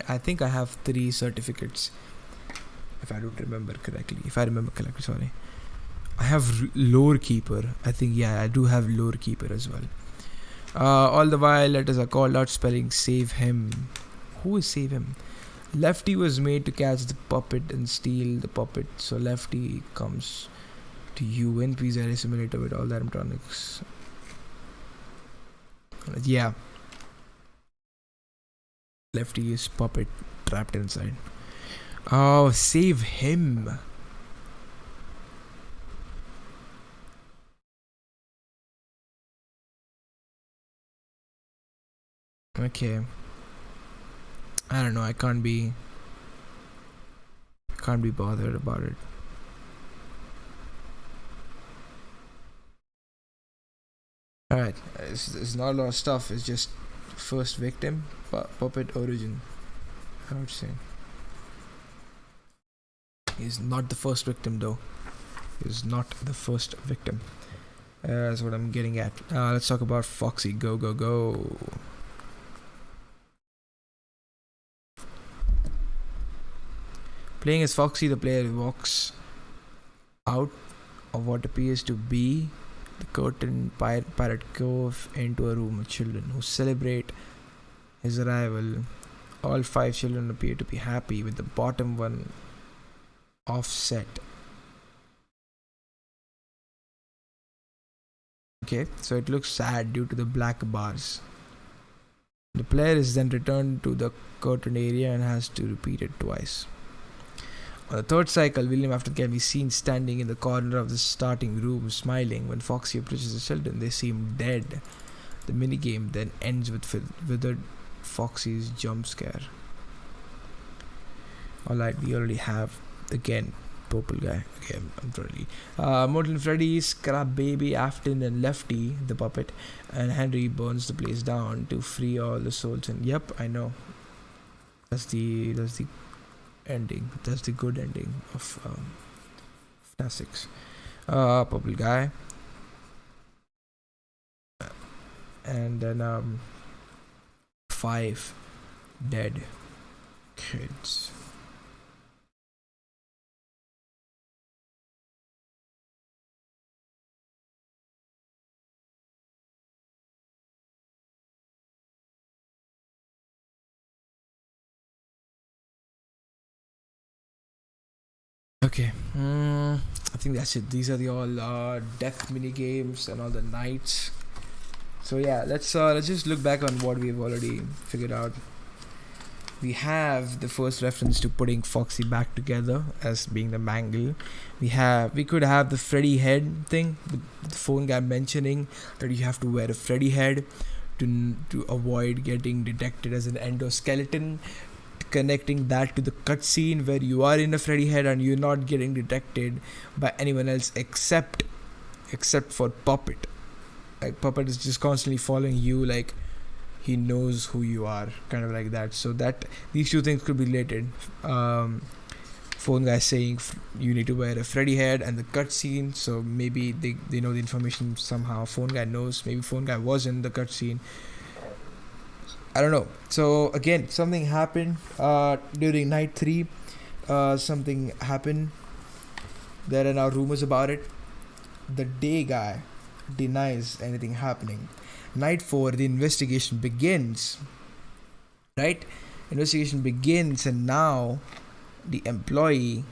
I think I have 3 certificates, if I don't remember correctly. Sorry. I have Lore Keeper. I think, yeah, I do have Lore Keeper as well. All the while, letters are called out, spelling save him. Who is save him? Lefty was made to catch the puppet and steal the puppet. So Lefty comes to you in Pizzeria Simulator with all the animatronics. Yeah. Lefty is puppet trapped inside. Oh, save him. Okay. I don't know, I can't be bothered about it. Alright, it's not a lot of stuff. It's just first victim, puppet origin. I would say he's not the first victim though. He's not the first victim. That's what I'm getting at. Let's talk about Foxy. Go, go, go. Playing as Foxy, the player walks out of what appears to be the curtained pirate cove into a room of children who celebrate his arrival. All 5 children appear to be happy, with the bottom one offset. Okay, so it looks sad due to the black bars. The player is then returned to the curtained area and has to repeat it twice. On the 3rd cycle, William Afton can be seen standing in the corner of the starting room, smiling. When Foxy approaches the children, they seem dead. The minigame then ends with withered Foxy's jump scare. Alright, we already have, again, purple guy. Okay, I'm totally. Mortal Freddy, Scrap Baby, Afton, and Lefty, the puppet, and Henry burns the place down to free all the souls. And yep, I know. That's the ending. That's the good ending of FNAF 6. Purple guy. And then 5 dead kids. Okay, I think that's it. These are the all death mini games and all the nights. So yeah, let's just look back on what we've already figured out. We have the first reference to putting Foxy back together as being the mangle. We could have the Freddy head thing, with the phone guy mentioning that you have to wear a Freddy head to avoid getting detected as an endoskeleton. Connecting that to the cutscene where you are in a Freddy head and you're not getting detected by anyone else except for Puppet. Like Puppet is just constantly following you, like he knows who you are, kind of like that. So that these two things could be related. Phone guy saying you need to wear a Freddy head, and the cutscene. So maybe they know the information somehow. Phone guy knows. Maybe phone guy was in the cutscene. I don't know. So again, something happened during night 3. Something happened. There are now rumors about it. The day guy denies anything happening. Night 4, the investigation begins. Right? Investigation begins, and now the employee.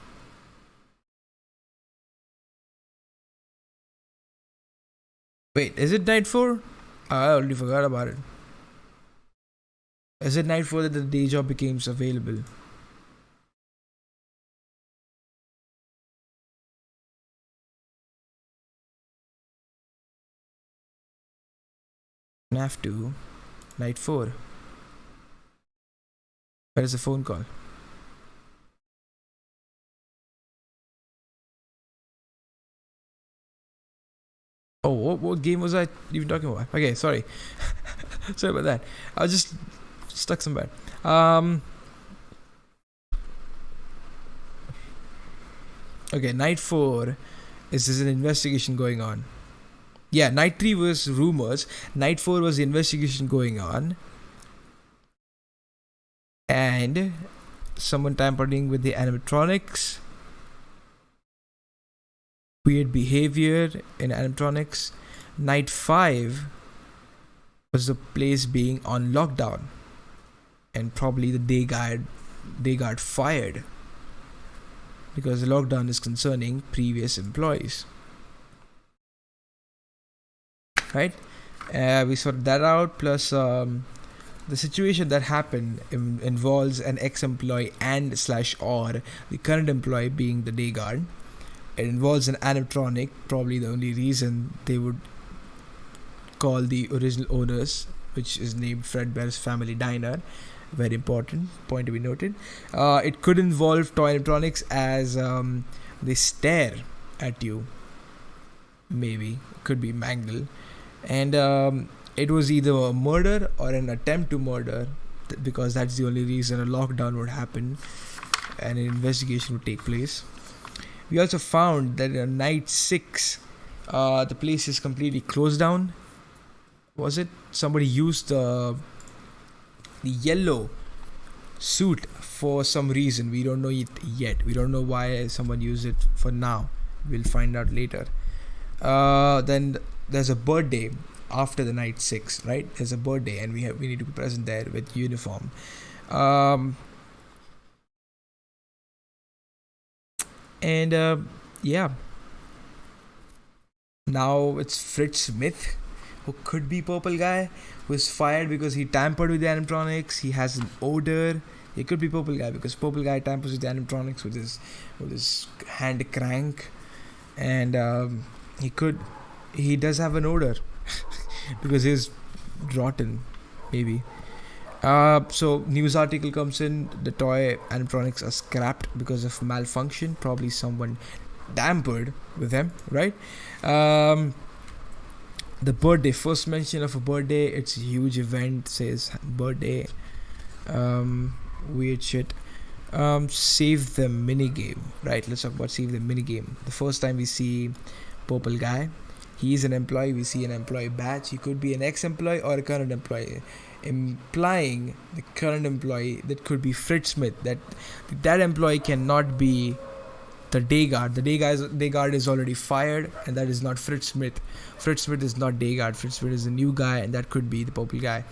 Wait, is it night 4? I already forgot about it. Is it night 4 that the day job becomes available? FNAF 2, night 4. Where is the phone call? Oh, what game was I even talking about? Okay, sorry. Sorry about that. I was just stuck somewhere. Okay, night 4 is there's an investigation going on. Yeah, night 3 was rumors. Night 4 was the investigation going on. And someone tampering with the animatronics. Weird behavior in animatronics. Night 5 was the place being on lockdown. And probably the day guard fired. Because the lockdown is concerning previous employees. Right? We sorted that out. Plus, the situation that happened involves an ex-employee and /or the current employee being the day guard. It involves an animatronic. Probably the only reason they would call the original owners, which is named Fredbear's Family Diner. Very important point to be noted. It could involve toy animatronics as they stare at you. Maybe could be mangle, and it was either a murder or an attempt to murder, because that's the only reason a lockdown would happen and an investigation would take place. We also found that on night 6, the place is completely closed down. Was it somebody used the yellow suit for some reason? We don't know it yet. We don't know why someone used it for now. We'll find out later. Then there's a birthday after the night 6, right? There's a birthday, and we need to be present there with uniform. Yeah. Now it's Fritz Smith, who could be Purple Guy, who is fired because he tampered with the animatronics. He has an odor. He could be Purple Guy because Purple Guy tampers with the animatronics with his hand crank, and he does have an odor because he's rotten, maybe. So news article comes in. The toy animatronics are scrapped because of malfunction. Probably someone tampered with them, right? The birthday, first mention of a birthday. It's a huge event. Says birthday. Weird shit. Save the minigame. Right, let's talk about save the minigame. The first time we see purple guy, he is an employee. We see an employee badge. He could be an ex-employee or a current employee, implying the current employee that could be Fritz Smith. That employee cannot be the day guard. The day guard is already fired, and that is not Fritz Smith. Fritz Smith is not day guard. Fritz Smith is a new guy, and that could be the purple guy.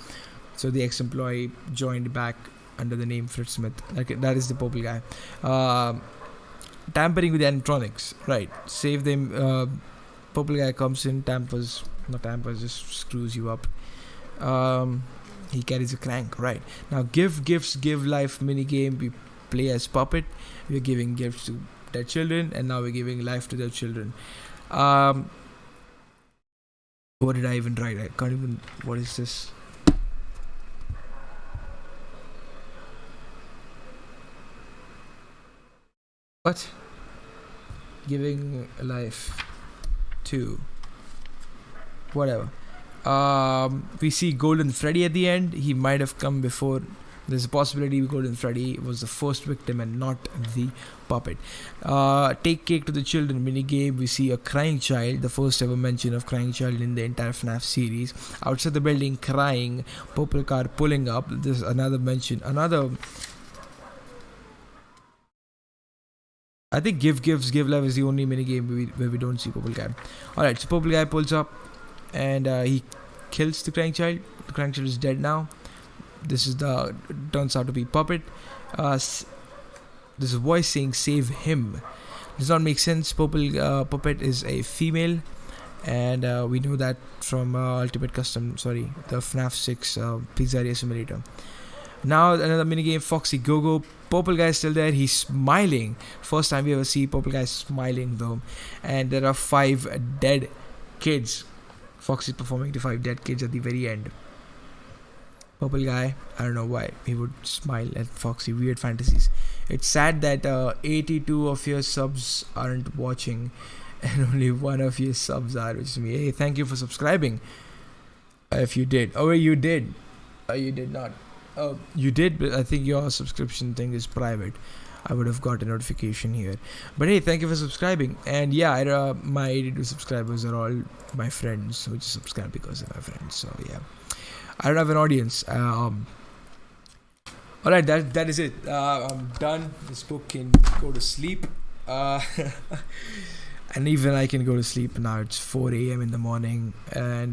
So the ex-employee joined back under the name Fritz Smith. That is the purple guy. Tampering with electronics. Right. Save them. Purple guy comes in, just screws you up. He carries a crank. Right. Now, give gifts, give life minigame. We play as puppet. We're giving gifts to their children, and now we're giving life to their children. What did I even write? I can't even. What is this? What? Giving life to whatever. We see Golden Freddy at the end. He might have come before. There's a possibility Golden Freddy was the first victim and not the puppet. Take cake to the children minigame. We see a crying child, the first ever mention of crying child in the entire FNAF series. Outside the building crying, purple car pulling up. There's another mention. I think give life is the only minigame where we don't see purple guy. Alright, so purple guy pulls up and he kills the crying child. The crying child is dead now. This turns out to be puppet. There's a voice saying save him. Does not make sense. Puppet is a female, and we know that from Ultimate Custom. The FNAF 6 Pizzeria Simulator. Now another minigame, Foxy Go-Go. Purple guy is still there. He's smiling. First time we ever see purple guy smiling though. And there are 5 dead kids. Foxy performing to 5 dead kids at the very end. Purple guy, I don't know why he would smile at Foxy. Weird fantasies. It's sad that 82 of your subs aren't watching and only 1 of your subs are, which is me. Hey, thank you for subscribing. If you did. Oh, you did. You did not. Oh, you did, but I think your subscription thing is private. I would have got a notification here. But hey, thank you for subscribing. And yeah, my 82 subscribers are all my friends who just subscribe because they're my friends. So yeah, I don't have an audience. Alright, that is it. I'm done. This book can go to sleep. And even I can go to sleep now. It's 4 a.m. in the morning. And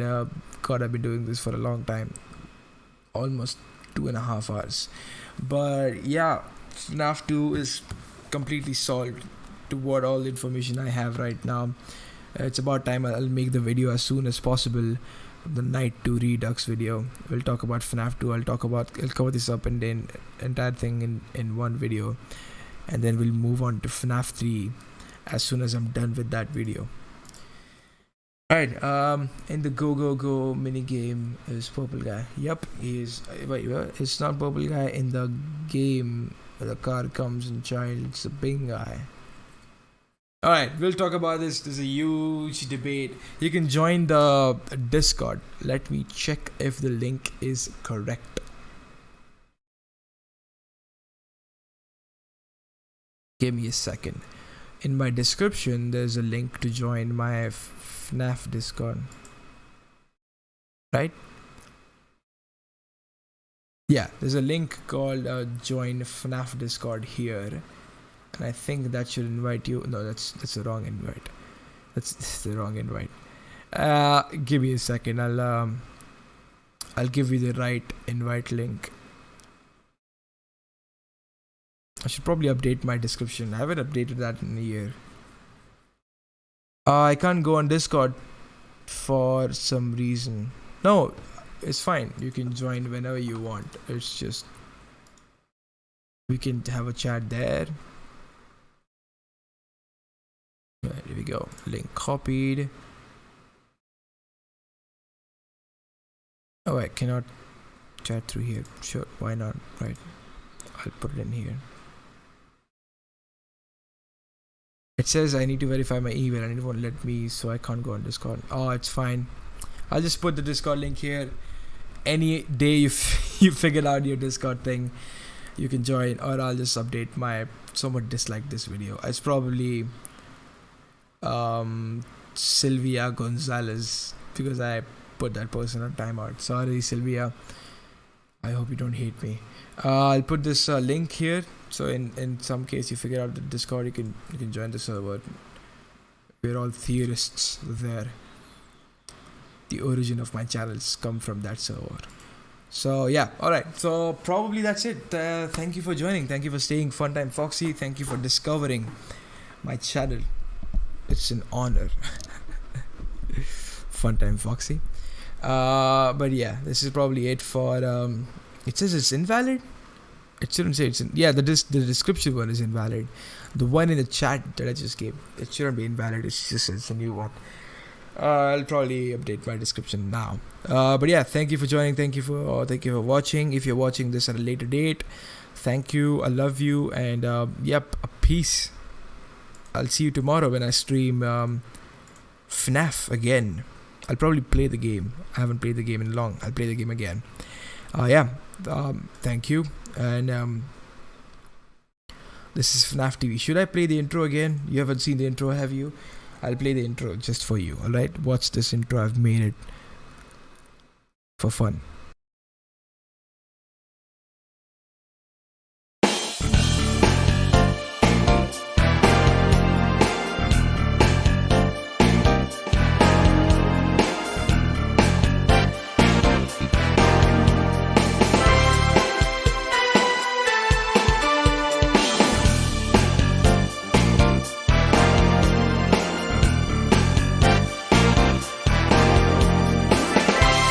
God, I've been doing this for a long time. Almost 2.5 hours. But yeah, FNAF 2 is completely solved to what all the information I have right now. It's about time I'll make the video as soon as possible. The Night 2 Redux video. We'll talk about FNAF 2. I'll cover this up and then entire thing in one video. And then we'll move on to FNAF 3 as soon as I'm done with that video. Alright, in the Go minigame is purple guy. Yep, he is. Wait, it's not purple guy in the game where the car comes and child. It's the pink guy. Alright, we'll talk about this. There's a huge debate. You can join the Discord. Let me check if the link is correct. Give me a second. In my description, there's a link to join my FNAF Discord. Right? Yeah, there's a link called join FNAF Discord here. And I think that should invite you. No, that's the wrong invite. That's the wrong invite. Give me a second. I'll give you the right invite link. I should probably update my description. I haven't updated that in a year. I can't go on Discord for some reason. No, it's fine. You can join whenever you want. It's just we can have a chat there. Right, here we go. Link copied. Oh, I cannot chat through here. Sure, why not? Right. I'll put it in here. It says I need to verify my email and it won't let me, so I can't go on Discord. Oh, it's fine. I'll just put the Discord link here. Any day you figure out your Discord thing, you can join, or I'll just update my somewhat disliked this video. It's probably Sylvia Gonzalez, because I put that person on timeout. Sorry, Sylvia. I hope you don't hate me. I'll put this link here. So in some case you figure out the Discord, you can join the server. We're all theorists there. The origin of my channels come from that server. So yeah, alright. So probably that's it. Thank you for joining. Thank you for staying. Funtime Foxy. Thank you for discovering my channel. It's an honor. Funtime Foxy. But yeah, this is probably it for it says it's invalid. It shouldn't say yeah, the description one is invalid. The one in the chat that I just gave, it shouldn't be invalid. It's a new one. I'll probably update my description now. But yeah, thank you for joining. Thank you for watching. If you're watching this at a later date, thank you. I love you, and yep, peace. I'll see you tomorrow when I stream FNAF again. I'll probably play the game. I haven't played the game in long. I'll play the game again. Yeah. Thank you. And this is FNAF TV. Should I play the intro again? You haven't seen the intro, have you? I'll play the intro just for you. Alright? Watch this intro. I've made it for fun.